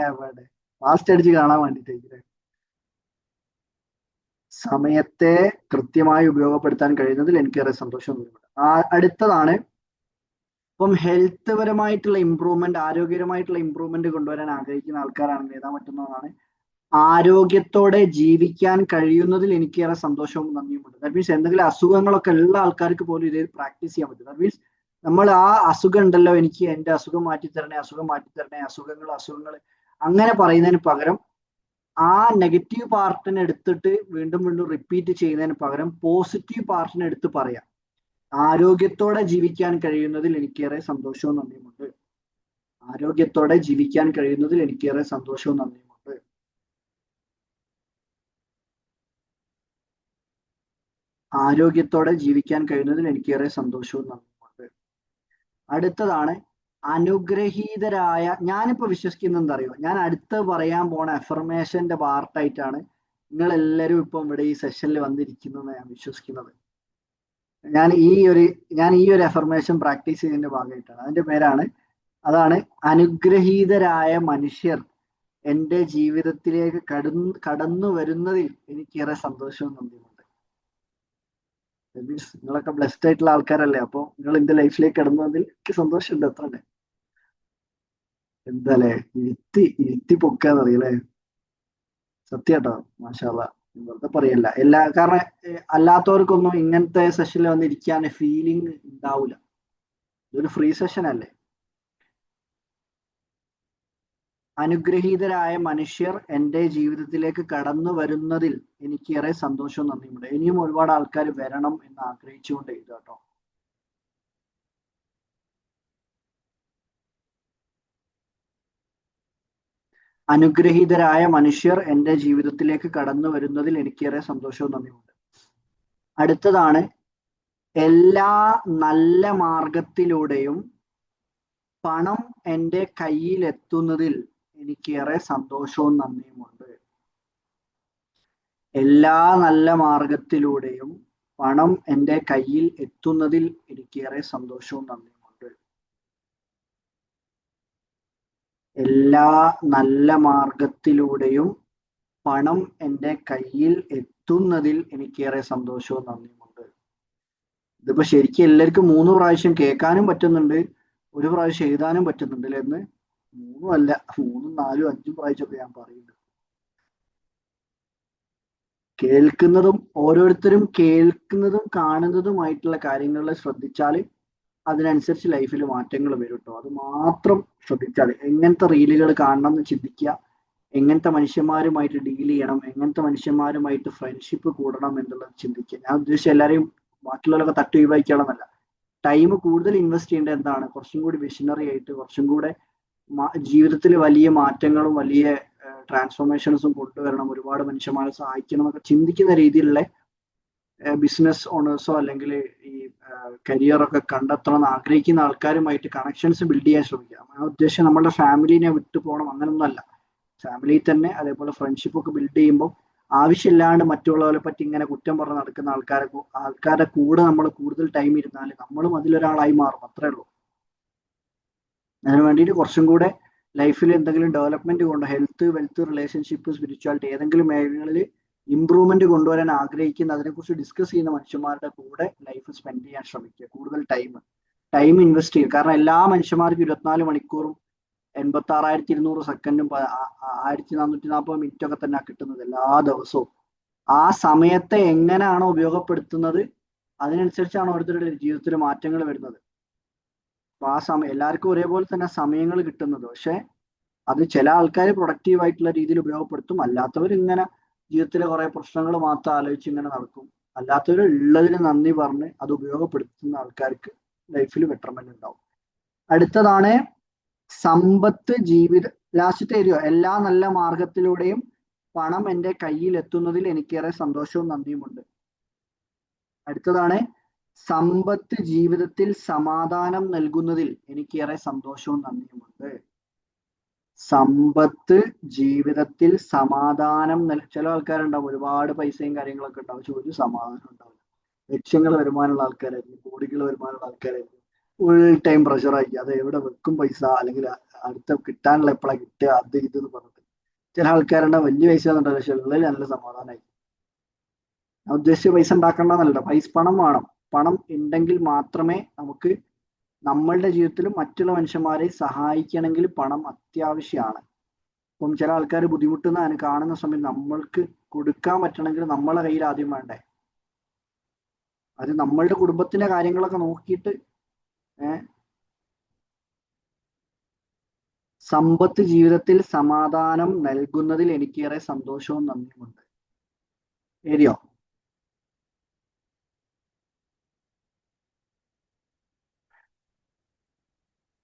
എവിടെ, ഫാസ്റ്റ് അടിച്ച് കാണാൻ വേണ്ടിയിട്ട്. സമയത്തെ കൃത്യമായി ഉപയോഗപ്പെടുത്താൻ കഴിയുന്നതിൽ എനിക്കേറെ സന്തോഷം നന്ദിയുണ്ട്. അടുത്തതാണ്, ഇപ്പം ഹെൽത്ത് പരമായിട്ടുള്ള ഇമ്പ്രൂവ്മെന്റ്, ആരോഗ്യപരമായിട്ടുള്ള ഇമ്പ്രൂവ്മെന്റ് കൊണ്ടുവരാൻ ആഗ്രഹിക്കുന്ന ആൾക്കാരാണെങ്കിൽ എഴുതാൻ പറ്റുന്നതാണ് ആരോഗ്യത്തോടെ ജീവിക്കാൻ കഴിയുന്നതിൽ എനിക്കേറെ സന്തോഷവും നന്ദിയുമുണ്ട്. ദാറ്റ് മീൻസ് എന്തെങ്കിലും അസുഖങ്ങളൊക്കെ ഉള്ള ആൾക്കാർക്ക് പോലും ഇത് പ്രാക്ടീസ് ചെയ്യാൻ പറ്റും. ദാറ്റ് മീൻസ് നമ്മൾ ആ അസുഖം ഉണ്ടല്ലോ, എനിക്ക് എൻ്റെ അസുഖം മാറ്റിത്തരണേ, അസുഖങ്ങൾ അങ്ങനെ പറയുന്നതിന് പകരം ആ നെഗറ്റീവ് പാർട്ടിനെ എടുത്തിട്ട് വീണ്ടും റിപ്പീറ്റ് ചെയ്യുന്നതിന് പകരം പോസിറ്റീവ് പാർട്ടിനെ എടുത്ത് പറയാം. ആരോഗ്യത്തോടെ ജീവിക്കാൻ കഴിയുന്നതിൽ എനിക്കേറെ സന്തോഷവും നന്ദിയുമുണ്ട്. ആരോഗ്യത്തോടെ ജീവിക്കാൻ കഴിയുന്നതിൽ എനിക്കേറെ സന്തോഷവും നന്ദിയുമുണ്ട്. ആരോഗ്യത്തോടെ ജീവിക്കാൻ കഴിയുന്നതിൽ എനിക്കേറെ സന്തോഷവും നന്ദിയുമുണ്ട്. അടുത്തതാണ് അനുഗ്രഹീതരായ. ഞാനിപ്പോ വിശ്വസിക്കുന്നത് എന്താ അറിയോ, ഞാൻ അടുത്ത് പറയാൻ പോണ അഫർമേഷന്റെ പാർട്ടായിട്ടാണ് നിങ്ങൾ എല്ലാവരും ഇപ്പം ഇവിടെ ഈ സെഷനിൽ വന്നിരിക്കുന്നത് ഞാൻ വിശ്വസിക്കുന്നത്. ഞാൻ ഈ ഒരു അഫർമേഷൻ പ്രാക്ടീസ് ചെയ്തതിന്റെ ഭാഗമായിട്ടാണ്. അതിന്റെ പേരാണ് അതാണ് അനുഗ്രഹീതരായ മനുഷ്യർ എൻ്റെ ജീവിതത്തിലേക്ക് കടന്നു വരുന്നതിൽ എനിക്കേറെ സന്തോഷവും നന്ദിയുമുണ്ട്. മീൻസ് നിങ്ങളൊക്കെ ബ്ലെസ്ഡ് ആയിട്ടുള്ള ആൾക്കാരല്ലേ, അപ്പൊ നിങ്ങൾ എന്റെ ലൈഫിലേക്ക് കടന്നു വന്നതിൽ എനിക്ക് സന്തോഷമുണ്ട്. അത്ര തന്നെ. എന്താല്ലേ ഇരുത്തി പൊക്കാന്നറിയല്ലേ. സത്യാട്ടോ, മാഷാ അല്ലാ. വെറുതെ പറയല്ല. കാരണം അല്ലാത്തവർക്കൊന്നും ഇങ്ങനത്തെ സെഷനിൽ വന്നിരിക്കാൻ ഫീലിംഗ് ഉണ്ടാവില്ല. ഇതൊരു ഫ്രീ സെഷൻ അല്ലേ. അനുഗ്രഹീതരായ മനുഷ്യർ എൻ്റെ ജീവിതത്തിലേക്ക് കടന്നു വരുന്നതിൽ എനിക്കേറെ സന്തോഷവും നന്ദിയുമുണ്ട്. ഇനിയും ഒരുപാട് ആൾക്കാർ വരണം എന്ന് ആഗ്രഹിച്ചുകൊണ്ട് കേട്ടോ. അനുഗ്രഹീതരായ മനുഷ്യർ എൻ്റെ ജീവിതത്തിലേക്ക് കടന്നു വരുന്നതിൽ എനിക്കേറെ സന്തോഷവും നന്ദിയുമുണ്ട്. അടുത്തതാണ് എല്ലാ നല്ല മാർഗത്തിലൂടെയും പണം എൻ്റെ കയ്യിലെത്തുന്നതിൽ എനിക്കേറെ സന്തോഷവും നന്ദിയുമുണ്ട്. എല്ലാ നല്ല മാർഗത്തിലൂടെയും പണം എൻ്റെ കയ്യിൽ എത്തുന്നതിൽ എനിക്കേറെ സന്തോഷവും നന്ദിയുമുണ്ട്. എല്ലാ നല്ല മാർഗത്തിലൂടെയും പണം എൻ്റെ കയ്യിൽ എത്തുന്നതിൽ എനിക്കേറെ സന്തോഷവും നന്ദിയുമുണ്ട്. ഇതിപ്പോ ശരിക്കും എല്ലാവർക്കും 3 പ്രാവശ്യം കേൾക്കാനും പറ്റുന്നുണ്ട്, ഒരു പ്രാവശ്യം എഴുതാനും പറ്റുന്നുണ്ട് അല്ലേ. എന്ന് 3 അല്ല, 3, 4, 5 പ്രാവശ്യമൊക്കെ ഞാൻ പറയുന്നുണ്ട്. ഓരോരുത്തരും കേൾക്കുന്നതും കാണുന്നതുമായിട്ടുള്ള കാര്യങ്ങളിൽ ശ്രദ്ധിച്ചാൽ അതിനനുസരിച്ച് ലൈഫിൽ മാറ്റങ്ങൾ വരും കേട്ടോ. അത് മാത്രം ശ്രദ്ധിച്ചാൽ. എങ്ങനത്തെ റീലുകൾ കാണണം എന്ന് ചിന്തിക്കുക, എങ്ങനത്തെ മനുഷ്യന്മാരുമായിട്ട് ഡീൽ ചെയ്യണം, എങ്ങനത്തെ മനുഷ്യന്മാരുമായിട്ട് ഫ്രണ്ട്ഷിപ്പ് കൂടണം എന്നുള്ളത് ചിന്തിക്കുക. ഞാൻ ഉദ്ദേശിച്ച എല്ലാവരെയും ബാക്കിയുള്ളവരൊക്കെ തട്ടി ഒഴിവാക്കിയാണെന്നല്ല. ടൈം കൂടുതൽ ഇൻവെസ്റ്റ് ചെയ്യേണ്ടത് എന്താണ്, കുറച്ചും കൂടി വിഷനറി ആയിട്ട്, കുറച്ചും കൂടെ ജീവിതത്തിൽ വലിയ മാറ്റങ്ങളും വലിയ ട്രാൻസ്ഫോർമേഷൻസും കൊണ്ടുവരണം, ഒരുപാട് മനുഷ്യന്മാരെ സഹായിക്കണം എന്നൊക്കെ ചിന്തിക്കുന്ന രീതിയിലുള്ള ബിസിനസ് ഓണേഴ്സോ അല്ലെങ്കിൽ ഈ കരിയറൊക്കെ കണ്ടെത്തണം എന്ന് ആഗ്രഹിക്കുന്ന ആൾക്കാരുമായിട്ട് കണക്ഷൻസ് ബിൽഡ് ചെയ്യാൻ ശ്രമിക്കുക. ആ ഉദ്ദേശം നമ്മളുടെ ഫാമിലിനെ വിട്ടു പോകണം അങ്ങനൊന്നും അല്ല. ഫാമിലിയിൽ തന്നെ അതേപോലെ ഫ്രണ്ട്ഷിപ്പ് ഒക്കെ ബിൽഡ് ചെയ്യുമ്പോൾ ആവശ്യമില്ലാണ്ട് മറ്റുള്ളവരെ പറ്റി ഇങ്ങനെ കുറ്റം പറഞ്ഞ് നടക്കുന്ന ആൾക്കാരുടെ കൂടെ നമ്മൾ കൂടുതൽ ടൈം ഇരുന്നാൽ നമ്മളും അതിലൊരാളായി മാറും. അത്രേ ഉള്ളൂ. അതിന് വേണ്ടിയിട്ട് കുറച്ചും കൂടെ ലൈഫിൽ എന്തെങ്കിലും development health, wealth, relationship, spirituality ഏതെങ്കിലും മേഖലകളിൽ ഇമ്പ്രൂവ്മെന്റ് കൊണ്ടുവരാൻ ആഗ്രഹിക്കുന്ന, അതിനെക്കുറിച്ച് ഡിസ്കസ് ചെയ്യുന്ന മനുഷ്യന്മാരുടെ കൂടെ ലൈഫ് സ്പെൻഡ് ചെയ്യാൻ ശ്രമിക്കുക. കൂടുതൽ ടൈം ഇൻവെസ്റ്റ് ചെയ്യുക. കാരണം എല്ലാ മനുഷ്യന്മാർക്കും 24 മണിക്കൂറും 86,200 സെക്കൻഡും 1440 മിനിറ്റ് ഒക്കെ തന്നെ കിട്ടുന്നത് എല്ലാ ദിവസവും. ആ സമയത്തെ എങ്ങനെയാണോ ഉപയോഗപ്പെടുത്തുന്നത് അതിനനുസരിച്ചാണ് ഓരോരുത്തരുടെ ജീവിതത്തിൽ മാറ്റങ്ങൾ വരുന്നത്. അപ്പൊ ആ സമയം എല്ലാവർക്കും ഒരേപോലെ തന്നെ സമയങ്ങൾ കിട്ടുന്നത്. പക്ഷെ അത് ചില ആൾക്കാർ പ്രൊഡക്റ്റീവ് ആയിട്ടുള്ള രീതിയിൽ ഉപയോഗപ്പെടുത്തും, അല്ലാത്തവർ ഇങ്ങനെ ജീവിതത്തിലെ കുറെ പ്രശ്നങ്ങൾ മാത്രം ആലോചിച്ച് ഇങ്ങനെ നടക്കും. അല്ലാത്തവർ ഉള്ളതിന് നന്ദി പറഞ്ഞ് അത് ഉപയോഗപ്പെടുത്തുന്ന ആൾക്കാർക്ക് ലൈഫിൽ ബെറ്റർമെന്റ് ഉണ്ടാവും. അടുത്തതാണ് സമ്പത്ത് ലാസ്റ്റത്തെ ഏരിയ. എല്ലാ നല്ല മാർഗത്തിലൂടെയും പണം എൻ്റെ കയ്യിൽ എത്തുന്നതിൽ എനിക്കേറെ സന്തോഷവും നന്ദിയുമുണ്ട്. അടുത്തതാണ് സമ്പത്ത് ജീവിതത്തിൽ സമാധാനം നൽകുന്നതിൽ എനിക്കേറെ സന്തോഷവും നന്ദിയുമുണ്ട്. സമ്പത്ത് ജീവിതത്തിൽ സമാധാനം ചില ആൾക്കാരുണ്ടാവും, ഒരുപാട് പൈസയും കാര്യങ്ങളൊക്കെ ഉണ്ടാവും, പക്ഷെ ഒരു സമാധാനം ഉണ്ടാവില്ല. ലക്ഷങ്ങൾ വരുമാനമുള്ള ആൾക്കാരായിരിക്കും, കോടികൾ വരുമാനമുള്ള ആൾക്കാരായിരിക്കും. ഫുൾ ടൈം പ്രഷറായിരിക്കും. അത് എവിടെ വെക്കും പൈസ, അല്ലെങ്കിൽ അടുത്ത കിട്ടാനുള്ള എപ്പോഴാണ് കിട്ടുക, അത് ഇതെന്ന് പറഞ്ഞിട്ട്. ചില ആൾക്കാരുണ്ടാവും വലിയ പൈസ എന്നുണ്ടാവും, പക്ഷെ ഉള്ളിൽ നല്ല സമാധാനമായിരിക്കും. ഞാൻ ഉദ്ദേശിച്ച പൈസ ഉണ്ടാക്കണ്ടെന്നല്ല, പണം വേണം. പണം ഉണ്ടെങ്കിൽ മാത്രമേ നമുക്ക് നമ്മളുടെ ജീവിതത്തിലും മറ്റുള്ള മനുഷ്യന്മാരെ സഹായിക്കണമെങ്കിൽ പണം അത്യാവശ്യമാണ്. അപ്പം ചില ആൾക്കാർ ബുദ്ധിമുട്ടുന്ന കാണുന്ന സമയത്ത് നമ്മൾക്ക് കൊടുക്കാൻ പറ്റണമെങ്കിൽ നമ്മളെ കയ്യിൽ ആദ്യം വേണ്ടേ. അത് നമ്മളുടെ കുടുംബത്തിന്റെ കാര്യങ്ങളൊക്കെ നോക്കിയിട്ട് സമ്പത്ത് ജീവിതത്തിൽ സമാധാനം നൽകുന്നതിൽ എനിക്കേറെ സന്തോഷവും നന്ദിയുമുണ്ട്. ഏരിയോ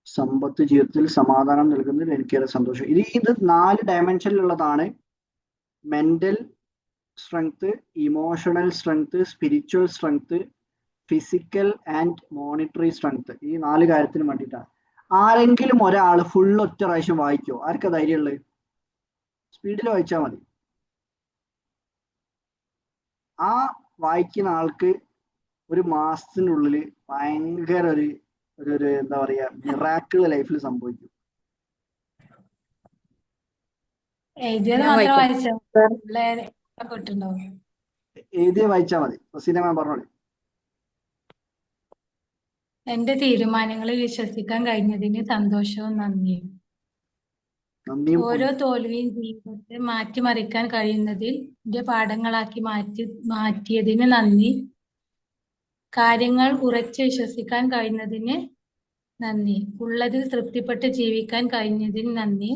സമ്പത്ത് ജീവിതത്തിൽ സമാധാനം നൽകുന്നതിൽ എനിക്കേറെ സന്തോഷം. ഇത് 4 ഡയമെൻഷനിലുള്ളതാണ്. Mental strength, emotional strength, spiritual strength, physical and monetary strength. ഈ 4 കാര്യത്തിന് വേണ്ടിയിട്ടാണ്. ആരെങ്കിലും ഒരാൾ ഫുൾ ഒറ്റ പ്രാവശ്യം വായിക്കോ? ആർക്കാ ധൈര്യമുള്ളത്? സ്പീഡിൽ വായിച്ചാൽ മതി. ആ വായിക്കുന്ന ആൾക്ക് ഒരു മാസത്തിനുള്ളിൽ ഭയങ്കര ഒരു എന്താ പറയാ മിറാക്കിൾ ലൈഫിൽ സംഭവിക്കും. എഴുതിയത് ഞാൻ മാത്രം വായിക്കാം. വായിച്ചാൽ കിട്ടുണ്ടാവും. എഴുതിയ വായിച്ചാൽ മതി. റസീന മാം പറഞ്ഞോളി. എന്റെ തീരുമാനങ്ങളിൽ വിശ്വസിക്കാൻ കഴിഞ്ഞതിന് സന്തോഷവും നന്ദിയും. നന്ദിയും ഓരോ തോൽവിയും ജീവിതത്തെ മാറ്റിമറിക്കാൻ കഴിയുന്നതിൽ എന്റെ പാഠങ്ങളാക്കി മാറ്റിയതിന് നന്ദി. കാര്യങ്ങൾ ഉറച്ചു വിശ്വസിക്കാൻ കഴിയുന്നതിന് നന്ദി. ഉള്ളതിൽ തൃപ്തിപ്പെട്ട് ജീവിക്കാൻ കഴിഞ്ഞതിന് നന്ദി.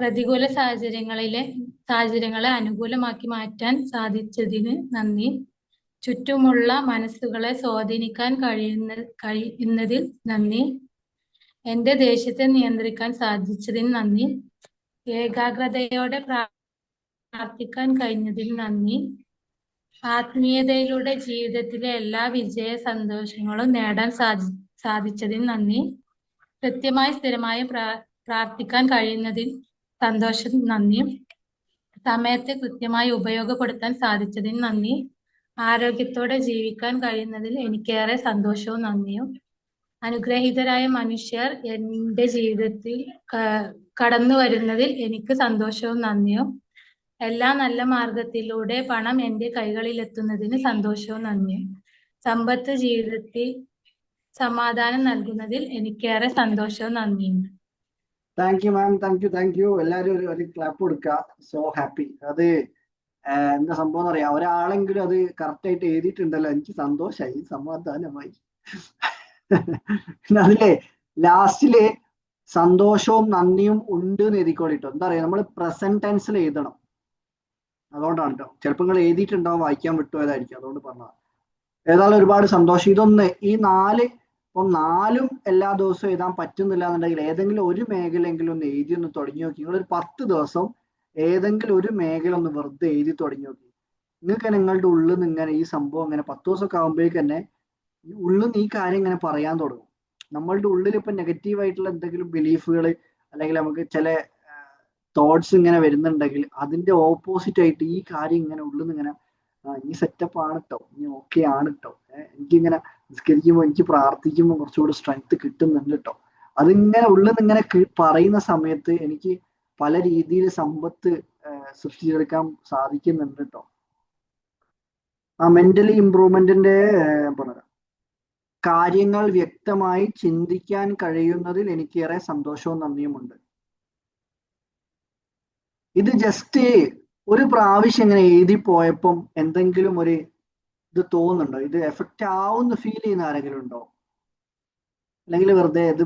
പ്രതികൂല സാഹചര്യങ്ങളെ അനുകൂലമാക്കി മാറ്റാൻ സാധിച്ചതിന് നന്ദി. ചുറ്റുമുള്ള മനസ്സുകളെ സ്വാധീനിക്കാൻ കഴിയുന്നതിൽ നന്ദി. എന്റെ ദേഷ്യത്തെ നിയന്ത്രിക്കാൻ സാധിച്ചതിന് നന്ദി. ഏകാഗ്രതയോടെ പ്രാർത്ഥിക്കാൻ കഴിഞ്ഞതിന് നന്ദി. ആത്മീയതയിലൂടെ ജീവിതത്തിലെ എല്ലാ വിജയ സന്തോഷങ്ങളും നേടാൻ സാധിച്ചതിന് നന്ദി. കൃത്യമായി സ്ഥിരമായി പ്രാർത്ഥിക്കാൻ കഴിയുന്നതിൽ സന്തോഷം നന്ദി. സമയത്തെ കൃത്യമായി ഉപയോഗപ്പെടുത്താൻ സാധിച്ചതിന് നന്ദി. ആരോഗ്യത്തോടെ ജീവിക്കാൻ കഴിയുന്നതിൽ എനിക്കേറെ സന്തോഷവും നന്ദിയും. അനുഗ്രഹീതരായ മനുഷ്യർ എന്റെ ജീവിതത്തിൽ കടന്നു വരുന്നതിൽ എനിക്ക് സന്തോഷവും നന്ദിയും. എല്ലാ നല്ല മാർഗത്തിലൂടെ പണം എന്റെ കൈകളിൽ എത്തുന്നതിന് സന്തോഷവും നന്ദിയും. സമ്പത്ത് ജീവിതത്തിൽ സമാധാനം നൽകുന്നതിൽ എനിക്കേറെ സന്തോഷവും നന്ദിയും. Thank you ma'am. Thank U. എല്ലാവരും ഒരു ക്ലാപ്പ് കൊടുക്കുക. So happy. അത് എന്താ സംഭവം എന്ന് അറിയാം, ഒരാളെങ്കിലും അത് കറക്റ്റ് ആയിട്ട് എഴുതിയിട്ടുണ്ടല്ലോ, എനിക്ക് സന്തോഷമായി, സമാധാനമായി. അതിലെ ലാസ്റ്റില് സന്തോഷവും നന്ദിയും ഉണ്ട് എന്ന് എഴുതിക്കോളിട്ടോ. എന്താ പറയാ, നമ്മൾ പ്രസന്റ് ടെൻസിൽ എഴുതണം. അതുകൊണ്ടാണ് കേട്ടോ. ചിലപ്പോൾ നിങ്ങൾ എഴുതിയിട്ടുണ്ടാവും, വായിക്കാൻ വിട്ടുപോയതായിരിക്കും, അതുകൊണ്ട് പറഞ്ഞതാണ്. ഏതായാലും ഒരുപാട് സന്തോഷം. ഈ നാലും എല്ലാ ദിവസവും എഴുതാൻ പറ്റുന്നില്ല എന്നുണ്ടെങ്കിൽ ഏതെങ്കിലും ഒരു മേഖലയെങ്കിലും ഒന്ന് എഴുതി ഒന്ന് തുടങ്ങി നോക്കി. നിങ്ങളൊരു 10 ദിവസം ഏതെങ്കിലും ഒരു മേഖല ഒന്ന് വെറുതെ എഴുതി തുടങ്ങി നോക്കി. നിങ്ങൾക്ക് നിങ്ങളുടെ ഉള്ളിൽ നിന്ന് ഇങ്ങനെ ഈ സംഭവം ഇങ്ങനെ 10 ദിവസമൊക്കെ ആകുമ്പോഴേക്ക് തന്നെ ഉള്ളിൽ നിന്ന് ഈ കാര്യം ഇങ്ങനെ പറയാൻ തുടങ്ങും. നമ്മളുടെ ഉള്ളിൽ ഇപ്പൊ നെഗറ്റീവ് ആയിട്ടുള്ള എന്തെങ്കിലും ബിലീഫുകൾ അല്ലെങ്കിൽ നമുക്ക് ചില തോട്ട്സ് ഇങ്ങനെ വരുന്നുണ്ടെങ്കിൽ അതിന്റെ ഓപ്പോസിറ്റ് ആയിട്ട് ഈ കാര്യം ഇങ്ങനെ ഉള്ളിൽ നിന്ന് ഇങ്ങനെ ഈ സെറ്റപ്പ് ആണ് കേട്ടോ, ഇനി ഓക്കെ ആണ് കേട്ടോ, എനിക്കിങ്ങനെ നിസ്കരിക്കുമ്പോൾ എനിക്ക് പ്രാർത്ഥിക്കുമ്പോൾ കുറച്ചുകൂടി സ്ട്രെങ്ത് കിട്ടുന്നുണ്ട് കേട്ടോ. അതിങ്ങനെ ഉള്ളിൽ നിന്ന് ഇങ്ങനെ പറയുന്ന സമയത്ത് എനിക്ക് പല രീതിയിൽ സമ്പത്ത് സൃഷ്ടിച്ചെടുക്കാൻ സാധിക്കുന്നുണ്ട് കേട്ടോ. മെന്റലി ഇംപ്രൂവ്മെന്റിന്റെ പറയാം, കാര്യങ്ങൾ വ്യക്തമായി ചിന്തിക്കാൻ കഴിയുന്നതിൽ എനിക്കേറെ സന്തോഷവും നന്ദിയുമുണ്ട്. ഇത് ജസ്റ്റ് ഒരു പ്രാവശ്യം ഇങ്ങനെ എഴുതി പോയപ്പം എന്തെങ്കിലും ഒരു ഇത് തോന്നുന്നുണ്ടോ? ഇത് എഫക്റ്റ് ആവുന്ന ഫീൽ ചെയ്യുന്ന ആരെങ്കിലും ഉണ്ടോ? അല്ലെങ്കിൽ വെറുതെ ഇത്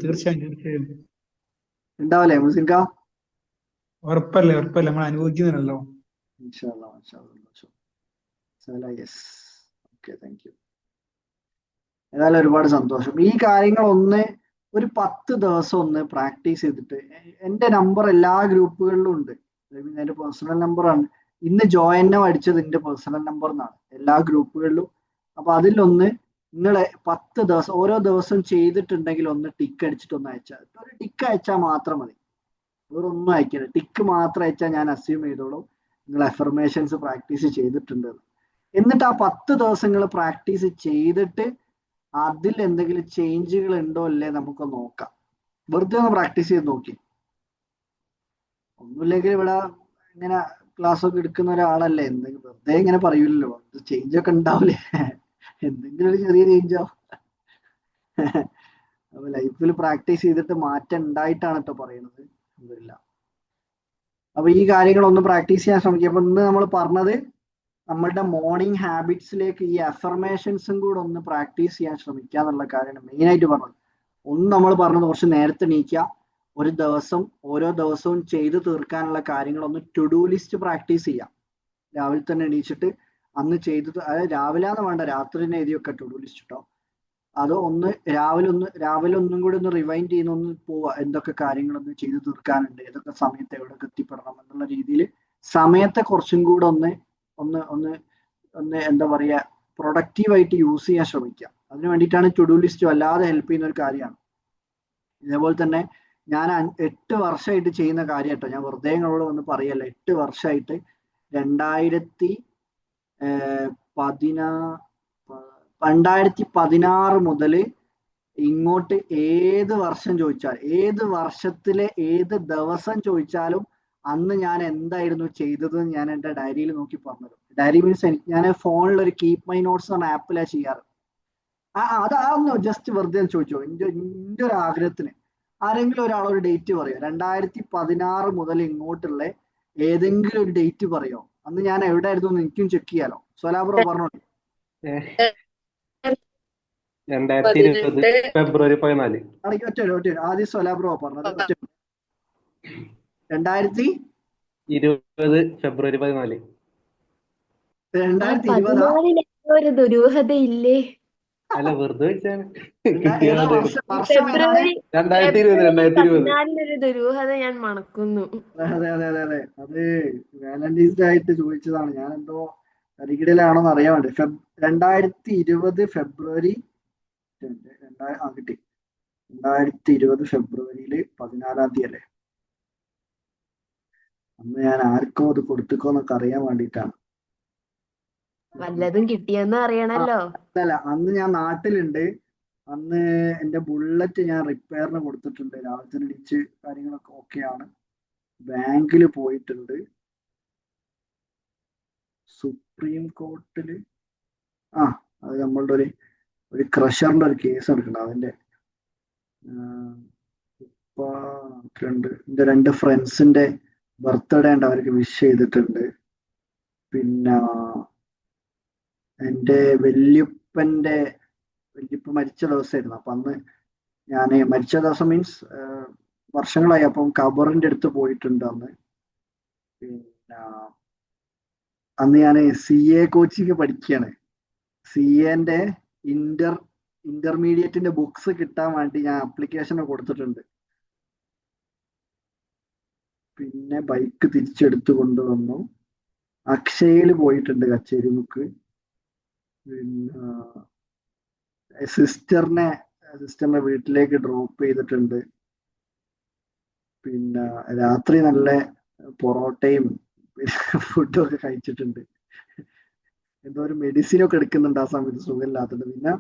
തീർച്ചയായും ഉണ്ടാവല്ലേ മുസ്ലിംക? ഉറപ്പല്ലേ നമ്മൾ അനുഭവിക്കുന്നുണ്ടല്ലോ. ഏതായാലും ഒരുപാട് സന്തോഷം. ഈ കാര്യങ്ങളൊന്ന് ഒരു 10 ദിവസം ഒന്ന് പ്രാക്ടീസ് ചെയ്തിട്ട്, എൻ്റെ നമ്പർ എല്ലാ ഗ്രൂപ്പുകളിലും ഉണ്ട്, എൻ്റെ പേഴ്സണൽ നമ്പറാണ്. ഇന്ന് ജോയിനം അടിച്ചത് എൻ്റെ പേഴ്സണൽ നമ്പർ എന്നാണ് എല്ലാ ഗ്രൂപ്പുകളിലും. അപ്പൊ അതിലൊന്ന് നിങ്ങളെ 10 ദിവസം ഓരോ ദിവസം ചെയ്തിട്ടുണ്ടെങ്കിൽ ഒന്ന് ടിക്ക് അടിച്ചിട്ട് ഒന്ന് അയച്ചാൽ, ഒരു ടിക്ക് അയച്ചാൽ മാത്രം മതി, വേറൊന്നും അയക്കരുത്. ടിക്ക് മാത്രം അയച്ചാൽ ഞാൻ അസ്യൂം ചെയ്തോളൂ നിങ്ങൾ അഫർമേഷൻസ് പ്രാക്ടീസ് ചെയ്തിട്ടുണ്ട്. എന്നിട്ട് ആ 10 ദിവസങ്ങൾ പ്രാക്ടീസ് ചെയ്തിട്ട് അതിൽ എന്തെങ്കിലും ചേഞ്ചുകൾ ഉണ്ടോ അല്ലേ നമുക്ക് നോക്കാം. വെറുതെ ഒന്ന് പ്രാക്ടീസ് ചെയ്ത് നോക്കി. ഒന്നുമില്ലെങ്കിൽ ഇവിടെ ഇങ്ങനെ ക്ലാസ് ഒക്കെ എടുക്കുന്ന ഒരാളല്ലേ, എന്തെങ്കിലും വെറുതെ ഇങ്ങനെ പറയൂലല്ലോ, ചേഞ്ച് ഒക്കെ ഉണ്ടാവില്ലേ, എന്തെങ്കിലും ഒരു ചെറിയ ചേഞ്ചോ. അപ്പൊ ലൈഫിൽ പ്രാക്ടീസ് ചെയ്തിട്ട് മാറ്റം ഉണ്ടായിട്ടാണ് കേട്ടോ പറയുന്നത്. ഒന്നുമില്ല. അപ്പൊ ഈ കാര്യങ്ങളൊന്ന് പ്രാക്ടീസ് ചെയ്യാൻ ശ്രമിക്കുക. അപ്പൊ ഇന്ന് നമ്മൾ പറഞ്ഞത് നമ്മളുടെ മോർണിംഗ് ഹാബിറ്റ്സിലേക്ക് ഈ അഫർമേഷൻസും കൂടെ ഒന്ന് പ്രാക്ടീസ് ചെയ്യാൻ ശ്രമിക്കുക എന്നുള്ള കാര്യമാണ് മെയിൻ ആയിട്ട് പറഞ്ഞത്. ഒന്ന് നമ്മൾ പറഞ്ഞത് കുറച്ച് നേരത്തെ എണീക്കുക, ഒരു ദിവസം ഓരോ ദിവസവും ചെയ്ത് തീർക്കാനുള്ള കാര്യങ്ങളൊന്ന് ടു ഡു ലിസ്റ്റ് പ്രാക്ടീസ് ചെയ്യാം. രാവിലെ തന്നെ എണീച്ചിട്ട് അന്ന് ചെയ്ത്, അതായത് രാവിലെ എന്ന് വേണ്ട, രാത്രി തന്നെ എഴുതിയൊക്കെ ടു ഡു ലിസ്റ്റ് കേട്ടോ. അത് ഒന്ന് രാവിലെ ഒന്നും കൂടി ഒന്ന് റിവൈൻഡ് ചെയ്യുന്ന ഒന്ന് പോവുക, എന്തൊക്കെ കാര്യങ്ങളൊന്ന് ചെയ്ത് തീർക്കാനുണ്ട്, ഏതൊക്കെ സമയത്ത് എവിടെയൊക്കെ എത്തിപ്പെടണം എന്നുള്ള രീതിയിൽ സമയത്തെ കുറച്ചും കൂടെ ഒന്ന് എന്താ പറയുക, പ്രൊഡക്റ്റീവായിട്ട് യൂസ് ചെയ്യാൻ ശ്രമിക്കുക. അതിന് വേണ്ടിയിട്ടാണ് ടു ഡു ലിസ്റ്റ് വല്ലാതെ ഹെൽപ്പ് ചെയ്യുന്ന ഒരു കാര്യമാണ്. ഇതേപോലെ തന്നെ ഞാൻ 8 വർഷമായിട്ട് ചെയ്യുന്ന കാര്യം കേട്ടോ, ഞാൻ വെറുതെ നിങ്ങളോട് ഒന്ന് പറയല്ല. 8 വർഷമായിട്ട് പതിനാ 2016 മുതൽ ഇങ്ങോട്ട് ഏത് വർഷം ചോദിച്ചാൽ, ഏത് വർഷത്തിലെ ഏത് ദിവസം ചോദിച്ചാലും അന്ന് ഞാൻ എന്തായിരുന്നു ചെയ്തത് ഞാൻ എൻ്റെ ഡയറിയിൽ നോക്കി പറഞ്ഞത്. ഡയറി മീൻസ് ഞാൻ ഫോണിൽ ഒരു കീപ് മൈ നോട്ട്സ് എന്ന ആപ്പിലാണ് ചെയ്യാറ്. അതൊന്ന് ജസ്റ്റ് വെറുതെ ചോദിച്ചോ, എൻ്റെ ഒരു ആഗ്രഹത്തിന്. ആരെങ്കിലും ഒരാൾ ഒരു ഡേറ്റ് പറയോ? 2016 മുതൽ ഇങ്ങോട്ടുള്ള ഏതെങ്കിലും ഒരു ഡേറ്റ് പറയോ? അന്ന് ഞാൻ എവിടെ ആയിരുന്നു എന്ന് എനിക്കും ചെക്ക് ചെയ്യാലോ. സൊലാബ്രോ പറഞ്ഞോളൂ. 2020 ഫെബ്രുവരി 14. ഒറ്റ ആദ്യം സൊലാബ്രോ പറഞ്ഞത്. 2020 ഫെബ്രുവരി 14. 2020 ഒരു ദുരൂഹതയില്ലേ? അല്ല, വെറുതെ വെച്ചാണ്. ഏതാ വർഷം ഏതാണ്? 2020. ഒരു ദുരൂഹത ഞാൻ മണക്കുന്നു. അതെ. അത് വാലന്റൈൻസ് ഡേ ആയിട്ട് ചോദിച്ചതാണ്. ഞാൻ എന്തോ കരികിടയിലാണോന്ന് അറിയാൻ വേണ്ടി. 2020 ഫെബ്രുവരി കിട്ടി. 2020 ഫെബ്രുവരിയിൽ 14 തീയതി അല്ലേ? അന്ന് ഞാൻ ആർക്കോ അത് കൊടുത്തിക്കോന്നൊക്കെ അറിയാൻ വേണ്ടിയിട്ടാണ്. വല്ലതും കിട്ടിയെന്ന് അറിയണല്ലോ. അല്ല, അന്ന് ഞാൻ നാട്ടിലുണ്ട്. അന്ന് എൻ്റെ ബുള്ളറ്റ് ഞാൻ റിപ്പയറിന് കൊടുത്തിട്ടുണ്ട്. രാവിലെ തന്നെ ഇടിച്ച് കാര്യങ്ങളൊക്കെ ഓക്കെയാണ്. ബാങ്കിൽ പോയിട്ടുണ്ട്. സുപ്രീം കോർട്ടിൽ അത് നമ്മളുടെ ഒരു ക്രഷറിന്റെ ഒരു കേസ് എടുക്കണം. അതിന്റെ എൻ്റെ 2 ഫ്രണ്ട്സിന്റെ ബർത്ത്ഡേ ഉണ്ട്, അവർക്ക് വിഷ് ചെയ്തിട്ടുണ്ട്. പിന്നെ എൻ്റെ വല്യപ്പ മരിച്ച ദിവസമായിരുന്നു. അപ്പൊ അന്ന് ഞാൻ മരിച്ച ദിവസം മീൻസ് വർഷങ്ങളായി. അപ്പം ഖബറിന്റെ അടുത്ത് പോയിട്ടുണ്ട് അന്ന്. പിന്നെ അന്ന് ഞാൻ CA കോച്ചിങ് പഠിക്കുകയാണ്. CAന്റെ ഇന്റർമീഡിയറ്റിന്റെ ബുക്സ് കിട്ടാൻ വേണ്ടി ഞാൻ ആപ്ലിക്കേഷൻ കൊടുത്തിട്ടുണ്ട്. പിന്നെ ബൈക്ക് തിരിച്ചെടുത്ത് കൊണ്ടുവന്നു. അക്ഷയയിൽ പോയിട്ടുണ്ട്, കച്ചേരി ബുക്ക്. പിന്നെ സിസ്റ്ററിന്റെ വീട്ടിലേക്ക് ഡ്രോപ്പ് ചെയ്തിട്ടുണ്ട്. പിന്നെ രാത്രി നല്ല പൊറോട്ടയും ഫുഡും ഒക്കെ കഴിച്ചിട്ടുണ്ട്. എന്തോ ഒരു മെഡിസിൻ ഒക്കെ എടുക്കുന്നുണ്ട് ആ സമയത്ത്, സുഖമില്ലാത്തത്. പിന്നെ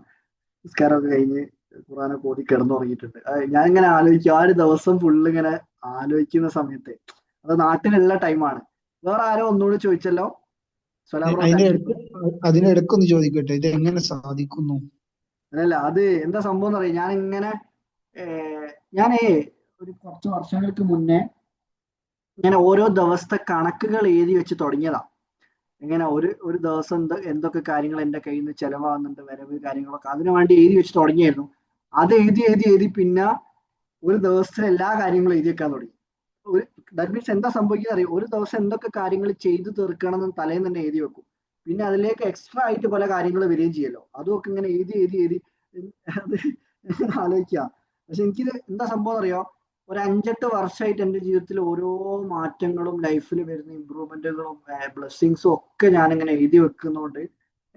നിസ്കാരമൊക്കെ കഴിഞ്ഞ് ഖുറാനൊക്കെ ഓതി കിടന്നുറങ്ങിയിട്ടുണ്ട്. ഞാനിങ്ങനെ ആലോചിക്കും, ആ ഒരു ദിവസം ഫുള്ള് ഇങ്ങനെ ആലോചിക്കുന്ന സമയത്ത്, അത് നാട്ടിലുള്ള ടൈമാണ്. വേറെ ആരോ ഒന്നുകൂടി ചോദിച്ചല്ലോ. അതിനിടക്കൊന്ന് ചോദിക്കട്ടെ, ഇത് എങ്ങനെ സാധിക്കുന്നു? അല്ലല്ല, അത് എന്താ സംഭവം എന്ന് പറയാം. ഞാനേ ഒരു കുറച്ച് വർഷങ്ങൾക്ക് മുന്നേ ഇങ്ങനെ ഓരോ ദിവസത്തെ കണക്കുകൾ എഴുതി വെച്ച് തുടങ്ങിയതാ. ഇങ്ങനെ ഒരു ദിവസം എന്തൊക്കെ കാര്യങ്ങൾ എൻ്റെ കയ്യിൽ നിന്ന് ചെലവാകുന്നുണ്ട്, വരവ് കാര്യങ്ങളൊക്കെ അതിനു വേണ്ടി എഴുതി വെച്ച് തുടങ്ങിയായിരുന്നു. അത് എഴുതി പിന്നെ ഒരു ദിവസത്തെ എല്ലാ കാര്യങ്ങളും എഴുതി വെക്കാൻ തുടങ്ങി. ദാറ്റ് മീൻസ് എന്താ സംഭവിക്കുക അറിയാം, ഒരു ദിവസം എന്തൊക്കെ കാര്യങ്ങൾ ചെയ്തു തീർക്കണം എന്ന് തലേന്ന് തന്നെ എഴുതി വെക്കും. പിന്നെ അതിലേക്ക് എക്സ്ട്രാ ആയിട്ട് പല കാര്യങ്ങൾ വരികയും ചെയ്യല്ലോ. അതുമൊക്കെ ഇങ്ങനെ എഴുതി അത് ആലോചിക്കുക. പക്ഷെ എനിക്കിത് എന്താ സംഭവം അറിയോ, ഒരു 5-8 വർഷമായിട്ട് എൻ്റെ ജീവിതത്തിൽ ഓരോ മാറ്റങ്ങളും ലൈഫിൽ വരുന്ന ഇമ്പ്രൂവ്മെന്റുകളും ബ്ലെസ്സിങ്സും ഒക്കെ ഞാനിങ്ങനെ എഴുതി വെക്കുന്നതുകൊണ്ട്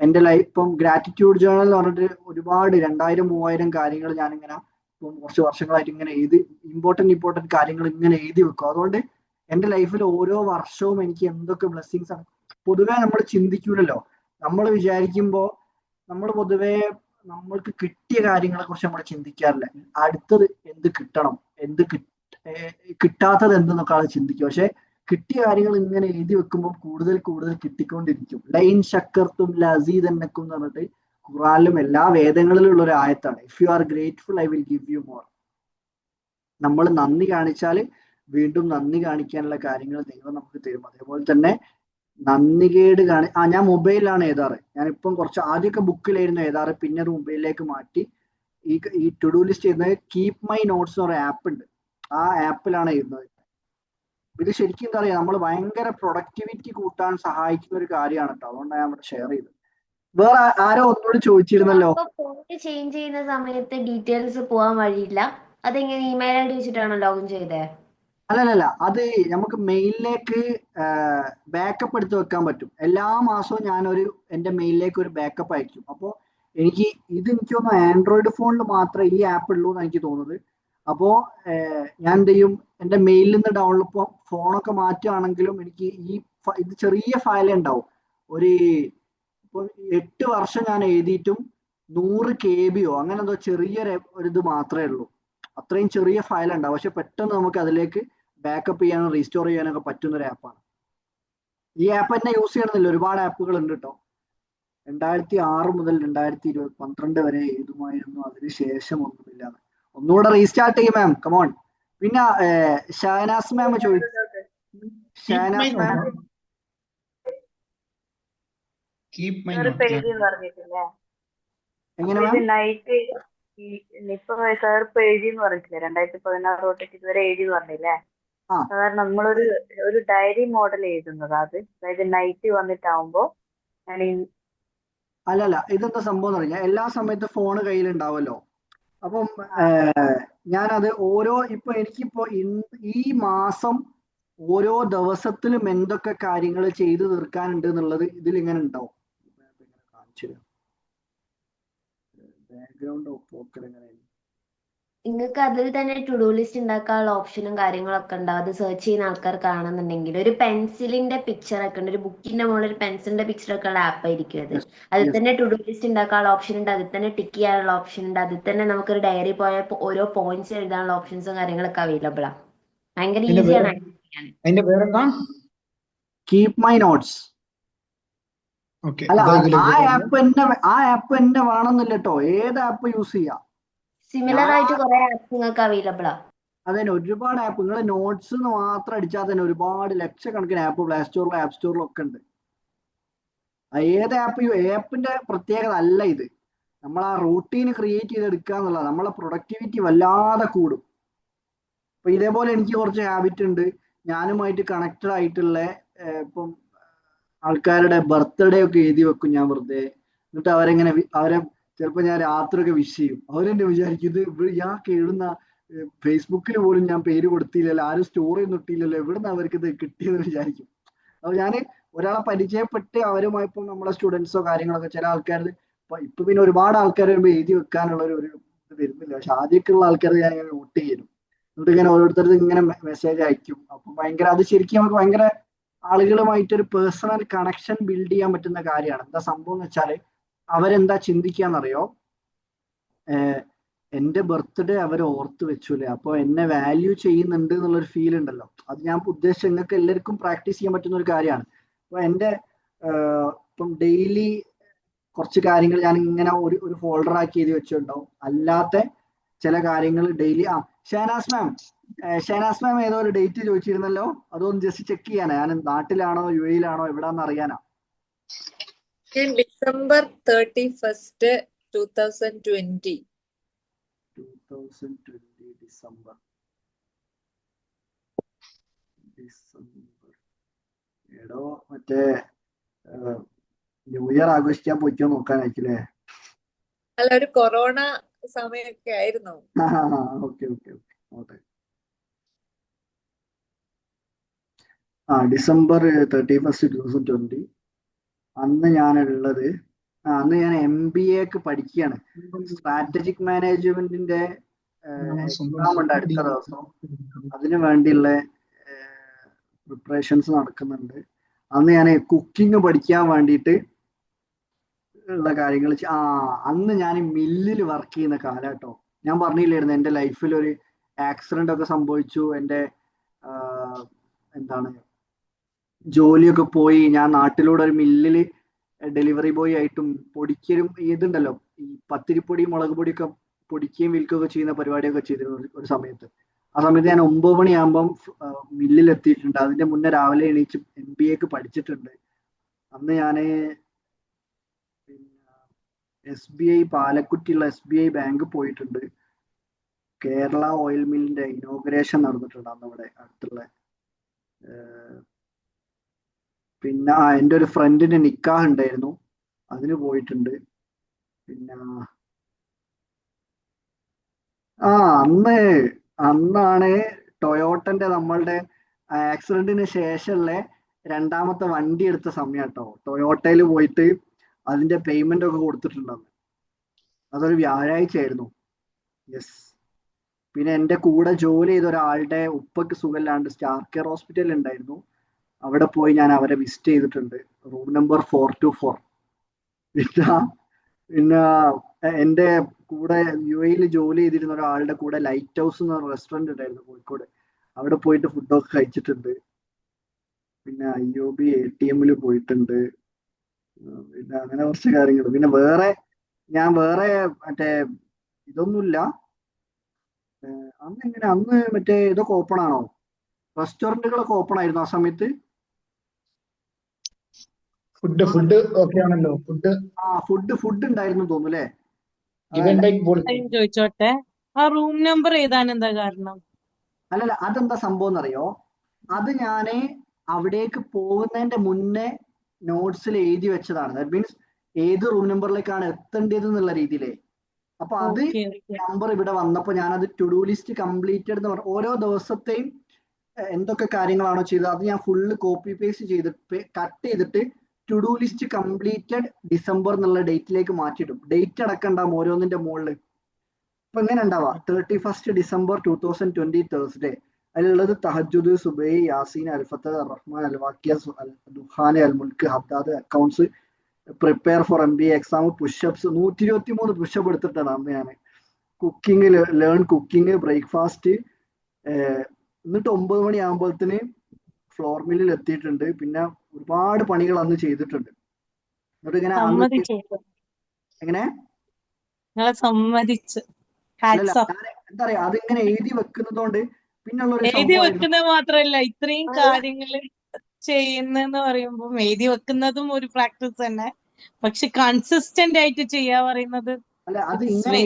എൻ്റെ ലൈഫ് ഇപ്പം ഗ്രാറ്റിറ്റ്യൂഡ് ജേർണൽ എന്ന് പറഞ്ഞിട്ട് ഒരുപാട് 2000-3000 കാര്യങ്ങൾ ഞാനിങ്ങനെ ഇപ്പം കുറച്ച് വർഷങ്ങളായിട്ട് ഇങ്ങനെ ഇമ്പോർട്ടന്റ് കാര്യങ്ങൾ ഇങ്ങനെ എഴുതി വെക്കും. അതുകൊണ്ട് എൻ്റെ ലൈഫിൽ ഓരോ വർഷവും എനിക്ക് എന്തൊക്കെ ബ്ലെസ്സിങ്സ് ആണ്. പൊതുവെ നമ്മൾ ചിന്തിക്കൂലല്ലോ, നമ്മൾ വിചാരിക്കുമ്പോൾ നമ്മൾ പൊതുവെ നമ്മൾക്ക് കിട്ടിയ കാര്യങ്ങളെ കുറിച്ച് നമ്മൾ ചിന്തിക്കാറില്ല. അടുത്തത് എന്ത് കിട്ടണം, കിട്ടാത്തത് എന്തെന്നൊക്കെ ചിന്തിക്കും. പക്ഷെ കിട്ടിയ കാര്യങ്ങൾ ഇങ്ങനെ എഴുതി വെക്കുമ്പോൾ കൂടുതൽ കിട്ടിക്കൊണ്ടിരിക്കും. ലൈൻ ശക്കർത്തും ലസീദന്നക്കും എന്ന് പറഞ്ഞിട്ട് ഖുറാനിലും എല്ലാ വേദങ്ങളിലുള്ള ഒരു ആയത്താണ്. If you are grateful I will give you more. നമ്മൾ നന്ദി കാണിച്ചാൽ വീണ്ടും നന്ദി കാണിക്കാനുള്ള കാര്യങ്ങൾ ദൈവം നമുക്ക് തരും. അതേപോലെ തന്നെ നന്ദികേട് ഞാൻ മൊബൈലിലാണ് എഴുതാറ്. ഞാനിപ്പം ആദ്യമൊക്കെ ബുക്കിലായിരുന്നു എഴുതാറ്, പിന്നെ അത് മൊബൈലിലേക്ക് മാറ്റി. ഈ ടു ഡു ലിസ്റ്റ് ചെയ്യുന്നത് കീപ് മൈ നോട്ട്സ് എന്ന് പറയുന്ന ആപ്പ് ഉണ്ട്, ആ ആപ്പിലാണ് എഴുതുന്നത്. ഇത് ശരിക്കും എന്താ പറയുക, നമ്മൾ ഭയങ്കര പ്രൊഡക്ടിവിറ്റി കൂട്ടാൻ സഹായിക്കുന്ന ഒരു കാര്യമാണ് കേട്ടോ. അതുകൊണ്ടാണ് ഞാൻ ഇവിടെ ഷെയർ ചെയ്തത്. വേറെ ആരോ ഒന്നുകൂടി ചോദിച്ചിരുന്നല്ലോ, ഫോൺ ചേഞ്ച് ചെയ്യുന്ന സമയത്ത് ഡീറ്റെയിൽസ് പോവാൻ വഴിയില്ല, അതെങ്ങനെ ഇമെയിൽ ഐഡി വെച്ചിട്ടാണോ ലോഗിൻ ചെയ്തേ? അല്ലല്ല, അത് നമുക്ക് മെയിലിലേക്ക് ബാക്കപ്പ് എടുത്ത് വെക്കാൻ പറ്റും. എല്ലാ മാസവും എൻ്റെ മെയിലിലേക്ക് ഒരു ബാക്കപ്പ് അയക്കും. അപ്പോൾ എനിക്ക് തോന്നുന്നു ആൻഡ്രോയിഡ് ഫോണിൽ മാത്രമേ ഈ ആപ്പ് ഉള്ളൂ എന്ന് എനിക്ക് തോന്നുന്നത്. അപ്പോൾ ഞാൻ എന്ത് ചെയ്യും, എൻ്റെ മെയിലിൽ നിന്ന് ഡൗൺലോഡ്, ഇപ്പോൾ ഫോണൊക്കെ മാറ്റുകയാണെങ്കിലും എനിക്ക് ഇത് ചെറിയ ഫയലേ ഉണ്ടാവും. ഒരു ഇപ്പൊ 8 വർഷം ഞാൻ എഴുതിയിട്ടും 100 KB അങ്ങനെ എന്തോ ഒരു ഇത് മാത്രമേ ഉള്ളൂ. അത്രയും ചെറിയ ഫയൽ ഉണ്ടാവും, പക്ഷെ പെട്ടെന്ന് നമുക്ക് അതിലേക്ക് ബാക്കപ്പ് ചെയ്യാനും റീസ്റ്റോർ ചെയ്യാനൊക്കെ പറ്റുന്ന ഒരു ആപ്പാണ്. ഈ ആപ്പ് തന്നെ യൂസ് ചെയ്യണമെന്നില്ല, ഒരുപാട് ആപ്പുകൾ ഉണ്ട് കേട്ടോ. 2006 മുതൽ 2012 വരെ എഴുതുമായിരുന്നു, അതിനുശേഷം ഒന്നുമില്ലാതെ. ഒന്നുകൂടെ റീസ്റ്റാർട്ട് ചെയ്യും മാം, കമോൺ. പിന്നെ ഷഹനാസ് മാം ചോദിച്ചു, ഷഹനാസ് മാം എങ്ങനെ മാം? നൈറ്റ് ഇപ്പൊ സാർ ഇപ്പൊ എഴുതിന്ന് പറഞ്ഞില്ലേ, 2016 തൊട്ടിട്ട് ഇതുവരെ എഴുതിന്ന് പറഞ്ഞില്ലേ? സാധാരണ നമ്മളൊരു ഡയറി മോഡൽ എഴുതുന്നത്, അത് അതായത് നൈറ്റ് വന്നിട്ടാവുമ്പോ അല്ലല്ല, ഇതെന്താ സംഭവം എന്ന് പറഞ്ഞാൽ എല്ലാ സമയത്തും ഫോണ് കയ്യിലുണ്ടാവുമല്ലോ. അപ്പം ഞാനത് എനിക്കിപ്പോ ഈ മാസം ഓരോ ദിവസത്തിലും എന്തൊക്കെ കാര്യങ്ങൾ ചെയ്തു തീർക്കാനുണ്ട് എന്നുള്ളത് ഇതിൽ ഇങ്ങനെ ഉണ്ടാവും. കാണിച്ചു ബാക്ക്ഗ്രൗണ്ട് ഓഫ് എങ്ങനെ നിങ്ങൾക്ക് അതിൽ തന്നെ ടു ഡു ലിസ്റ്റ് ഉണ്ടാക്കാനുള്ള ഓപ്ഷനും കാര്യങ്ങളൊക്കെ ഉണ്ടാവും. അത് സെർച്ച് ചെയ്യുന്ന ആൾക്കാർ കാണുന്നുണ്ടെങ്കിൽ ഒരു പെൻസിലിന്റെ പിക്ചർ ഒക്കെ ഉണ്ട്, ഒരു ബുക്കിന്റെ മുകളിൽ ഒരു പെൻസിലിന്റെ പിക്ചർ ഒക്കെ ഉള്ള ആപ്പ് ആയിരിക്കും അത്. അതിൽ തന്നെ ടു ഡു ലിസ്റ്റ് ഉണ്ടാക്കാനുള്ള ഓപ്ഷൻ ഉണ്ട്, അതിൽ തന്നെ ടിക്ക് ചെയ്യാനുള്ള ഓപ്ഷൻ ഉണ്ട്, അതിൽ തന്നെ നമുക്കൊരു ഡയറി പോയപ്പോൾ ഓരോ പോയിന്റ്സ് എഴുതാനുള്ള ഓപ്ഷൻസും കാര്യങ്ങളൊക്കെ അവൈലബിൾ ആണ്. ഭയങ്കര ഈസിയാണ്. അതിന്റെ പേരെന്താ? Keep my notes. അല്ല, ആ ആപ്പ് തന്നെ വേണമെന്നില്ല കേട്ടോ, ഏത് ആപ്പ് യൂസ് ചെയ്യാം. സിമിലർ ആയിട്ട് കുറെ ആപ്സ് നിങ്ങൾക്ക് അവൈലബിൾ ആണ്. അതന്നെ, ഒരുപാട് ആപ്പ്. നിങ്ങൾ നോട്ട്സ് മാത്രം അടിച്ചാൽ തന്നെ ഒരുപാട് ലക്ഷക്കണക്കിന് ആപ്പ് പ്ലേ സ്റ്റോറിലും ആപ്പ് സ്റ്റോറിലും ഒക്കെ ഉണ്ട്. ഏത് ആപ്പിന്റെ പ്രത്യേകത അല്ല ഇത്. നമ്മൾ ആ റൂട്ടീന് ക്രിയേറ്റ് ചെയ്തെടുക്കുക എന്നുള്ളത് നമ്മളെ പ്രൊഡക്ടിവിറ്റി വല്ലാതെ കൂടും. അപ്പൊ ഇതേപോലെ എനിക്ക് കുറച്ച് ഹാബിറ്റ് ഉണ്ട്. ഞാനുമായിട്ട് കണക്റ്റഡ് ആയിട്ടുള്ള ഇപ്പം ആൾക്കാരുടെ ബർത്ത്ഡേ ഒക്കെ എഴുതി വെക്കും ഞാൻ വെറുതെ. എന്നിട്ട് അവരെ ചിലപ്പോൾ ഞാൻ രാത്രിയൊക്കെ വിഷ് ചെയ്യും. അവരെന്നെ വിചാരിക്കും, ഇത് ഇയാൾക്ക് എഴുതുന്ന ഫേസ്ബുക്കിൽ പോലും ഞാൻ പേര് കൊടുത്തില്ലല്ലോ, ആരും സ്റ്റോറി ഒന്നും ഇട്ടില്ലല്ലോ, എവിടുന്ന് അവർക്ക് ഇത് കിട്ടിയെന്ന് വിചാരിക്കും. അപ്പൊ ഞാൻ ഒരാളെ പരിചയപ്പെട്ട് അവരുമായി ഇപ്പം നമ്മളെ സ്റ്റുഡൻസോ കാര്യങ്ങളൊക്കെ ചില ആൾക്കാർ ഇപ്പൊ പിന്നെ ഒരുപാട് ആൾക്കാർ വരുമ്പോൾ എഴുതി വെക്കാനുള്ള ഒരു ഇത് വരുന്നില്ല. പക്ഷെ ആദ്യമൊക്കെയുള്ള ആൾക്കാർ ഞാൻ ഇങ്ങനെ നോട്ട് ചെയ്യും. എന്നിട്ട് ഇങ്ങനെ ഓരോരുത്തർക്ക് ഇങ്ങനെ മെസ്സേജ് അയക്കും. അപ്പൊ അത് ശരിക്കും നമുക്ക് ഭയങ്കര ആളുകളുമായിട്ടൊരു പേഴ്സണൽ കണക്ഷൻ ബിൽഡ് ചെയ്യാൻ പറ്റുന്ന കാര്യമാണ്. എന്താ സംഭവം എന്ന് വെച്ചാല് അവരെന്താ ചിന്തിക്കാന്നറിയോ, എന്റെ ബർത്ത്ഡേ അവർ ഓർത്ത് വെച്ചൂലേ, അപ്പൊ എന്നെ വാല്യൂ ചെയ്യുന്നുണ്ട് എന്നുള്ളൊരു ഫീൽ ഉണ്ടല്ലോ. അത് ഞാൻ ഉദ്ദേശിച്ച നിങ്ങൾക്ക് എല്ലാവർക്കും പ്രാക്ടീസ് ചെയ്യാൻ പറ്റുന്ന ഒരു കാര്യമാണ്. അപ്പൊ ഇപ്പം ഡെയിലി കുറച്ച് കാര്യങ്ങൾ ഞാൻ ഇങ്ങനെ ഒരു ഫോൾഡർ ആക്കി എഴുതി വെച്ചിട്ടുണ്ടാവും. അല്ലാത്ത ചില കാര്യങ്ങൾ ഡെയിലി ഷഹനാസ് മാം ഏതോ ഒരു ഡേറ്റ് ചോദിച്ചിരുന്നല്ലോ, അതൊന്ന് ജസ്റ്റ് ചെക്ക് ചെയ്യാനാ. ഞാൻ നാട്ടിലാണോ UAE-ലാണോ എവിടാന്ന് അറിയാനാ. ഡിസംബർ 31st 2020 ഡിസംബർ എടോ മറ്റേ ന്യൂ ഇയർ ആഘോഷിക്കാൻ പോയിക്കോ നോക്കാനായിട്ടില്ലേ? അല്ല, ഒരു കൊറോണ സമയമൊക്കെ ആയിരുന്നു. Okay December 31st 2020. അന്ന് ഞാനുള്ളത് അന്ന് ഞാൻ MBA പഠിക്കുകയാണ്. സ്ട്രാറ്റജിക് മാനേജ്മെന്റിന്റെ എക്സാം ഉണ്ട് അടുത്ത ദിവസം. അതിനു വേണ്ടിയുള്ള പ്രിപ്പറേഷൻസ് നടക്കുന്നുണ്ട്. അന്ന് ഞാൻ കുക്കിംഗ് പഠിക്കാൻ വേണ്ടിയിട്ട് ഉള്ള കാര്യങ്ങൾ അന്ന് ഞാൻ മില്ലിൽ വർക്ക് ചെയ്യുന്ന കാലഘട്ടോ. ഞാൻ പറഞ്ഞില്ലായിരുന്നു എൻ്റെ ലൈഫിൽ ഒരു ആക്സിഡന്റ് ഒക്കെ സംഭവിച്ചു. എൻ്റെ ജോലിയൊക്കെ പോയി. ഞാൻ നാട്ടിലൂടെ ഒരു മില്ലിൽ ഡെലിവറി ബോയ് ആയിട്ടും പൊടിക്കലും ഇതുണ്ടല്ലോ, ഈ പത്തിരിപ്പൊടി മുളക് പൊടിയൊക്കെ പൊടിക്കുകയും വിൽക്കുകയൊക്കെ ചെയ്യുന്ന പരിപാടിയൊക്കെ ചെയ്തിരുന്നു ഒരു സമയത്ത്. ആ സമയത്ത് ഞാൻ 9 മണിയാകുമ്പം മില്ലിൽ എത്തിയിട്ടുണ്ട്. അതിന്റെ മുന്നേ രാവിലെ എണീച്ച് MBA പഠിച്ചിട്ടുണ്ട്. അന്ന് ഞാൻ SBI പാലക്കുറ്റിയുള്ള SBI ബാങ്ക് പോയിട്ടുണ്ട്. കേരള ഓയിൽ മില്ലിന്റെ ഇനോഗ്രേഷൻ നടന്നിട്ടുണ്ട് അന്ന് ഇവിടെ അടുത്തുള്ള. പിന്നെ എൻ്റെ ഒരു ഫ്രണ്ടിന്റെ നിക്കാഹ് ഉണ്ടായിരുന്നു, അതിന് പോയിട്ടുണ്ട്. പിന്നെ അന്നാണ് ടൊയോട്ടന്റെ നമ്മളുടെ ആക്സിഡന്റിന് ശേഷമുള്ള രണ്ടാമത്തെ വണ്ടി എടുത്ത സമയം കേട്ടോ. ടൊയോട്ടയിൽ പോയിട്ട് അതിന്റെ പേയ്മെന്റ് ഒക്കെ കൊടുത്തിട്ടുണ്ടെന്ന്. അതൊരു വ്യാഴാഴ്ച ആയിരുന്നു. യെസ്. പിന്നെ എൻ്റെ കൂടെ ജോലി ചെയ്ത ഒരാളുടെ ഉപ്പക്ക് സുഖമില്ലാണ്ട് സ്റ്റാർ കെയർ ഹോസ്പിറ്റലിൽ ഉണ്ടായിരുന്നു. അവിടെ പോയി ഞാൻ അവരെ വിസിറ്റ് ചെയ്തിട്ടുണ്ട്. Room number 424. പിന്നെ പിന്നെ എൻ്റെ കൂടെ UAE ജോലി ചെയ്തിരുന്ന ഒരാളുടെ കൂടെ ലൈറ്റ് ഹൗസ് എന്ന് പറഞ്ഞ റെസ്റ്റോറൻറ്റ് ഉണ്ടായിരുന്നു കോഴിക്കോട്. അവിടെ പോയിട്ട് ഫുഡൊക്കെ കഴിച്ചിട്ടുണ്ട്. പിന്നെ IOB ATM പോയിട്ടുണ്ട്. പിന്നെ അങ്ങനെ കുറച്ച് കാര്യങ്ങൾ. പിന്നെ ഞാൻ വേറെ മറ്റേ ഇതൊന്നുമില്ല. അന്ന് മറ്റേ ഇതൊക്കെ ഓപ്പൺ ആണോ? റെസ്റ്റോറൻറ്റുകളൊക്കെ ഓപ്പൺ ആയിരുന്നു ആ സമയത്ത്? ഫുഡ് ഓക്കെ ആണല്ലോ. ഫുഡ് ഉണ്ടായിരുന്നു തോന്നുന്നു അല്ലേ? കാര്യം ചോദിച്ചോട്ടെ, ആ റൂം നമ്പർ എഴുതാൻ എന്താ കാരണം? അല്ലല്ല, അതെന്താ സംഭവം എന്നറിയോ? അത് ഞാന് അവിടേക്ക് പോകുന്നതിന്റെ മുന്നേ നോട്ട്സിൽ എഴുതി വെച്ചതാണ്. ദാറ്റ് മീൻസ് ഏത് റൂം നമ്പറിലേക്കാണ് എത്തേണ്ടത് എന്നുള്ള രീതിയിലേ. അപ്പൊ അത് ഓക്കെ ഓക്കെ. നമ്പർ ഇവിടെ വന്നപ്പോൾ ഞാനത് ടു ഡു ലിസ്റ്റ് കംപ്ലീറ്റഡ് എന്ന് പറഞ്ഞു. ഓരോ ദിവസത്തെയും എന്തൊക്കെ കാര്യങ്ങളാണോ ചെയ്തത് അത് ഞാൻ ഫുള്ള് കോപ്പി പേസ്റ്റ് ചെയ്തിട്ട് കട്ട് ചെയ്തിട്ട് to do list completed December എന്നുള്ള ഡേറ്റിലേക്ക് മാറ്റിയിടും. ഡേറ്റ് അടക്കം ഉണ്ടാവും ഓരോന്നിന്റെ മുകളിൽ. അപ്പൊ എങ്ങനെ ഉണ്ടാവുക? 31 ഡിസംബർ 2020 തേഴ്സ്ഡേ. അതിലുള്ളത് തഹജുദ്, സുബൈ, യാസീൻ, അൽഫത്ത്, റഹ്മാൻ, അൽവാക്കിയ, ദുഹാൻ, അൽമുൽക്ക്, ഹദ്ദാദ്, accounts, prepare for MBA exam, pushups 123 pushup എടുത്തിട്ടാണ് അന്ന് ഞാൻ. Cooking, learn cooking, breakfast. എന്നിട്ട് 9 മണി ആകുമ്പോഴത്തേന് ഫ്ലോർ മില്ലിൽ എത്തിയിട്ടുണ്ട്. പിന്നെ ഒരുപാട് പണികൾ അന്ന് ചെയ്തിട്ടുണ്ട്. എന്നിട്ട് ഇങ്ങനെ എങ്ങനെ നിങ്ങളെ സമ്മതിച്ചു. അല്ലല്ല, എന്താ പറയാ, അതിങ്ങനെ എഴുതി വെക്കുന്നതുകൊണ്ട് പിന്നുള്ള ഒരു എഴുതി വെക്കുന്നത് മാത്രല്ല, ഇത്രയും കാര്യങ്ങള് ചെയ്യുന്നെന്ന് പറയുമ്പോ എഴുതി വെക്കുന്നതും ഒരു പ്രാക്ടീസ് തന്നെ. പക്ഷെ കൺസിസ്റ്റന്റ് ആയിട്ട് ചെയ്യാ പറയുന്നത് അല്ല, അത് ഇങ്ങനെ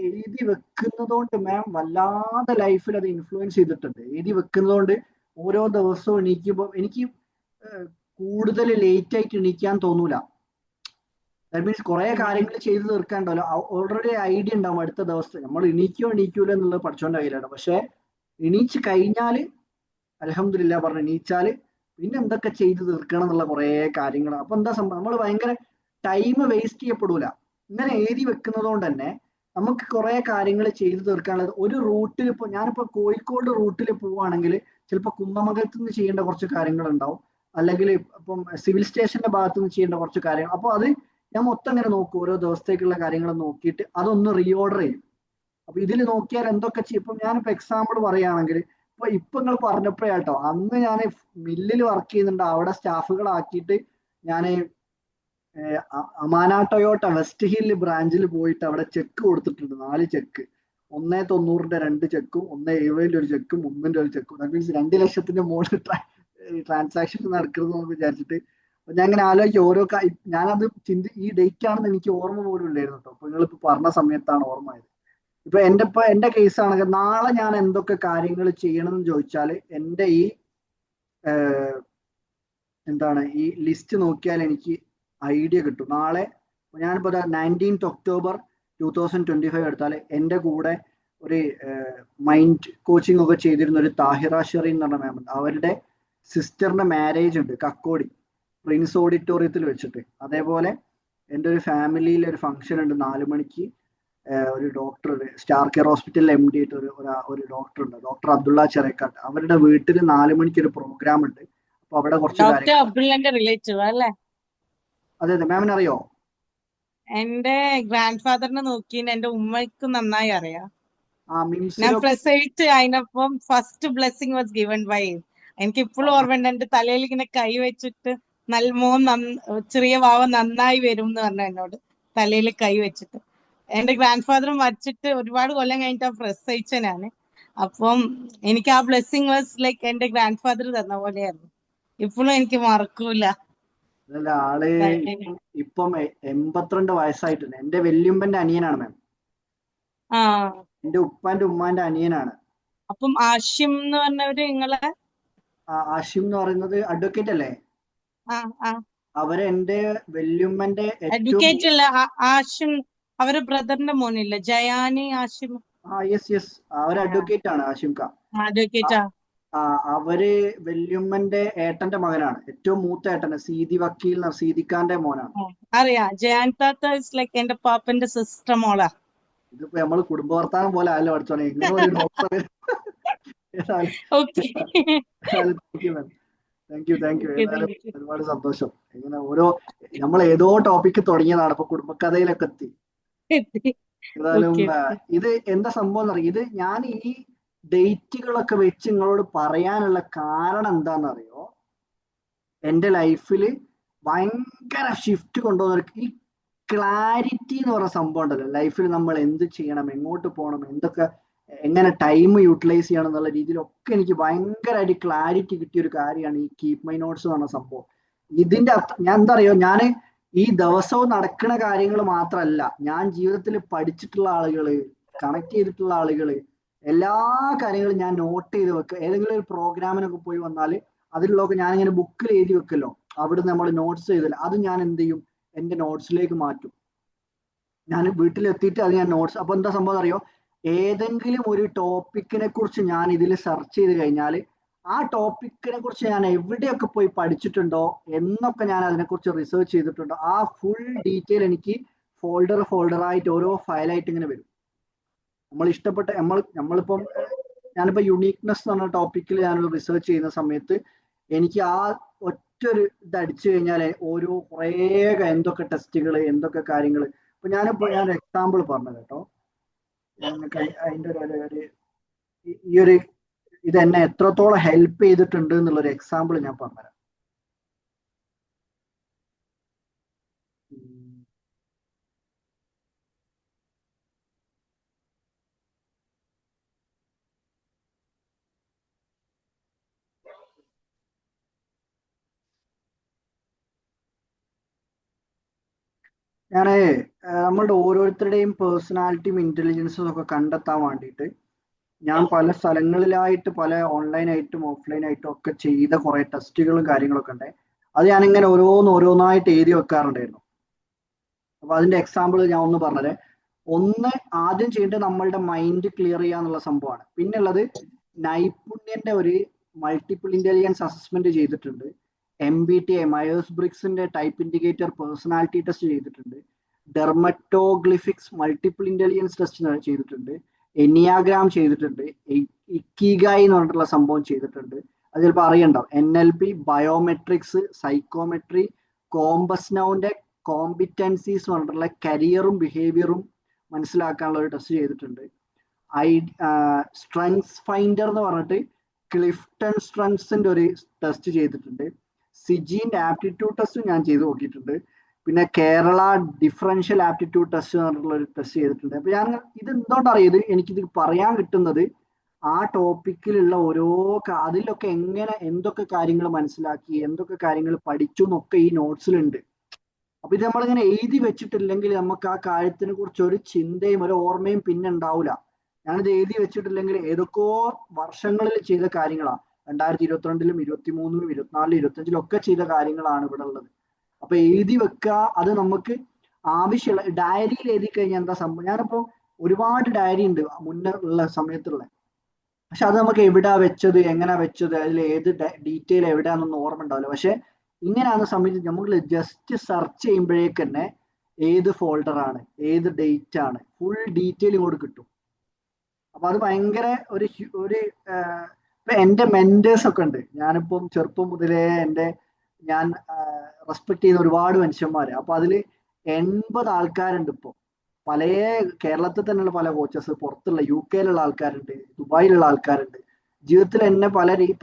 എഴുതി വെക്കുന്നതുകൊണ്ട് മാം വല്ലാതെ ലൈഫിൽ അത് ഇൻഫ്ലുവൻസ് ചെയ്തിട്ടുണ്ട്. എഴുതി വെക്കുന്നതുകൊണ്ട് ഓരോ ദിവസവും എണീക്കുമ്പോൾ എനിക്ക് കൂടുതൽ ലേറ്റ് ആയിട്ട് എണീക്കാൻ തോന്നൂല. ദാറ്റ് മീൻസ് കുറെ കാര്യങ്ങൾ ചെയ്ത് തീർക്കാണ്ടല്ലോ. ഓൾറെഡി ഐഡിയ ഉണ്ടാവും അടുത്ത ദിവസത്തെ നമ്മൾ എണീക്കൂല എന്നുള്ളത് പഠിച്ചോണ്ട് കയ്യിലാണ്. പക്ഷെ എണീച്ച് കഴിഞ്ഞാല് അൽഹംദുലില്ലാ പറഞ്ഞ് എണീച്ചാല് പിന്നെ എന്തൊക്കെ ചെയ്ത് തീർക്കണം എന്നുള്ള കുറെ കാര്യങ്ങൾ. അപ്പൊ എന്താ സംഭവം, നമ്മൾ ഭയങ്കര ടൈം വേസ്റ്റ് ചെയ്യപ്പെടൂല. ഇങ്ങനെ എഴുതി വെക്കുന്നത് കൊണ്ട് തന്നെ നമുക്ക് കുറെ കാര്യങ്ങൾ ചെയ്തു തീർക്കാനുള്ളത്. ഒരു റൂട്ടിൽ ഇപ്പോൾ ഞാനിപ്പോ കോഴിക്കോട് റൂട്ടിൽ പോവുകയാണെങ്കിൽ ചിലപ്പോൾ കുന്നമംഗലത്ത് നിന്ന് ചെയ്യേണ്ട കുറച്ച് കാര്യങ്ങൾ ഉണ്ടാവും, അല്ലെങ്കിൽ ഇപ്പം സിവിൽ സ്റ്റേഷന്റെ ഭാഗത്ത് നിന്ന് ചെയ്യേണ്ട കുറച്ച് കാര്യങ്ങൾ. അപ്പോൾ അത് ഞാൻ മൊത്തം ഇങ്ങനെ നോക്കും, ഓരോ ദിവസത്തേക്കുള്ള കാര്യങ്ങൾ നോക്കിയിട്ട് അതൊന്ന് റീഓർഡർ ചെയ്യും. അപ്പൊ ഇതിൽ നോക്കിയാൽ എന്തൊക്കെ ചെയ്യും. ഇപ്പം ഞാനിപ്പോ എക്സാമ്പിൾ പറയുകയാണെങ്കിൽ ഇപ്പൊ നിങ്ങൾ പറഞ്ഞപ്പോഴാട്ടോ, അന്ന് ഞാൻ മില്ലിൽ വർക്ക് ചെയ്യുന്നുണ്ട്. അവിടെ സ്റ്റാഫുകളാക്കിയിട്ട് ഞാൻ അമാന ടൊയോട്ട വെസ്റ്റ് ഹിൽ ബ്രാഞ്ചിൽ പോയിട്ട് അവിടെ ചെക്ക് കൊടുത്തിട്ടുണ്ട്. 4 ചെക്ക്, 190ന്റെ 2 ചെക്കും, 170ന്റെ 1 ചെക്കും, 1ന്റെ 1 ചെക്കും. ദാറ്റ് മീൻസ് 2 ലക്ഷത്തിന്റെ മുകളിൽ ട്രാൻസാക്ഷൻ നടക്കരുതെന്ന് വിചാരിച്ചിട്ട് ഞാൻ ഇങ്ങനെ ആലോചിക്കും ഓരോ ഞാനത് ഈ ഡേറ്റ് ആണെന്ന് എനിക്ക് ഓർമ്മ പോലും ഇല്ലായിരുന്നു കേട്ടോ. അപ്പൊ നിങ്ങളിപ്പോ പറഞ്ഞ സമയത്താണ് ഓർമ്മയായത്. ഇപ്പൊ എന്റെ കേസ് ആണെങ്കിൽ നാളെ ഞാൻ എന്തൊക്കെ കാര്യങ്ങൾ ചെയ്യണം എന്ന് ചോദിച്ചാല് എന്റെ ഈ ഈ ലിസ്റ്റ് നോക്കിയാൽ എനിക്ക് ഐഡിയ കിട്ടും. നാളെ ഞാനിപ്പോ 19 ഒക്ടോബർ 2025 എടുത്താൽ എൻ്റെ കൂടെ ഒരു മൈൻഡ് കോച്ചിങ് ഒക്കെ ചെയ്തിരുന്ന ഒരു താഹിറ ഷെറീൻ എന്ന് പറഞ്ഞ മാം ഉണ്ട്. അവരുടെ സിസ്റ്ററിന്റെ മാരേജ് ഉണ്ട് കക്കോടി പ്രിൻസ് ഓഡിറ്റോറിയത്തിൽ വെച്ചിട്ട്. അതേപോലെ എൻ്റെ ഒരു ഫാമിലിയിൽ ഒരു ഫംഗ്ഷൻ ഉണ്ട് 4 മണിക്ക്. ഒരു ഡോക്ടർ, സ്റ്റാർ കെയർ ഹോസ്പിറ്റലിൽ MD ആയിട്ട് ഒരു ഡോക്ടർ ഉണ്ട്, ഡോക്ടർ അബ്ദുള്ള ചെറേക്കാട്ട്. അവരുടെ വീട്ടിൽ 4 മണിക്ക് ഒരു പ്രോഗ്രാം ഉണ്ട്. അപ്പൊ അവിടെ കുറച്ച് അല്ലേ? അതെ അതെ, മാമിന് അറിയോ? എന്റെ ഗ്രാൻഡ് ഫാദറിനെ നോക്കിയിട്ട് എന്റെ ഉമ്മയ്ക്ക് നന്നായി അറിയാം. ഞാൻ പ്രസവിച്ച് അതിനൊപ്പം first blessing was given by. എനിക്ക് ഇപ്പോഴും ഓർമ്മയുണ്ട്, എന്റെ തലയിൽ ഇങ്ങനെ കൈ വെച്ചിട്ട് ചെറിയ വാവ നന്നായി വരും എന്ന് പറഞ്ഞു എന്നോട്, തലയിൽ കൈ വെച്ചിട്ട്. എന്റെ ഗ്രാൻഡ് ഫാദർ മരിച്ചിട്ട് ഒരുപാട് കൊല്ലം കഴിഞ്ഞിട്ട് പ്രസവിച്ചനാണ്. അപ്പം എനിക്ക് ആ ബ്ലെസ്സിങ് വാസ് ലൈക്ക് എന്റെ ഗ്രാൻഡ് ഫാദർ തന്ന പോലെയായിരുന്നു. ഇപ്പോഴും എനിക്ക് മറക്കൂല. ആള് ഇപ്പം 82 വയസ്സായിട്ടുണ്ട്. എന്റെ വല്യമ്മന്റെ അനിയനാണ് മാം. എന്റെ ഉപ്പാന്റെ ഉമ്മാന്റെ അനിയനാണ്. അപ്പം ആഷിം എന്ന് പറഞ്ഞവര് നിങ്ങളെ? ആഷിം എന്ന് പറയുന്നത് അഡ്വക്കേറ്റ് അല്ലേ? അവര് എന്റെ വല്യമ്മന്റെ അഡ്വക്കേറ്റ് അല്ല, ആഷിം അവര് ബ്രദറിന്റെ മോനില്ല, ജയാനി ആഷിം. യെസ് അവര് അഡ്വക്കേറ്റ് ആണ്. ആഷിം ക അഡ്വക്കേറ്റാ. അവര് വല്യമ്മന്റെ ഏട്ടന്റെ മകനാണ്, ഏറ്റവും മൂത്ത ഏട്ടന് സീതി വക്കീൽ സീദിഖാന്റെ മോനാണ്. അറിയാം, ജയാൻ താത്ത ഇസ് ലൈക്ക് എന്റെ പാപ്പന്റെ സിസ്റ്റർ മോളാ. ഇതിപ്പോ നമ്മള് കുടുംബ വർത്താനം പോലെ അല്ല പഠിച്ചോണേ. ഇങ്ങനെ ഒരു ഡോക്ടർ താങ്ക് യു ഏതായാലും ഒരുപാട് സന്തോഷം. ഇങ്ങനെ നമ്മൾ ഏതോ ടോപ്പിക്ക് തുടങ്ങിയതാണ്, ഇപ്പൊ കുടുംബകഥയിലൊക്കെ എത്തി. ഏതായാലും ഇത് എന്താ സംഭവം എന്നറിയാം. ഇത് ഞാൻ ഈ ഡേറ്റുകളൊക്കെ വെച്ച് നിങ്ങളോട് പറയാനുള്ള കാരണം എന്താണെന്നറിയോ? എൻ്റെ ലൈഫിൽ ഭയങ്കര ഷിഫ്റ്റ് കൊണ്ടുവന്ന ഈ ക്ലാരിറ്റി എന്ന് പറയുന്ന സംഭവം ഉണ്ടല്ലോ. ലൈഫിൽ നമ്മൾ എന്ത് ചെയ്യണം, എങ്ങോട്ട് പോകണം, എങ്ങനെ ടൈം യൂട്ടിലൈസ് ചെയ്യണം എന്നുള്ള രീതിയിലൊക്കെ എനിക്ക് ഭയങ്കരമായിട്ട് ക്ലാരിറ്റി കിട്ടിയ ഒരു കാര്യമാണ് ഈ കീപ് മൈ നോട്ട്സ് എന്ന് പറഞ്ഞ സംഭവം. ഇതിന്റെ ഞാൻ എന്താ അറിയോ, ഞാൻ ഈ ദിവസവും നടക്കുന്ന കാര്യങ്ങൾ മാത്രമല്ല, ഞാൻ ജീവിതത്തിൽ പഠിച്ചിട്ടുള്ള ആളുകള്, കണക്ട് ചെയ്തിട്ടുള്ള ആളുകള്, എല്ലാ കാര്യങ്ങളും ഞാൻ നോട്ട് ചെയ്ത് വെക്കുക. ഏതെങ്കിലും ഒരു പ്രോഗ്രാമിനൊക്കെ പോയി വന്നാൽ അതിലുള്ളതൊക്കെ ഞാനിങ്ങനെ ബുക്കിൽ എഴുതി വെക്കല്ലോ, അവിടെ നമ്മൾ നോട്ട്സ് ചെയ്തില്ല, അത് ഞാൻ എന്ത് ചെയ്യും, എൻ്റെ നോട്ട്സിലേക്ക് മാറ്റും. ഞാൻ വീട്ടിലെത്തിയിട്ട് അത് ഞാൻ നോട്ട്സ്. അപ്പൊ എന്താ സംഭവം അറിയോ, ഏതെങ്കിലും ഒരു ടോപ്പിക്കിനെ കുറിച്ച് ഞാൻ ഇതിൽ സെർച്ച് ചെയ്ത് കഴിഞ്ഞാൽ ആ ടോപ്പിക്കിനെ കുറിച്ച് ഞാൻ എവിടെയൊക്കെ പോയി പഠിച്ചിട്ടുണ്ടോ എന്നൊക്കെ ഞാൻ അതിനെക്കുറിച്ച് റിസർച്ച് ചെയ്തിട്ടുണ്ടോ, ആ ഫുൾ ഡീറ്റെയിൽ എനിക്ക് ഫോൾഡറായിട്ട് ഓരോ ഫയലായിട്ട് ഇങ്ങനെ വരും. നമ്മൾ ഇഷ്ടപ്പെട്ട നമ്മളിപ്പം ഞാനിപ്പോ യുണീക്നെസ് എന്ന് പറഞ്ഞ ടോപ്പിക്കിൽ ഞാൻ റിസർച്ച് ചെയ്യുന്ന സമയത്ത് എനിക്ക് ആ ഒറ്റൊരു ഇത് അടിച്ചു കഴിഞ്ഞാൽ ഓരോ കുറേ എന്തൊക്കെ ടെസ്റ്റുകൾ, എന്തൊക്കെ കാര്യങ്ങൾ. ഇപ്പൊ ഞാൻ എക്സാമ്പിൾ പറഞ്ഞു കേട്ടോ, അതിൻ്റെ ഈ ഇത് എന്നെ എത്രത്തോളം ഹെൽപ്പ് ചെയ്തിട്ടുണ്ട് എന്നുള്ളൊരു എക്സാമ്പിൾ ഞാൻ പറഞ്ഞുതരാം. നമ്മളുടെ ഓരോരുത്തരുടെയും പേഴ്സണാലിറ്റിയും ഇന്റലിജൻസും ഒക്കെ കണ്ടെത്താൻ വേണ്ടിയിട്ട് ഞാൻ പല സ്ഥലങ്ങളിലായിട്ട്, പല ഓൺലൈനായിട്ടും ഓഫ്ലൈനായിട്ടും ഒക്കെ ചെയ്ത കുറെ ടെസ്റ്റുകളും കാര്യങ്ങളൊക്കെ ഉണ്ട്. അത് ഞാനിങ്ങനെ ഓരോന്നായിട്ട് എഴുതി വെക്കാറുണ്ടായിരുന്നു. അപ്പൊ അതിന്റെ എക്സാമ്പിൾ ഞാൻ ഒന്ന് പറഞ്ഞത്. ആദ്യം ചെയ്യേണ്ടത് നമ്മളുടെ മൈൻഡ് ക്ലിയർ ചെയ്യുക എന്നുള്ള സംഭവമാണ്. പിന്നെ ഉള്ളത് നൈപുണ്യന്റെ ഒരു മൾട്ടിപ്പിൾ ഇന്റലിജൻസ് അസസ്മെന്റ് ചെയ്തിട്ടുണ്ട്. MBTI മയേഴ്സ് ബ്രിഗ്സിന്റെ ടൈപ്പ് ഇൻഡിക്കേറ്റർ പേഴ്സണാലിറ്റി ടെസ്റ്റ് ചെയ്തിട്ടുണ്ട്. ഡെർമറ്റോഗ്ലിഫിക്സ് മൾട്ടിപ്പിൾ ഇന്റലിജൻസ് ടെസ്റ്റ് ചെയ്തിട്ടുണ്ട്. എനിയാഗ്രാം ചെയ്തിട്ടുണ്ട്. ഇക്കിഗായി എന്ന് പറഞ്ഞിട്ടുള്ള സംഭവം ചെയ്തിട്ടുണ്ട്. അത് ചിലപ്പോൾ അറിയണ്ടാവും. NLP, ബയോമെട്രിക്സ്, സൈക്കോമെട്രി, കോമ്പസ്നൗന്റെ കോമ്പിറ്റൻസീസ് എന്ന് പറഞ്ഞിട്ടുള്ള കരിയറും ബിഹേവിയറും മനസ്സിലാക്കാനുള്ള ഒരു ടെസ്റ്റ് ചെയ്തിട്ടുണ്ട്. സ്ട്രെങ്സ് ഫൈൻഡർ എന്ന് പറഞ്ഞിട്ട് ക്ലിഫ്റ്റൺ സ്ട്രെങ്സിന്റെ ഒരു ടെസ്റ്റ് ചെയ്തിട്ടുണ്ട്. സിജീന്റെ ആപ്റ്റിറ്റ്യൂഡ് ടെസ്റ്റ് ഞാൻ ചെയ്ത് നോക്കിയിട്ടുണ്ട്. പിന്നെ കേരള ഡിഫറൻഷ്യൽ ആപ്റ്റിറ്റ്യൂഡ് ടെസ്റ്റ് എന്ന് പറഞ്ഞിട്ടുള്ള ഒരു ടെസ്റ്റ് ചെയ്തിട്ടുണ്ട്. അപ്പൊ ഞാൻ ഇത് എന്തുകൊണ്ടറിയത്, എനിക്കിത് പറയാൻ കിട്ടുന്നത് ആ ടോപ്പിക്കിലുള്ള അതിലൊക്കെ എന്തൊക്കെ കാര്യങ്ങൾ മനസ്സിലാക്കി, എന്തൊക്കെ കാര്യങ്ങൾ പഠിച്ചു എന്നൊക്കെ ഈ നോട്ട്സിലുണ്ട്. അപ്പൊ ഇത് നമ്മളിങ്ങനെ എഴുതി വെച്ചിട്ടില്ലെങ്കിൽ നമുക്ക് ആ കാര്യത്തിനെ കുറിച്ച് ഒരു ചിന്തയും ഒരു ഓർമ്മയും പിന്നെ ഉണ്ടാവില്ല. ഞാനിത് എഴുതി വെച്ചിട്ടില്ലെങ്കിൽ ഏതൊക്കെയോ വർഷങ്ങളിൽ ചെയ്ത കാര്യങ്ങളാണ്. 2022-ലും 2023-ലും 2024-ലും 2025-ലും ഒക്കെ ചെയ്ത കാര്യങ്ങളാണ് ഇവിടെ ഉള്ളത്. അപ്പൊ എഴുതി വെക്കുക, അത് നമുക്ക് ആവശ്യമുള്ള ഡയറിയിൽ എഴുതി കഴിഞ്ഞാൽ എന്താ സംഭവം. ഞാനിപ്പോ ഒരുപാട് ഡയറി ഉണ്ട് മുന്നേ ഉള്ള സമയത്തുള്ള, പക്ഷെ അത് നമുക്ക് എവിടാ വെച്ചത്, എങ്ങനെ വെച്ചത്, അതിൽ ഏത് ഡീറ്റെയിൽ എവിടെയാണെന്നൊന്നും ഓർമ്മ ഉണ്ടാവില്ല. പക്ഷെ ഇങ്ങനെയാകുന്ന സമയത്ത് നമുക്ക് ജസ്റ്റ് സെർച്ച് ചെയ്യുമ്പോഴേക്ക് തന്നെ ഏത് ഫോൾഡറാണ്, ഏത് ഡേറ്റ് ആണ്, ഫുൾ ഡീറ്റെയിൽ ഇങ്ങോട്ട് കിട്ടും. അപ്പൊ അത് ഭയങ്കര ഇപ്പൊ എന്റെ മെന്റേഴ്സ് ഒക്കെ ഉണ്ട്. ഞാനിപ്പം ചെറുപ്പം മുതലേ ഞാൻ റെസ്പെക്ട് ചെയ്യുന്ന ഒരുപാട് മനുഷ്യന്മാര്. അപ്പൊ അതില് 80 ആൾക്കാരുണ്ട്. ഇപ്പൊ കേരളത്തിൽ തന്നെയുള്ള പല കോച്ചസ്, പുറത്തുള്ള UK-ലുള്ള ആൾക്കാരുണ്ട്, ദുബായിലുള്ള ആൾക്കാരുണ്ട്. ജീവിതത്തിൽ എന്നെ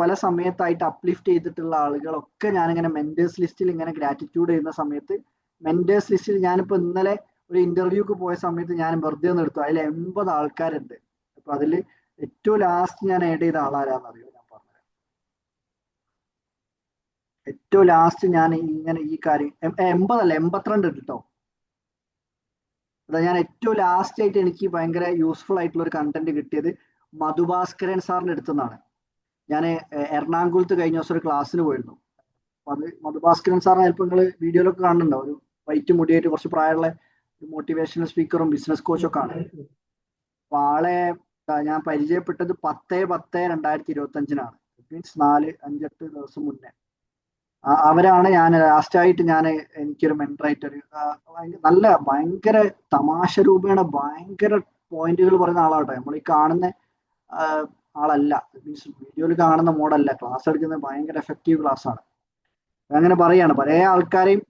പല സമയത്തായിട്ട് അപ്ലിഫ്റ്റ് ചെയ്തിട്ടുള്ള ആളുകളൊക്കെ ഞാനിങ്ങനെ മെന്റേഴ്സ് ലിസ്റ്റിൽ ഇങ്ങനെ ഗ്രാറ്റിറ്റ്യൂഡ് ചെയ്യുന്ന സമയത്ത് മെന്റേഴ്സ് ലിസ്റ്റിൽ ഞാനിപ്പോ ഇന്നലെ ഒരു ഇന്റർവ്യൂക്ക് പോയ സമയത്ത് ഞാൻ വെറുതെ ഒന്ന് എടുത്തു, അതിൽ 80 ആൾക്കാരുണ്ട്. അപ്പൊ അതിൽ ഏറ്റവും ലാസ്റ്റ് ഞാൻ ആഡ് ചെയ്ത ആളാരാന്നറിയോ? ഞാൻ പറഞ്ഞുതരാം. ഏറ്റവും ലാസ്റ്റ് ഞാൻ ഇങ്ങനെ ഈ കാര്യം 80 അല്ല 82 ഉണ്ട് കേട്ടോ. അതാ ഞാൻ ഏറ്റവും ലാസ്റ്റ് ആയിട്ട് എനിക്ക് ഭയങ്കര യൂസ്ഫുൾ ആയിട്ടുള്ള ഒരു കണ്ടന്റ് കിട്ടിയത് മധുഭാസ്കരൻ സാറിന്റെ അടുത്തുനിന്നാണ്. ഞാൻ എറണാകുളത്ത് കഴിഞ്ഞ ദിവസം ഒരു ക്ലാസ്സിന് പോയിരുന്നു. അപ്പൊ അത് മധുഭാസ്കരൻ സാറിനെ ചിലപ്പോൾ നിങ്ങൾ വീഡിയോയിലൊക്കെ കാണുന്നുണ്ടോ, ഒരു വൈറ്റ് മുടിയായിട്ട് കുറച്ച് പ്രായമുള്ള മോട്ടിവേഷണൽ സ്പീക്കറും ബിസിനസ് കോച്ചൊക്കെ ആണ്. അപ്പൊ ആളെ ഞാൻ പരിചയപ്പെട്ടത് 10/10/2025-നാണ്. മീൻസ് 4-5-8 ദിവസം മുന്നേ. അവരാണ് ഞാൻ ലാസ്റ്റായിട്ട് എനിക്കൊരു മെന്ററായിട്ട് നല്ല ഭയങ്കര തമാശ രൂപേണ ഭയങ്കര പോയിന്റുകൾ പറയുന്ന ആളാട്ടോ. നമ്മൾ ഈ കാണുന്ന ആളല്ല, മീൻസ് വീഡിയോയിൽ കാണുന്ന മോഡല്ല. ക്ലാസ് എടുക്കുന്നത് ഭയങ്കര എഫക്റ്റീവ് ക്ലാസ് ആണ്. അങ്ങനെ പറയാണ് പല ആൾക്കാരെയും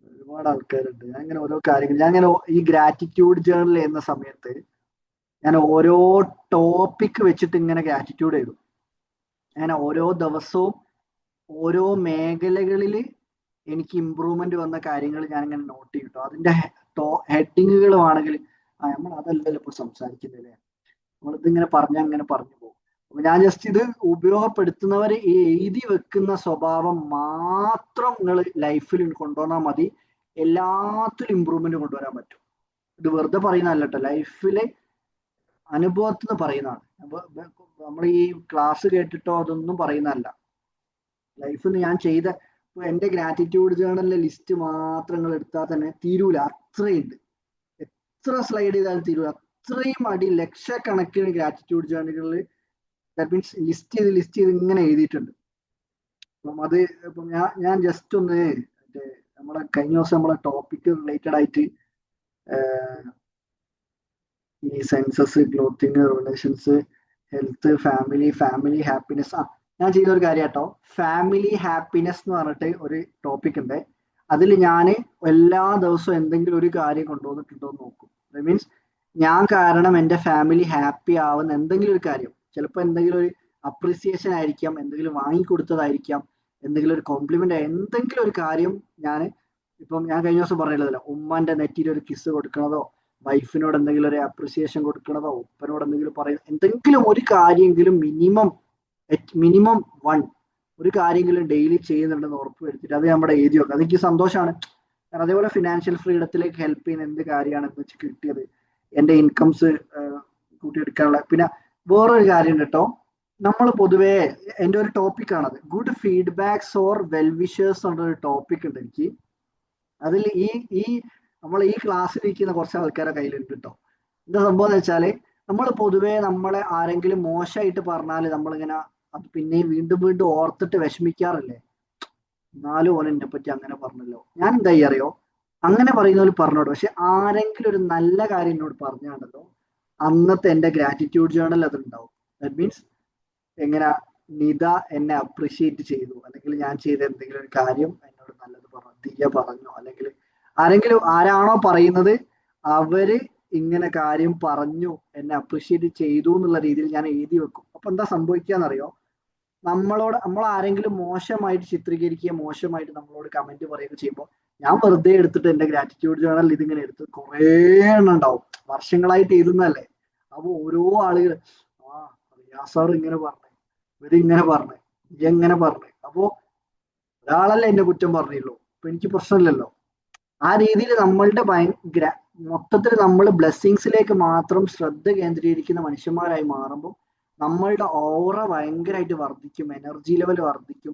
ഒരുപാട് ആൾക്കാരുണ്ട്. ഞാൻ ഇങ്ങനെ ഓരോ കാര്യങ്ങൾ ഞാൻ ഇങ്ങനെ ഈ ഗ്രാറ്റിറ്റ്യൂഡ് ജേർണൽ ചെയ്യുന്ന സമയത്ത് ഞാൻ ഓരോ ടോപ്പിക് വെച്ചിട്ട് ഇങ്ങനെ ഗ്രാറ്റിറ്റ്യൂഡ് ചെയ്തു. അങ്ങനെ ഓരോ ദിവസവും ഓരോ മേഖലകളിൽ എനിക്ക് ഇമ്പ്രൂവ്മെന്റ് വന്ന കാര്യങ്ങൾ ഞാൻ ഇങ്ങനെ നോട്ട് ചെയ്തിട്ടു. അതിന്റെ ഹെഡിങ്ങുകളുമാണെങ്കിൽ നമ്മൾ അതല്ലല്ലോ ഇപ്പോൾ സംസാരിക്കുന്നത്, നമ്മളിതിങ്ങനെ അങ്ങനെ പറഞ്ഞു പോകും. അപ്പൊ ഞാൻ ജസ്റ്റ് ഇത് ഉപയോഗപ്പെടുത്തുന്നവർ ഈ എഴുതി വെക്കുന്ന സ്വഭാവം മാത്രം നിങ്ങൾ ലൈഫിൽ കൊണ്ടുവന്നാൽ മതി, എല്ലാത്തിലും ഇമ്പ്രൂവ്മെന്റ് കൊണ്ടുവരാൻ പറ്റും. ഇത് വെറുതെ പറയുന്നതല്ല കേട്ടോ, ലൈഫിലെ അനുഭവത്തിൽ നിന്ന് പറയുന്നതാണ്. അപ്പൊ നമ്മൾ ഈ ക്ലാസ് കേട്ടിട്ടോ അതൊന്നും പറയുന്നതല്ല. ലൈഫിൽ നിന്ന് ഞാൻ ചെയ്ത എന്റെ ഗ്രാറ്റിറ്റ്യൂഡ് ജേർണലിലെ ലിസ്റ്റ് മാത്രം നിങ്ങൾ എടുത്താൽ തന്നെ തീരൂല, അത്രയുണ്ട്. എത്ര സ്ലൈഡ് ചെയ്താലും തീരൂല, അത്രയും ലക്ഷക്കണക്കിന് ഗ്രാറ്റിറ്റ്യൂഡ് ജേർണലുകളിൽ ദാറ്റ് മീൻസ് ലിസ്റ്റ് ചെയ്ത് ഇങ്ങനെ എഴുതിയിട്ടുണ്ട്. അപ്പം അത് ഇപ്പം ഞാൻ ജസ്റ്റ് ഒന്ന് നമ്മളെ കഴിഞ്ഞ ദിവസം നമ്മളെ ടോപ്പിക് റിലേറ്റഡ് ആയിട്ട് ഈ census, clothing, relations, health, family happiness. ഞാൻ ചെയ്തൊരു കാര്യം കേട്ടോ, ഫാമിലി ഹാപ്പിനെസ് എന്ന് പറഞ്ഞിട്ട് ഒരു ടോപ്പിക് ഉണ്ട്. അതിൽ ഞാൻ എല്ലാ ദിവസവും എന്തെങ്കിലും ഒരു കാര്യം കൊണ്ടുവന്നിട്ടുണ്ടോ എന്ന് നോക്കും. ദാറ്റ് മീൻസ് ഞാൻ കാരണം എൻ്റെ ഫാമിലി ഹാപ്പി ആവുന്ന എന്തെങ്കിലും ഒരു കാര്യം, ചിലപ്പോൾ എന്തെങ്കിലും ഒരു അപ്രിസിയേഷൻ ആയിരിക്കാം, എന്തെങ്കിലും വാങ്ങിക്കൊടുത്തതായിരിക്കാം, എന്തെങ്കിലും ഒരു കോംപ്ലിമെന്റ്, എന്തെങ്കിലും ഒരു കാര്യം ഇപ്പം ഞാൻ കഴിഞ്ഞ ദിവസം പറഞ്ഞില്ലല്ലോ, ഉമ്മാന്റെ നെറ്റിയിൽ ഒരു കിസ് കൊടുക്കണതോ, വൈഫിനോട് എന്തെങ്കിലും ഒരു അപ്രിസിയേഷൻ കൊടുക്കണതോ, ഉപ്പനോട് എന്തെങ്കിലും പറയുന്നത്, എന്തെങ്കിലും ഒരു കാര്യമെങ്കിലും മിനിമം ഒരു കാര്യമെങ്കിലും ഡെയിലി ചെയ്യുന്നുണ്ടെന്ന് ഉറപ്പ് വരുത്തിയിട്ട് അത് നമ്മുടെ എഴുതി വെക്കാം. അതെനിക്ക് സന്തോഷമാണ്. കാരണം അതേപോലെ ഫിനാൻഷ്യൽ ഫ്രീഡത്തിലേക്ക് ഹെൽപ്പ് ചെയ്യുന്ന എന്ത് കാര്യമാണെന്ന് വെച്ച് കിട്ടിയത്, എൻ്റെ ഇൻകംസ് കൂട്ടിയെടുക്കാനുള്ള. പിന്നെ വേറൊരു കാര്യം കേട്ടോ, നമ്മൾ പൊതുവേ എൻ്റെ ഒരു ടോപ്പിക്കാണത്, ഗുഡ് ഫീഡ്ബാക്സ് ഓർ വെൽവിഷേഴ്സ് എന്നൊരു ടോപ്പിക് ഉണ്ട് എനിക്ക്. അതിൽ നമ്മൾ ഈ ക്ലാസ്സിലിരിക്കുന്ന കുറച്ച് ആൾക്കാരെ കയ്യിലുണ്ട് കേട്ടോ. എന്താ സംഭവം എന്ന് വെച്ചാല്, നമ്മൾ പൊതുവേ നമ്മളെ ആരെങ്കിലും മോശമായിട്ട് പറഞ്ഞാൽ നമ്മളിങ്ങനെ അത് പിന്നെയും വീണ്ടും ഓർത്തിട്ട് വിഷമിക്കാറില്ലേ, എന്നാലും ഓൻ എന്നെ പറ്റി അങ്ങനെ പറഞ്ഞല്ലോ. ഞാൻ എന്താ അറിയോ, അങ്ങനെ പറയുന്നവർ പറഞ്ഞോട്ടെ, പക്ഷെ ആരെങ്കിലും ഒരു നല്ല കാര്യം എന്നോട് പറഞ്ഞാണല്ലോ, അന്നത്തെ എൻ്റെ ഗ്രാറ്റിറ്റ്യൂഡ് ജേർണൽ അതുണ്ടാവും. ദാറ്റ് മീൻസ് എങ്ങനെ നിത എന്നെ അപ്രിഷിയേറ്റ് ചെയ്തു, അല്ലെങ്കിൽ ഞാൻ ചെയ്ത എന്തെങ്കിലും ഒരു കാര്യം എന്നോട് നല്ലത് പറഞ്ഞു, ദിയ പറഞ്ഞു, അല്ലെങ്കിൽ ആരാണോ പറയുന്നത് അവര് ഇങ്ങനെ കാര്യം പറഞ്ഞു എന്നെ അപ്രിഷിയേറ്റ് ചെയ്തു എന്നുള്ള രീതിയിൽ ഞാൻ എഴുതി വെക്കും. അപ്പൊ എന്താ സംഭവിക്കാന്നറിയോ, നമ്മൾ ആരെങ്കിലും മോശമായിട്ട് ചിത്രീകരിക്കുക, മോശമായിട്ട് നമ്മളോട് കമന്റ് പറയുക ചെയ്യുമ്പോൾ ഞാൻ വെറുതെ എടുത്തിട്ട് എൻ്റെ ഗ്രാറ്റിറ്റ്യൂഡ് ജേർണൽ ഇതിങ്ങനെ എടുത്ത് കുറേ എണ്ണം ഉണ്ടാവും, വർഷങ്ങളായിട്ട് എഴുതുന്നതല്ലേ. അപ്പൊ ഓരോ ആളുകൾ സാർ ഇങ്ങനെ പറഞ്ഞേ, ഇവരിങ്ങനെ പറഞ്ഞേ, എങ്ങനെ പറഞ്ഞേ, അപ്പോ ഒരാളല്ലേ എന്നെ കുറ്റം പറഞ്ഞുള്ളൂ, അപ്പൊ എനിക്ക് പ്രശ്നമില്ലല്ലോ. ആ രീതിയിൽ നമ്മളുടെ മൊത്തത്തിൽ നമ്മൾ ബ്ലെസ്സിങ്സിലേക്ക് മാത്രം ശ്രദ്ധ കേന്ദ്രീകരിക്കുന്ന മനുഷ്യന്മാരായി മാറുമ്പോൾ നമ്മളുടെ ഓറ ഭയങ്കരമായിട്ട് വർദ്ധിക്കും, എനർജി ലെവൽ വർദ്ധിക്കും,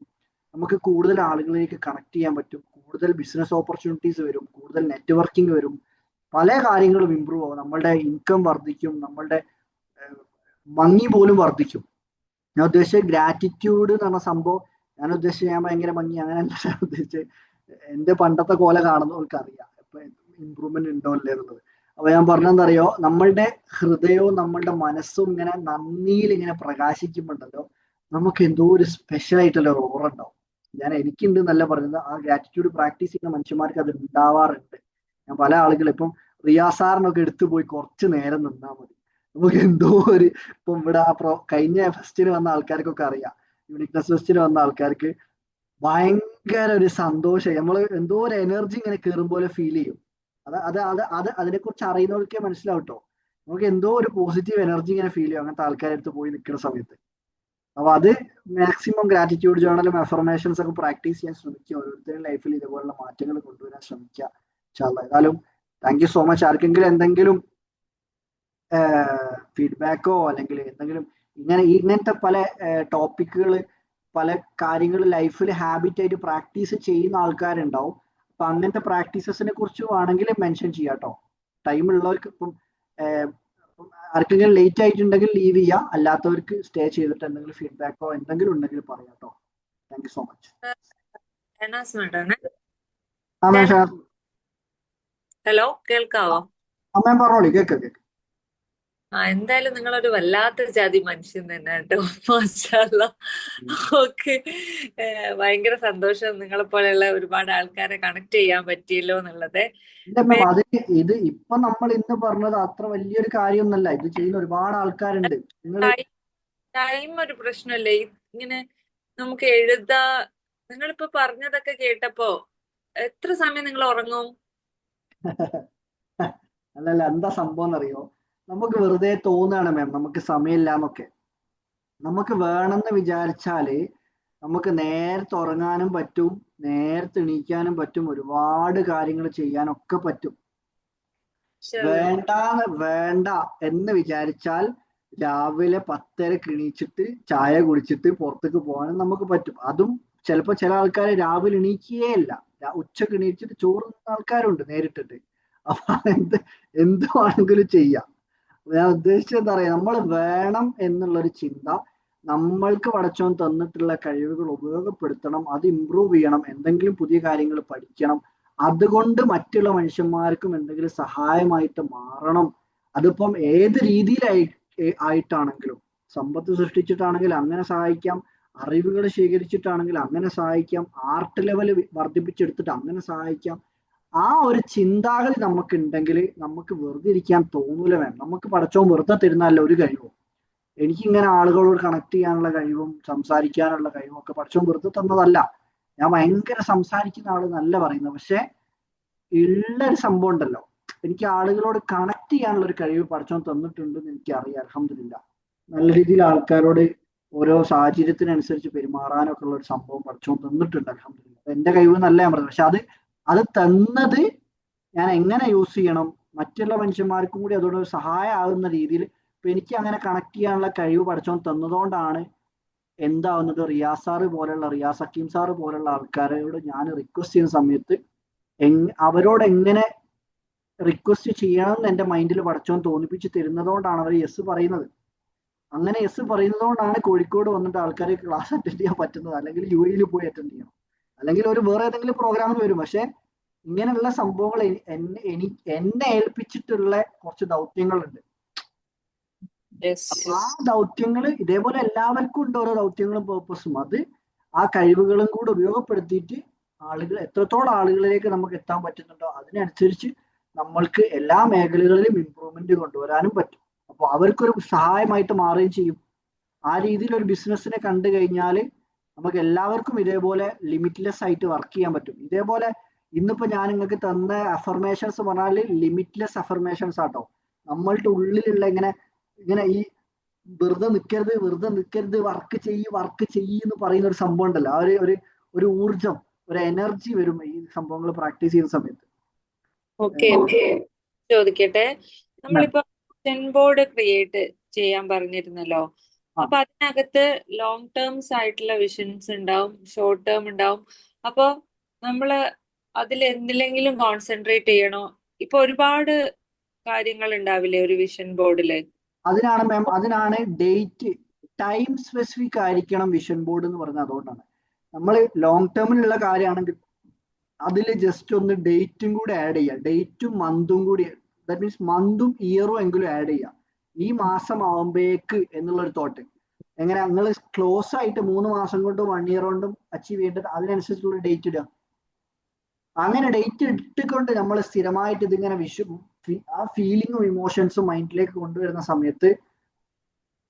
നമുക്ക് കൂടുതൽ ആളുകളിലേക്ക് കണക്ട് ചെയ്യാൻ പറ്റും, കൂടുതൽ ബിസിനസ് ഓപ്പർച്യൂണിറ്റീസ് വരും, കൂടുതൽ നെറ്റ്വർക്കിംഗ് വരും, പല കാര്യങ്ങളും ഇമ്പ്രൂവ് ആവും, നമ്മളുടെ ഇൻകം വർദ്ധിക്കും, നമ്മളുടെ ഭംഗി പോലും വർദ്ധിക്കും. ഞാൻ ഉദ്ദേശിച്ച ഗ്രാറ്റിറ്റ്യൂഡ് എന്ന് പറഞ്ഞ സംഭവം, ഞാൻ ഭയങ്കര ഭംഗി അങ്ങനെയല്ല ഉദ്ദേശിച്ചത്. എന്റെ പണ്ടത്തെ കോല കാണുന്നവർക്ക് അറിയാം ഇപ്പൊ ഇമ്പ്രൂവ്മെന്റ് ഉണ്ടോ അല്ലേ എന്നുള്ളത്. അപ്പൊ ഞാൻ പറഞ്ഞെന്തറിയോ, നമ്മളുടെ ഹൃദയവും നമ്മളുടെ മനസ്സും ഇങ്ങനെ നന്ദിയിൽ ഇങ്ങനെ പ്രകാശിക്കുമ്പോണ്ടല്ലോ, നമുക്ക് എന്തോ ഒരു സ്പെഷ്യൽ ആയിട്ടുള്ള ഒരു ഓറ ഉണ്ടാവും. എനിക്കുണ്ട് എന്നല്ല പറഞ്ഞത്, ആ ഗ്രാറ്റിറ്റ്യൂഡ് പ്രാക്ടീസ് ചെയ്യുന്ന മനുഷ്യന്മാർക്ക് അത് ഉണ്ടാവാറുണ്ട്. ഞാൻ പല ആളുകളും ഇപ്പം റിയാസാറിനൊക്കെ എടുത്തു പോയി കുറച്ച് നേരം നിന്നാൽ മതി, നമുക്ക് എന്തോ ഒരു ഇപ്പം ഇവിടെ കഴിഞ്ഞ ഫെസ്റ്റിന് വന്ന ആൾക്കാർക്കൊക്കെ അറിയാം, യൂണിക്നെസ് ഫെസ്റ്റിന് വന്ന ആൾക്കാർക്ക് ഭയങ്കര ഒരു സന്തോഷം, നമ്മൾ എന്തോ ഒരു എനർജി ഇങ്ങനെ കയറും പോലെ ഫീൽ ചെയ്യും. അതിനെക്കുറിച്ച് അറിയുന്നവർക്കേ മനസ്സിലാവും കേട്ടോ. നമുക്ക് എന്തോ ഒരു പോസിറ്റീവ് എനർജി ഇങ്ങനെ ഫീൽ ചെയ്യും അങ്ങനത്തെ ആൾക്കാരുടെ അടുത്ത് പോയി നിൽക്കുന്ന സമയത്ത്. അപ്പൊ അത് മാക്സിമം ഗ്രാറ്റിറ്റ്യൂഡ് ജേർണലും അഫർമേഷൻസ് ഒക്കെ പ്രാക്ടീസ് ചെയ്യാൻ ശ്രമിക്കുക, ഓരോരുത്തരുടെ ലൈഫിൽ ഇതുപോലുള്ള മാറ്റങ്ങൾ കൊണ്ടുവരാൻ ശ്രമിക്കുക. ഏതായാലും താങ്ക് യു സോ മച്ച്. ആർക്കെങ്കിലും എന്തെങ്കിലും ഫീഡ്ബാക്കോ അല്ലെങ്കിൽ എന്തെങ്കിലും ഇങ്ങനത്തെ പല ടോപ്പിക്കുകൾ, പല കാര്യങ്ങൾ ലൈഫിൽ ഹാബിറ്റ് ആയിട്ട് പ്രാക്ടീസ് ചെയ്യുന്ന ആൾക്കാരുണ്ടാവും. അപ്പൊ അങ്ങനത്തെ പ്രാക്ടീസസിനെ കുറിച്ച് വേണമെങ്കിൽ മെൻഷൻ ചെയ്യാം കേട്ടോ. ടൈം ഉള്ളവർക്ക് ഇപ്പം ആർക്കെങ്കിലും ലേറ്റ് ആയിട്ടുണ്ടെങ്കിൽ ലീവ് ചെയ്യാം, അല്ലാത്തവർക്ക് സ്റ്റേ ചെയ്തിട്ട് എന്തെങ്കിലും ഫീഡ്ബാക്കോ എന്തെങ്കിലും ഉണ്ടെങ്കിൽ പറയാം കേട്ടോ. Thank you so much. Hello, കേൾക്കാവോ? അമ്മ പറഞ്ഞോളി, കേൾക്കാം. എന്തായാലും നിങ്ങളൊരു വല്ലാത്ത ജാതി മനുഷ്യൻ തന്നെ കേട്ടോ. മാഷാഅല്ലാ. ഓക്കെ. ഭയങ്കര സന്തോഷം നിങ്ങളെ പോലെയുള്ള ഒരുപാട് ആൾക്കാരെ കണക്ട് ചെയ്യാൻ പറ്റിയല്ലോ എന്നുള്ളത്. ഇല്ല മാം, അത് ഇത് ഇപ്പൊ നമ്മൾ ഇന്ന് പറഞ്ഞത് അത്ര വലിയൊരു കാര്യമൊന്നല്ല. ഇത് ചെയ്യുന്ന ഒരുപാട് ആൾക്കാരുണ്ട്. നിങ്ങൾ ടൈം ഒരു പ്രശ്നമല്ലേ? ഇങ്ങനെ നമുക്ക് എഴുതാ, നിങ്ങളിപ്പോ പറഞ്ഞതൊക്കെ കേട്ടപ്പോ എത്ര സമയം നിങ്ങൾ ഉറങ്ങും? അല്ലല്ല, എന്താ സംഭവം എന്നറിയോ, നമുക്ക് വെറുതെ തോന്നുകയാണ് മാം നമുക്ക് സമയമില്ലാന്നൊക്കെ. നമുക്ക് വേണമെന്ന് വിചാരിച്ചാല് നമുക്ക് നേരത്തെ ഉറങ്ങാനും പറ്റും, നേരത്തെ എണീക്കാനും പറ്റും, ഒരുപാട് കാര്യങ്ങൾ ചെയ്യാനൊക്കെ പറ്റും. വേണ്ട എന്ന് വിചാരിച്ചാൽ രാവിലെ 10:30 എണീച്ചിട്ട് ചായ കുടിച്ചിട്ട് പുറത്തേക്ക് പോകാനും നമുക്ക് പറ്റും. അതും ചിലപ്പോൾ ചില ആൾക്കാർ രാവിലെ എണീക്കുകയേ ഇല്ല, ഉച്ചക്ക് എണീച്ചിട്ട് ചോറ് തിന്നുന്ന ആൾക്കാരുണ്ട് നേരിട്ടിട്ട്. അപ്പൊ എന്ത് വേണമെങ്കിലും ചെയ്യാം. ഞാൻ ഉദ്ദേശിച്ചത് എന്താ പറയാ, നമ്മൾ വേണം എന്നുള്ളൊരു ചിന്ത, നമ്മൾക്ക് പടച്ചോൻ തന്നിട്ടുള്ള കഴിവുകൾ ഉപയോഗപ്പെടുത്തണം, അത് ഇമ്പ്രൂവ് ചെയ്യണം, എന്തെങ്കിലും പുതിയ കാര്യങ്ങൾ പഠിക്കണം, അതുകൊണ്ട് മറ്റുള്ള മനുഷ്യന്മാർക്കും എന്തെങ്കിലും സഹായമായിട്ട് മാറണം. അതിപ്പം ഏത് രീതിയിലായിട്ടാണെങ്കിലും, സമ്പത്ത് സൃഷ്ടിച്ചിട്ടാണെങ്കിൽ അങ്ങനെ സഹായിക്കാം, അറിവുകൾ ശേഖരിച്ചിട്ടാണെങ്കിൽ അങ്ങനെ സഹായിക്കാം, ആർട്ട് ലെവൽ വർദ്ധിപ്പിച്ചെടുത്തിട്ട് അങ്ങനെ സഹായിക്കാം. ആ ഒരു ചിന്താഗതി നമുക്ക് ഉണ്ടെങ്കിൽ നമുക്ക് വെറുതെ ഇരിക്കാൻ തോന്നൂല വേണം. നമുക്ക് പടച്ചോൻ വെറുതെ തരുന്നല്ല ഒരു കഴിവും. എനിക്കിങ്ങനെ ആളുകളോട് കണക്ട് ചെയ്യാനുള്ള കഴിവും സംസാരിക്കാനുള്ള കഴിവും ഒക്കെ പടച്ചോൻ വെറുതെ തന്നതല്ല. ഞാൻ ഭയങ്കര സംസാരിക്കുന്ന ആള് നല്ല പറയുന്നത്, പക്ഷെ ഉള്ളൊരു സംഭവം ഉണ്ടല്ലോ, എനിക്ക് ആളുകളോട് കണക്ട് ചെയ്യാനുള്ള ഒരു കഴിവ് പടച്ചോൻ തന്നിട്ടുണ്ടെന്ന് എനിക്കറിയാം. അൽഹംദുലില്ലാ. നല്ല രീതിയിൽ ആൾക്കാരോട് ഓരോ സാഹചര്യത്തിനനുസരിച്ച് പെരുമാറാനൊക്കെ ഉള്ള ഒരു സംഭവം പടച്ചോൻ തന്നിട്ടുണ്ട്. അൽഹംദുലില്ലാ. എന്റെ കഴിവ് നല്ല ഞാൻ പറഞ്ഞു, പക്ഷെ അത് തന്നത് ഞാൻ എങ്ങനെ യൂസ് ചെയ്യണം, മറ്റുള്ള മനുഷ്യന്മാർക്കും കൂടി അതോട് സഹായമാകുന്ന രീതിയിൽ. ഇപ്പൊ എനിക്ക് അങ്ങനെ കണക്ട് ചെയ്യാനുള്ള കഴിവ് പടച്ചോൻ തന്നതുകൊണ്ടാണ് എന്താവുന്നത്, റിയാസ് ഹക്കീം സാറ് പോലുള്ള ആൾക്കാരോട് ഞാൻ റിക്വസ്റ്റ് ചെയ്യുന്ന സമയത്ത് അവരോട് എങ്ങനെ റിക്വസ്റ്റ് ചെയ്യണം എന്ന് എന്റെ മൈൻഡിൽ പടച്ചോൻ തോന്നിപ്പിച്ച് തരുന്നതുകൊണ്ടാണ് അവർ യെസ് പറയുന്നത്. അങ്ങനെ യെസ് പറയുന്നതുകൊണ്ടാണ് കോഴിക്കോട് വന്നിട്ട് ആൾക്കാരെ ക്ലാസ് അറ്റൻഡ് ചെയ്യാൻ പറ്റുന്നത്, അല്ലെങ്കിൽ UAE പോയി അറ്റൻഡ് ചെയ്യണം, അല്ലെങ്കിൽ ഒരു വേറെ ഏതെങ്കിലും പ്രോഗ്രാമിന് വരും. പക്ഷെ ഇങ്ങനെയുള്ള സംഭവങ്ങൾ എന്നെ ഏൽപ്പിച്ചിട്ടുള്ള കുറച്ച് ദൗത്യങ്ങളുണ്ട്. അപ്പൊ ആ ദൗത്യങ്ങൾ ഇതേപോലെ എല്ലാവർക്കും ഉണ്ട്, ഓരോ ദൗത്യങ്ങളും പേർപ്പസും. അത് ആ കഴിവുകളും കൂടെ ഉപയോഗപ്പെടുത്തിയിട്ട് എത്രത്തോളം ആളുകളിലേക്ക് നമുക്ക് എത്താൻ പറ്റുന്നുണ്ടോ അതിനനുസരിച്ച് നമ്മൾക്ക് എല്ലാ മേഖലകളിലും ഇമ്പ്രൂവ്മെന്റ് കൊണ്ടുവരാനും പറ്റും. അപ്പോൾ അവർക്കൊരു സഹായമായിട്ട് മാറുകയും ചെയ്യും. ആ രീതിയിൽ ഒരു ബിസിനസ്സിനെ കണ്ടു കഴിഞ്ഞാൽ നമുക്ക് എല്ലാവർക്കും ഇതേപോലെ ലിമിറ്റ്ലെസ് ആയിട്ട് വർക്ക് ചെയ്യാൻ പറ്റും. ഇതേപോലെ ഇന്നിപ്പോ ഞാൻ നിങ്ങൾക്ക് തന്ന അഫർമേഷൻസ് പറഞ്ഞാൽ ലിമിറ്റ്ലെസ് അഫർമേഷൻസ് ആട്ടോ. നമ്മളുടെ ഉള്ളിലുള്ള ഇങ്ങനെ ഈ വെറുതെ നിൽക്കരുത്, വർക്ക് എന്ന് പറയുന്ന ഒരു സംഭവം ഉണ്ടല്ലോ, ആ ഒരു ഊർജം, ഒരു എനർജി വരും ഈ സംഭവങ്ങൾ പ്രാക്ടീസ് ചെയ്യുന്ന സമയത്ത്. ഓക്കെ, ചോദിക്കട്ടെ. നമ്മളിപ്പോ വിഷൻ ബോർഡ് ക്രിയേറ്റ് ചെയ്യാൻ പറഞ്ഞിരുന്നല്ലോ. അപ്പൊ അതിനകത്ത് ലോങ് ടേംസ് ആയിട്ടുള്ള വിഷൻസ് ഉണ്ടാവും, ഷോർട്ട് ടേം ഉണ്ടാവും. അപ്പൊ നമ്മള് അതിൽ എന്തിലെങ്കിലും കോൺസെൻട്രേറ്റ് ചെയ്യണോ? ഇപ്പൊ ഒരുപാട് കാര്യങ്ങൾ ഉണ്ടാവില്ലേ ഒരു വിഷൻ ബോർഡില്? അതിനാണ് ടൈം സ്പെസിഫിക് ആയിരിക്കണം വിഷൻ ബോർഡ് എന്ന് പറഞ്ഞത്. അതുകൊണ്ടാണ് നമ്മൾ ലോങ് ടേമിലുള്ള കാര്യമാണെങ്കിൽ അതിൽ ജസ്റ്റ് ഒന്ന് ഡേറ്റും കൂടി ആഡ് ചെയ്യുക, ഡേറ്റും മന്തും കൂടി, ദാറ്റ് മീൻസ് മന്തും ഇയറും എങ്കിലും ആഡ് ചെയ്യുക. ഈ മാസം ആവുമ്പേക്ക് എന്നുള്ളൊരു തോട്ട്. എങ്ങനെ നിങ്ങൾ ക്ലോസ് ആയിട്ട് 3 മാസം കൊണ്ടും 1 ഇയർ കൊണ്ടും അച്ചീവ് ചെയ്യേണ്ടത്, അതിനനുസരിച്ചുള്ള ഡേറ്റ് ഇടുക. അങ്ങനെ ഡേറ്റ് ഇട്ടുകൊണ്ട് നമ്മൾ സ്ഥിരമായിട്ട് ഇതിങ്ങനെ ആ ഫീലിങ്ങും ഇമോഷൻസും മൈൻഡിലേക്ക് കൊണ്ടുവരുന്ന സമയത്ത്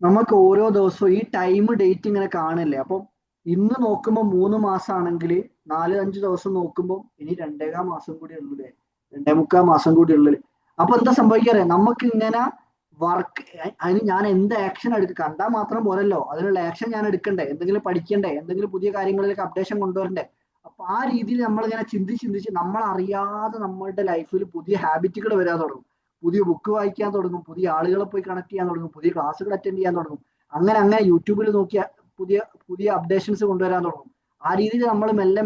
നമുക്ക് ഓരോ ദിവസവും ഈ ടൈം ഡേറ്റ് ഇങ്ങനെ കാണില്ലേ. അപ്പം ഇന്ന് നോക്കുമ്പോൾ 3 മാസമാണെങ്കിൽ 4-5 ദിവസം നോക്കുമ്പോൾ ഇനി 2.25 മാസം കൂടി ഉള്ളൂലേ, 2.25 മാസം കൂടി ഉള്ളു. അപ്പൊ എന്താ സംഭവിക്കാറേ, നമുക്ക് ഇങ്ങനെ വർക്ക്, അതിന് ഞാൻ എന്ത് ആക്ഷൻ എടുക്കുക, കണ്ടാൽ മാത്രം പോരല്ലോ, അതിനുള്ള ആക്ഷൻ ഞാൻ എടുക്കണ്ടേ, എന്തെങ്കിലും പഠിക്കണ്ടേ, എന്തെങ്കിലും പുതിയ കാര്യങ്ങളിലേക്ക് അപ്ഡേഷൻ കൊണ്ടുവരണ്ടേ. അപ്പൊ ആ രീതിയിൽ നമ്മളിങ്ങനെ ചിന്തിച്ച് നമ്മൾ അറിയാതെ നമ്മളുടെ ലൈഫിൽ പുതിയ ഹാബിറ്റുകൾ വരാൻ തുടങ്ങും, പുതിയ ബുക്ക് വായിക്കാൻ തുടങ്ങും, പുതിയ ആളുകളെ പോയി കണക്ട് ചെയ്യാൻ തുടങ്ങും, പുതിയ ക്ലാസ്സുകൾ അറ്റൻഡ് ചെയ്യാൻ തുടങ്ങും. അങ്ങനെ യൂട്യൂബിൽ നോക്കിയ പുതിയ അപ്ഡേഷൻസ് കൊണ്ടുവരാൻ തുടങ്ങും. ആ രീതിയിൽ നമ്മൾ മെല്ലെ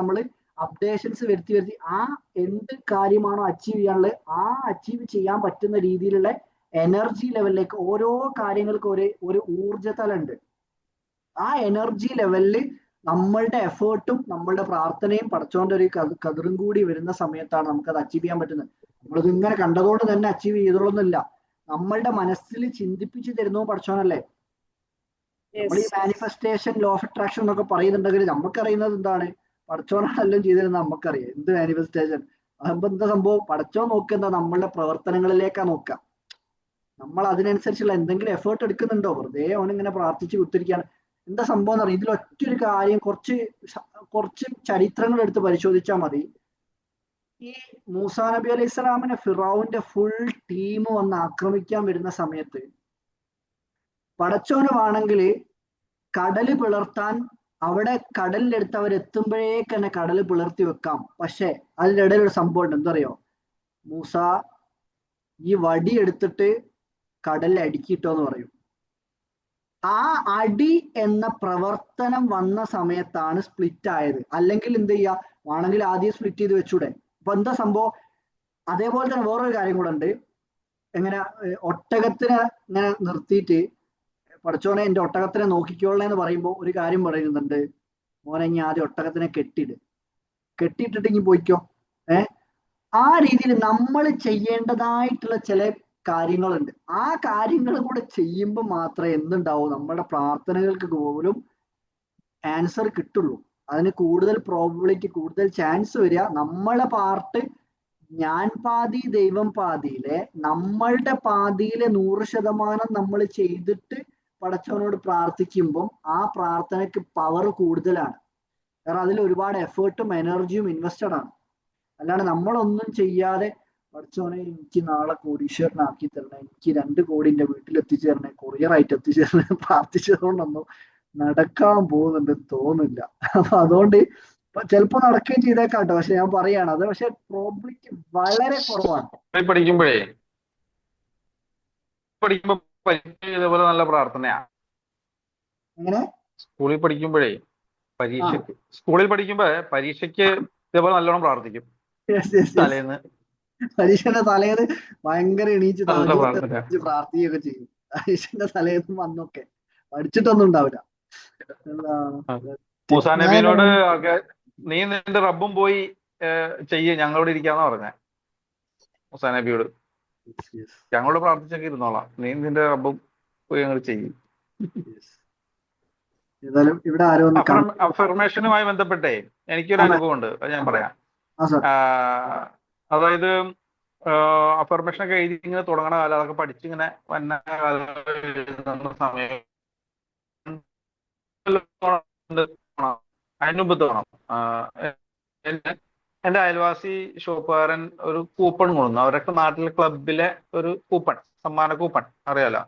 നമ്മൾ അപ്ഡേഷൻസ് വരുത്തി ആ എന്ത് കാര്യമാണോ അച്ചീവ് ചെയ്യാനുള്ളത് ആ അച്ചീവ് ചെയ്യാൻ പറ്റുന്ന രീതിയിലുള്ള എനർജി ലെവലിലേക്ക് ഓരോ കാര്യങ്ങൾക്കും ഒരു ഊർജ്ജതലം ഉണ്ട്. ആ എനർജി ലെവലിൽ നമ്മളുടെ എഫേർട്ടും നമ്മളുടെ പ്രാർത്ഥനയും പടച്ചോന്റെ ഒരു കതിറും കൂടി വരുന്ന സമയത്താണ് നമുക്കത് അച്ചീവ് ചെയ്യാൻ പറ്റുന്നത്. നമ്മളിത് ഇങ്ങനെ കണ്ടതോടെ തന്നെ അച്ചീവ് ചെയ്തോളൊന്നുമില്ല. നമ്മളുടെ മനസ്സിൽ ചിന്തിപ്പിച്ച് തരുന്നു പഠിച്ചോനല്ലേ. നമ്മൾ ഈ മാനിഫെസ്റ്റേഷൻ, ലോ ഓഫ് അട്രാക്ഷൻ എന്നൊക്കെ പറയുന്നുണ്ടെങ്കിൽ നമുക്കറിയുന്നത് എന്താണ്? പഠിച്ചോനെല്ലാം ചെയ്തിരുന്നത് നമുക്കറിയാം. എന്ത് മാനിഫെസ്റ്റേഷൻ? അതാകുമ്പോ എന്താ സംഭവം? പഠിച്ചോൻ നോക്കുക നമ്മളുടെ പ്രവർത്തനങ്ങളിലേക്കാ നോക്കുക. നമ്മൾ അതിനനുസരിച്ചുള്ള എന്തെങ്കിലും എഫേർട്ട് എടുക്കുന്നുണ്ടോ? വെറുതെ അവനിങ്ങനെ പ്രാർത്ഥിച്ച് കുത്തിരിക്കുകയാണ്. എന്താ സംഭവം എന്ന് അറിയാം. ഇതിൽ ഒറ്റൊരു കാര്യം, കുറച്ച് ചരിത്രങ്ങൾ എടുത്ത് പരിശോധിച്ചാൽ മതി. ഈ മൂസാ നബി അലൈഹി സ്വലാമിനെ ഫിറൗന്റെ ഫുൾ ടീം വന്ന് ആക്രമിക്കാൻ വരുന്ന സമയത്ത് പടച്ചോന് വേണമെങ്കിൽ കടല് പിളർത്താൻ അവിടെ കടലിലെടുത്ത് അവരെത്തുമ്പോഴേക്ക് തന്നെ കടല് പിളർത്തി വെക്കാം. പക്ഷെ അതിനിടയിൽ ഒരു സംഭവം ഉണ്ട്. എന്തറിയോ? മൂസ ഈ വടി എടുത്തിട്ട് കടലിൽ അടിക്കിട്ടോ എന്ന് പറയും. ആ അടി എന്ന പ്രവർത്തനം വന്ന സമയത്താണ് സ്പ്ലിറ്റ് ആയത്. അല്ലെങ്കിൽ എന്ത് ചെയ്യുക, വേണമെങ്കിൽ ആദ്യം സ്പ്ലിറ്റ് ചെയ്ത് വെച്ചൂടെ. അപ്പൊ എന്താ സംഭവം? അതേപോലെ തന്നെ വേറൊരു കാര്യം കൂടെ ഉണ്ട്. എങ്ങനെ ഒട്ടകത്തിനെ ഇങ്ങനെ നിർത്തിയിട്ട് പഠിച്ചോനെ എന്റെ ഒട്ടകത്തിനെ നോക്കിക്കോളേ എന്ന് പറയുമ്പോൾ ഒരു കാര്യം പറയുന്നുണ്ട്, മോനെ ഇനി ആദ്യം ഒട്ടകത്തിനെ കെട്ടിയിട്ടിട്ട് ഇനി പോയിക്കോ. ആ രീതിയിൽ നമ്മൾ ചെയ്യേണ്ടതായിട്ടുള്ള ചില കാര്യങ്ങളുണ്ട്. ആ കാര്യങ്ങൾ കൂടെ ചെയ്യുമ്പോൾ മാത്രമേ എന്തുണ്ടാവൂ, നമ്മുടെ പ്രാർത്ഥനകൾക്ക് പോലും ആൻസർ കിട്ടുള്ളൂ. അതിന് കൂടുതൽ പ്രോബബിലിറ്റി, കൂടുതൽ ചാൻസ് വരിക നമ്മളെ പാർട്ട് ഞാൻ പാതി ദൈവം പാതിയിലെ നമ്മളുടെ പാതിയിലെ 100% നമ്മൾ ചെയ്തിട്ട് പടച്ചവനോട് പ്രാർത്ഥിക്കുമ്പം ആ പ്രാർത്ഥനയ്ക്ക് പവർ കൂടുതലാണ്. കാരണം അതിൽ ഒരുപാട് എഫേർട്ടും എനർജിയും ഇൻവെസ്റ്റഡ് ആണ്. അല്ലാണ്ട് നമ്മളൊന്നും ചെയ്യാതെ പടച്ചവനെ എനിക്ക് നാളെ കോടീശ്വരനാക്കി തരണേ, എനിക്ക് 2 കോടി എൻ്റെ വീട്ടിലെത്തിച്ചു തരണേ, കൊറിയറായിട്ട് എത്തിച്ചു തരണേ പ്രാർത്ഥിച്ചതുകൊണ്ടൊന്നും നടക്കാൻ പോകുന്നുണ്ട് തോന്നില്ല. അപ്പൊ അതുകൊണ്ട് ചിലപ്പോ നടക്കുകയും ചെയ്തേക്കാട്ടോ. പക്ഷെ ഞാൻ പറയാണ് അത് പക്ഷെ പ്രോബിലിറ്റി വളരെ കുറവാണ്. പഠിക്കുമ്പോഴേ ഇതേപോലെ നല്ല പ്രാർത്ഥനയാ. എങ്ങനെ സ്കൂളിൽ പഠിക്കുമ്പോഴേ സ്കൂളിൽ പഠിക്കുമ്പോ പരീക്ഷയ്ക്ക് ഇതേപോലെ നല്ലോണം പ്രാർത്ഥിക്കും. തലേന്ന് പരീക്ഷന്റെ തലേന്ന് ഭയങ്കര എണീച്ച് പ്രാർത്ഥിക്കുകയൊക്കെ ചെയ്യും. പരീക്ഷന്റെ തലേന്ന് വന്നൊക്കെ പഠിച്ചിട്ടൊന്നും ഉണ്ടാവില്ല. മൂസാ നബിയോട് നീ നിന്റെ റബ്ബും പോയി ചെയ്യ്, ഞങ്ങളോട് ഇരിക്കാന്ന് പറഞ്ഞ മൂസാ നബിയോട്. ഞങ്ങളോട് പ്രാർത്ഥിച്ചൊക്കെ ഇരുന്നോളാം, നീ നിന്റെ റബ്ബും പോയി ഞങ്ങൾ ചെയ്യും. ഇവിടെ അഫർമേഷനുമായി ബന്ധപ്പെട്ടേ എനിക്കൊരു അനുഭവം ഉണ്ട്, അത് ഞാൻ പറയാം. അതായത് അഫർമേഷൻ ഒക്കെ എഴുതി ഇങ്ങനെ തുടങ്ങണ കാലം, അതൊക്കെ പഠിച്ചിങ്ങനെ വന്ന സമയം അതിനുമ്പ് തോന്നണം. എന്റെ അയൽവാസി ഷോപ്പുകാരൻ ഒരു കൂപ്പൺ കൊണ്ടുവന്നു. അവരൊക്കെ നാട്ടിലെ ക്ലബിലെ ഒരു കൂപ്പൺ, സമ്മാന കൂപ്പൺ അറിയാലോ.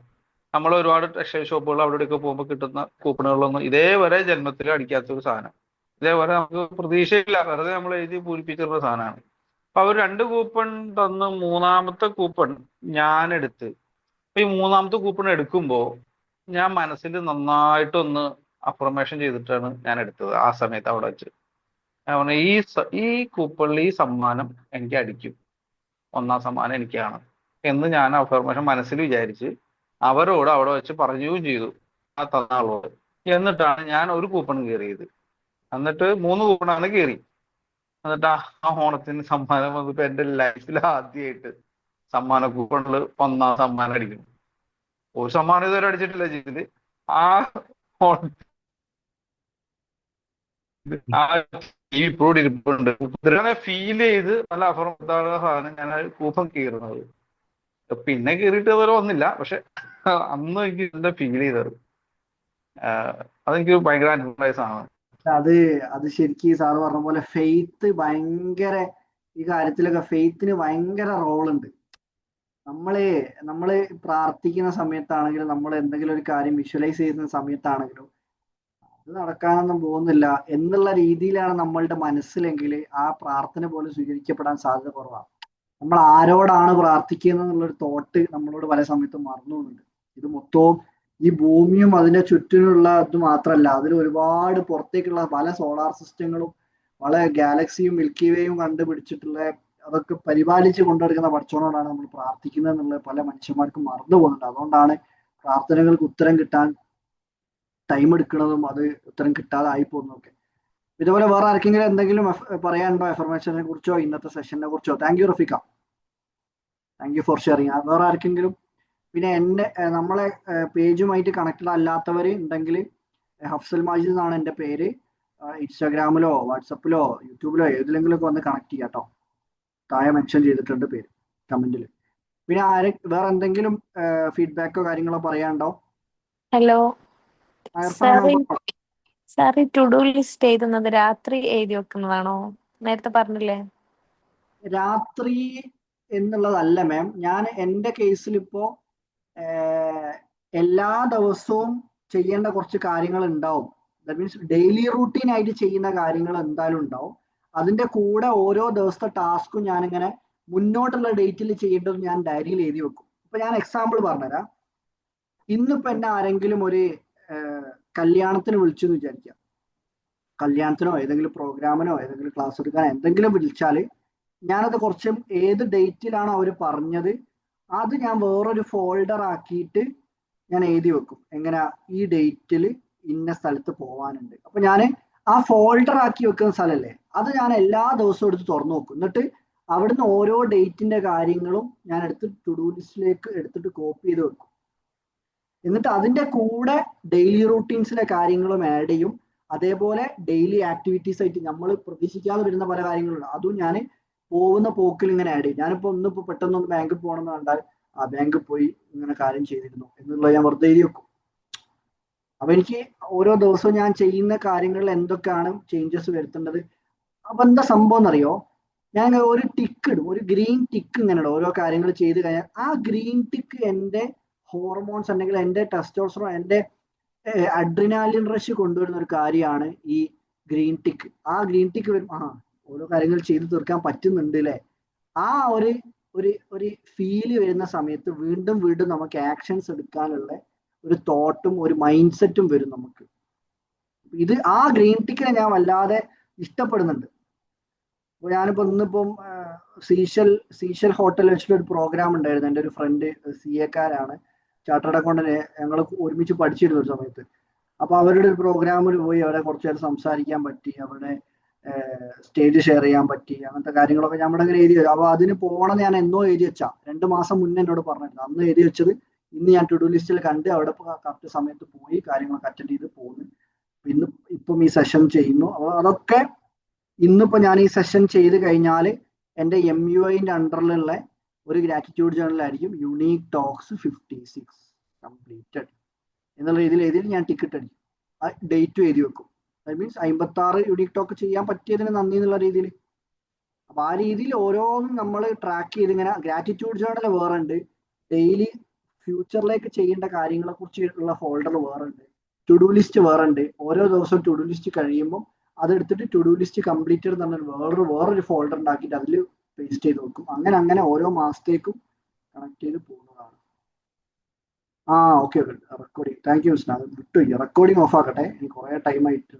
നമ്മൾ ഒരുപാട് ടെക്സ്റ്റൈൽ ഷോപ്പുകൾ അവിടെ ഇവിടെയൊക്കെ പോകുമ്പോൾ കിട്ടുന്ന കൂപ്പണുകളൊന്നും ഇതേവരെ ജന്മത്തിൽ അടിക്കാത്ത ഒരു സാധനം. ഇതേവരെ നമുക്ക് പ്രതീക്ഷയില്ല, വെറുതെ നമ്മൾ എഴുതി പൂരിപ്പിച്ചിട്ടുള്ള സാധനമാണ്. അപ്പൊ അവർ 2 കൂപ്പൺ തന്ന് 3-ാമത്തെ കൂപ്പൺ ഞാൻ എടുത്ത്. അപ്പൊ ഈ 3-ാമത്തെ കൂപ്പൺ എടുക്കുമ്പോൾ ഞാൻ മനസ്സിൽ നന്നായിട്ടൊന്ന് അഫർമേഷൻ ചെയ്തിട്ടാണ് ഞാൻ എടുത്തത്. ആ സമയത്ത് അവിടെ വെച്ച് ഞാൻ പറഞ്ഞു, ഈ കൂപ്പണിൽ ഈ സമ്മാനം എനിക്ക് അടിക്കും, 1-ാം സമ്മാനം എനിക്കാണ് എന്ന് ഞാൻ അഫർമേഷൻ മനസ്സിൽ വിചാരിച്ച് അവരോട് അവിടെ വെച്ച് പറയുകയും ചെയ്തു, ആ തന്ന ആളോട്. എന്നിട്ടാണ് ഞാൻ ഒരു കൂപ്പൺ കയറിയത്. എന്നിട്ട് 3 കൂപ്പണാണ് കയറി. എന്നിട്ട് ആ ഓണത്തിന് സമ്മാനം വന്നിട്ട് എൻ്റെ ലൈഫിൽ ആദ്യമായിട്ട് സമ്മാന കൂപ്പണിൽ 1-ാം സമ്മാനം അടിക്കുന്നു. ഒരു സമ്മാനം ഇതുവരെ അടിച്ചിട്ടില്ല ജീവിതത്തിൽ. ആ ഇപ്പോഴും ഇരിപ്പുണ്ട്. ഫീൽ ചെയ്ത് നല്ല അഫർമത്തായ സാധനം ഞാൻ കൂപ്പൺ കീറുന്നത്. പിന്നെ കീറിയിട്ട് അതുപോലെ വന്നില്ല, പക്ഷെ അന്ന് എനിക്ക് എന്താ ഫീൽ ചെയ്തത്, അതെനിക്ക് ഭയങ്കര അനുഭവമായ സാധനം. അത് ശരിക്കും സാറ് പറഞ്ഞ പോലെ ഫെയ്ത്ത് ഭയങ്കര, ഈ കാര്യത്തിലൊക്കെ ഫെയ്ത്തിന് ഭയങ്കര റോളുണ്ട്. നമ്മള് പ്രാർത്ഥിക്കുന്ന സമയത്താണെങ്കിലും നമ്മൾ എന്തെങ്കിലും ഒരു കാര്യം വിഷ്വലൈസ് ചെയ്യുന്ന സമയത്താണെങ്കിലും അത് നടക്കാനൊന്നും പോകുന്നില്ല എന്നുള്ള രീതിയിലാണ് നമ്മളുടെ മനസ്സിലെങ്കിൽ ആ പ്രാർത്ഥന പോലും സ്വീകരിക്കപ്പെടാൻ സാധ്യത കുറവാണ്. നമ്മൾ ആരോടാണ് പ്രാർത്ഥിക്കുന്നത് എന്നുള്ളൊരു തോട്ട് നമ്മളോട് പല സമയത്തും മറന്നു പോകുന്നുണ്ട്. ഇത് മൊത്തവും ഈ ഭൂമിയും അതിന്റെ ചുറ്റിനുള്ള ഇത് മാത്രമല്ല, അതിൽ ഒരുപാട് പുറത്തേക്കുള്ള പല സോളാർ സിസ്റ്റങ്ങളും പല ഗാലക്സിയും മിൽക്കി വേയും കണ്ടുപിടിച്ചിട്ടുള്ള അതൊക്കെ പരിപാലിച്ച് കൊണ്ടെടുക്കുന്ന പടച്ചോനോടാണ് നമ്മൾ പ്രാർത്ഥിക്കുന്നത് എന്നുള്ളത് പല മനുഷ്യന്മാർക്കും മറന്നു പോകുന്നുണ്ട്. അതുകൊണ്ടാണ് പ്രാർത്ഥനകൾക്ക് ഉത്തരം കിട്ടാൻ ടൈം എടുക്കുന്നതും അത് ഉത്തരം കിട്ടാതെ ആയി പോകുന്നതൊക്കെ. ഇതുപോലെ വേറെ ആർക്കെങ്കിലും എന്തെങ്കിലും പറയാനുണ്ടോ അഫർമേഷനെ കുറിച്ചോ ഇന്നത്തെ സെഷനെ കുറിച്ചോ? Thank you Rafeeqa, thank you for sharing. വേറെ ആർക്കെങ്കിലും പിന്നെ എന്നെ നമ്മളെ പേജുമായിട്ട് കണക്റ്റഡ് അല്ലാത്തവർ ഉണ്ടെങ്കിൽ ഹഫ്സൽ മാജിദ് എന്നാണ് എൻ്റെ പേര്. ഇൻസ്റ്റാഗ്രാമിലോ വാട്സപ്പിലോ യൂട്യൂബിലോ ഏതിലെങ്കിലും ഒക്കെ വന്ന് കണക്ട് ചെയ്യാം കേട്ടോ. താഴെ മെൻഷൻ ചെയ്തിട്ടുണ്ട് പേര് കമന്റിൽ. പിന്നെ വേറെ എന്തെങ്കിലും ഫീഡ്ബാക്കോ കാര്യങ്ങളോ പറയാനുണ്ടോ? ഹലോ അയർഫാൻ സാർ, ഈ ടു ഡു ലിസ്റ്റ് എഴുതുന്നത് രാത്രി എഴുതി വെക്കുന്നതാണോ? നേരത്തെ പറഞ്ഞില്ലേ. രാത്രി എന്നുള്ളതല്ല മാം. ഞാൻ എൻ്റെ കേസിൽ ഇപ്പോ എല്ലാ ദിവസവും ചെയ്യേണ്ട കുറച്ച് കാര്യങ്ങൾ ഉണ്ടാവും. ദാറ്റ് മീൻസ് ഡെയിലി റൂട്ടീൻ ആയിട്ട് ചെയ്യുന്ന കാര്യങ്ങൾ എന്തായാലും ഉണ്ടാവും. അതിന്റെ കൂടെ ഓരോ ദിവസത്തെ ടാസ്കും ഞാനിങ്ങനെ മുന്നോട്ടുള്ള ഡേറ്റിൽ ചെയ്യേണ്ടത് ഞാൻ ഡയറിയിൽ എഴുതി വെക്കും. ഇപ്പൊ ഞാൻ എക്സാമ്പിൾ പറഞ്ഞുതരാം. ഇന്നിപ്പോ എന്നെ ആരെങ്കിലും ഒരു കല്യാണത്തിന് വിളിച്ചു എന്ന് വിചാരിക്കാം. കല്യാണത്തിനോ ഏതെങ്കിലും പ്രോഗ്രാമിനോ ഏതെങ്കിലും ക്ലാസ് എടുക്കാനോ എന്തെങ്കിലും വിളിച്ചാൽ ഞാനത് കുറച്ച് ഏത് ഡേറ്റിലാണ് അവർ പറഞ്ഞത് അത് ഞാൻ വേറൊരു ഫോൾഡർ ആക്കിയിട്ട് ഞാൻ എഴുതി വെക്കും. എങ്ങനെ ഈ ഡേറ്റിൽ ഇന്ന സ്ഥലത്ത് പോവാനുണ്ട്. അപ്പൊ ഞാൻ ആ ഫോൾഡർ ആക്കി വെക്കുന്ന സ്ഥലമല്ലേ, അത് ഞാൻ എല്ലാ ദിവസവും എടുത്ത് തുറന്നു നോക്കും. എന്നിട്ട് അവിടുന്ന് ഓരോ ഡേറ്റിന്റെ കാര്യങ്ങളും ഞാൻ എടുത്ത് ടു ഡു ലിസ്റ്റിലേക്ക് എടുത്തിട്ട് കോപ്പി ചെയ്ത് വെക്കും. എന്നിട്ട് അതിന്റെ കൂടെ ഡെയിലി റൂട്ടീൻസിലെ കാര്യങ്ങളും ആഡ് ചെയ്യും. അതേപോലെ ഡെയിലി ആക്ടിവിറ്റീസ് ആയിട്ട് നമ്മൾ പ്രതീക്ഷിക്കാതെ വരുന്ന പല കാര്യങ്ങളുണ്ട്, അതും ഞാൻ പോകുന്ന പോക്കിൽ ഇങ്ങനെ ആഡ് ചെയ്യും. ഞാനിപ്പോ ഒന്നിപ്പോ പെട്ടെന്നൊന്ന് ബാങ്കിൽ പോകണമെന്ന് കണ്ടാൽ ആ ബാങ്കിൽ പോയി ഇങ്ങനെ കാര്യം ചെയ്തിരുന്നു എന്നുള്ളത് ഞാൻ വെറുതെ എഴുതി വെക്കും. അപ്പൊ എനിക്ക് ഓരോ ദിവസവും ഞാൻ ചെയ്യുന്ന കാര്യങ്ങളിൽ എന്തൊക്കെയാണ് ചേഞ്ചസ് വരുത്തേണ്ടത്. അപ്പൊ എന്താ സംഭവം എന്നറിയോ, ഞാൻ ഒരു ടിക്ക് ഇടും, ഒരു ഗ്രീൻ ടിക്ക് ഇങ്ങനെ ഇടും. ഓരോ കാര്യങ്ങൾ ചെയ്ത് കഴിഞ്ഞാൽ ആ ഗ്രീൻ ടിക്ക് എൻ്റെ ഹോർമോൺസ് അല്ലെങ്കിൽ എൻ്റെ ടെസ്റ്റോസ്റ്ററോൺ, എൻ്റെ അഡ്രിനാലിൻ റഷ് കൊണ്ടുവരുന്ന ഒരു കാര്യമാണ് ഈ ഗ്രീൻ ടിക്ക്. ആ ഗ്രീൻ ടിക്ക് വരും, ഓരോ കാര്യങ്ങൾ ചെയ്ത് തീർക്കാൻ പറ്റുന്നുണ്ട് അല്ലേ. ആ ഒരു ഫീല് വരുന്ന സമയത്ത് വീണ്ടും വീണ്ടും നമുക്ക് ആക്ഷൻസ് എടുക്കാനുള്ള ഒരു തോട്ടും ഒരു മൈൻഡ് സെറ്റും വരും നമുക്ക്. ഇത് ആ ഗ്രീൻ ടിക്കിനെ ഞാൻ വല്ലാതെ ഇഷ്ടപ്പെടുന്നുണ്ട്. അപ്പോൾ ഞാനിപ്പോ ഇന്നിപ്പം സീഷൽ ഹോട്ടൽ വെച്ചിട്ട് ഒരു പ്രോഗ്രാം ഉണ്ടായിരുന്നു. എൻ്റെ ഒരു ഫ്രണ്ട് CA കാരാണ്, ചാർട്ടേഡ് അക്കൗണ്ടന്റ്. ഞങ്ങൾ ഒരുമിച്ച് പഠിച്ചിരുന്ന ഒരു സമയത്ത്. അപ്പൊ അവരുടെ ഒരു പ്രോഗ്രാമിൽ പോയി അവരെ കുറച്ചു നേരം സംസാരിക്കാൻ പറ്റി, അവരുടെ സ്റ്റേജ് ഷെയർ ചെയ്യാൻ പറ്റി, അങ്ങനത്തെ കാര്യങ്ങളൊക്കെ നമ്മുടെ അങ്ങനെ എഴുതി വരും. അപ്പൊ അതിന് പോകണം ഞാൻ എന്നോ എഴുതി വെച്ചാ 2 മാസം മുന്നേ എന്നോട് പറഞ്ഞിരുന്നു. അന്ന് എഴുതി വെച്ചത് ഇന്ന് ഞാൻ ടു ഡു ലിസ്റ്റിൽ കണ്ട് അവിടെ കറക്റ്റ് സമയത്ത് പോയി കാര്യങ്ങളൊക്കെ അറ്റൻഡ് ചെയ്ത് പോകുന്നു. ഇപ്പം ഈ സെഷൻ ചെയ്യുന്നു. അപ്പൊ അതൊക്കെ ഇന്നിപ്പോ ഞാൻ ഈ സെഷൻ ചെയ്ത് കഴിഞ്ഞാൽ എൻ്റെ MUIന്റെ അണ്ടറിലുള്ള ഒരു ഗ്രാറ്റിറ്റ്യൂഡ് ജേർണലായിരിക്കും യുണീക് ടോക്സ് 56 കംപ്ലീറ്റഡ് എന്നുള്ള രീതിയിൽ ഞാൻ ടിക്കറ്റ് അടിക്കും. ആ ഡേറ്റും എഴുതി വെക്കും. ദാറ്റ് മീൻസ് 56 യുണീക് ടോക്ക് ചെയ്യാൻ പറ്റിയതിന് നന്ദി എന്നുള്ള രീതിയിൽ. അപ്പൊ ആ രീതിയിൽ ഓരോന്നും നമ്മൾ ട്രാക്ക് ചെയ്ത് ഇങ്ങനെ ഗ്രാറ്റിറ്റ്യൂഡ് ജേർണൽ വേറെ ഉണ്ട്, ഡെയിലി ഫ്യൂച്ചറിലേക്ക് ചെയ്യേണ്ട കാര്യങ്ങളെ കുറിച്ചുള്ള ഫോൾഡർ വേറെ ഉണ്ട്, ടു ഡു ലിസ്റ്റ് വേറെ ഉണ്ട്. ഓരോ ദിവസവും ടു ഡു ലിസ്റ്റ് കഴിയുമ്പോൾ അതെടുത്തിട്ട് ടു ഡു ലിസ്റ്റ് കംപ്ലീറ്റഡ് എന്ന് പറഞ്ഞ വേറൊരു ഫോൾഡർ ഉണ്ടാക്കിയിട്ട് അതിൽ പേസ്റ്റ് ചെയ്ത് വെക്കും. അങ്ങനെ ഓരോ മാസത്തേക്കും കണക്ട് ചെയ്ത് പോകുന്നതാണ്. Okay recording. Thank you mister. അത് വിട്ടു, റെക്കോർഡിങ് ഓഫ് ആക്കട്ടെ, എനിക്ക് കുറെ ടൈം ആയിട്ട്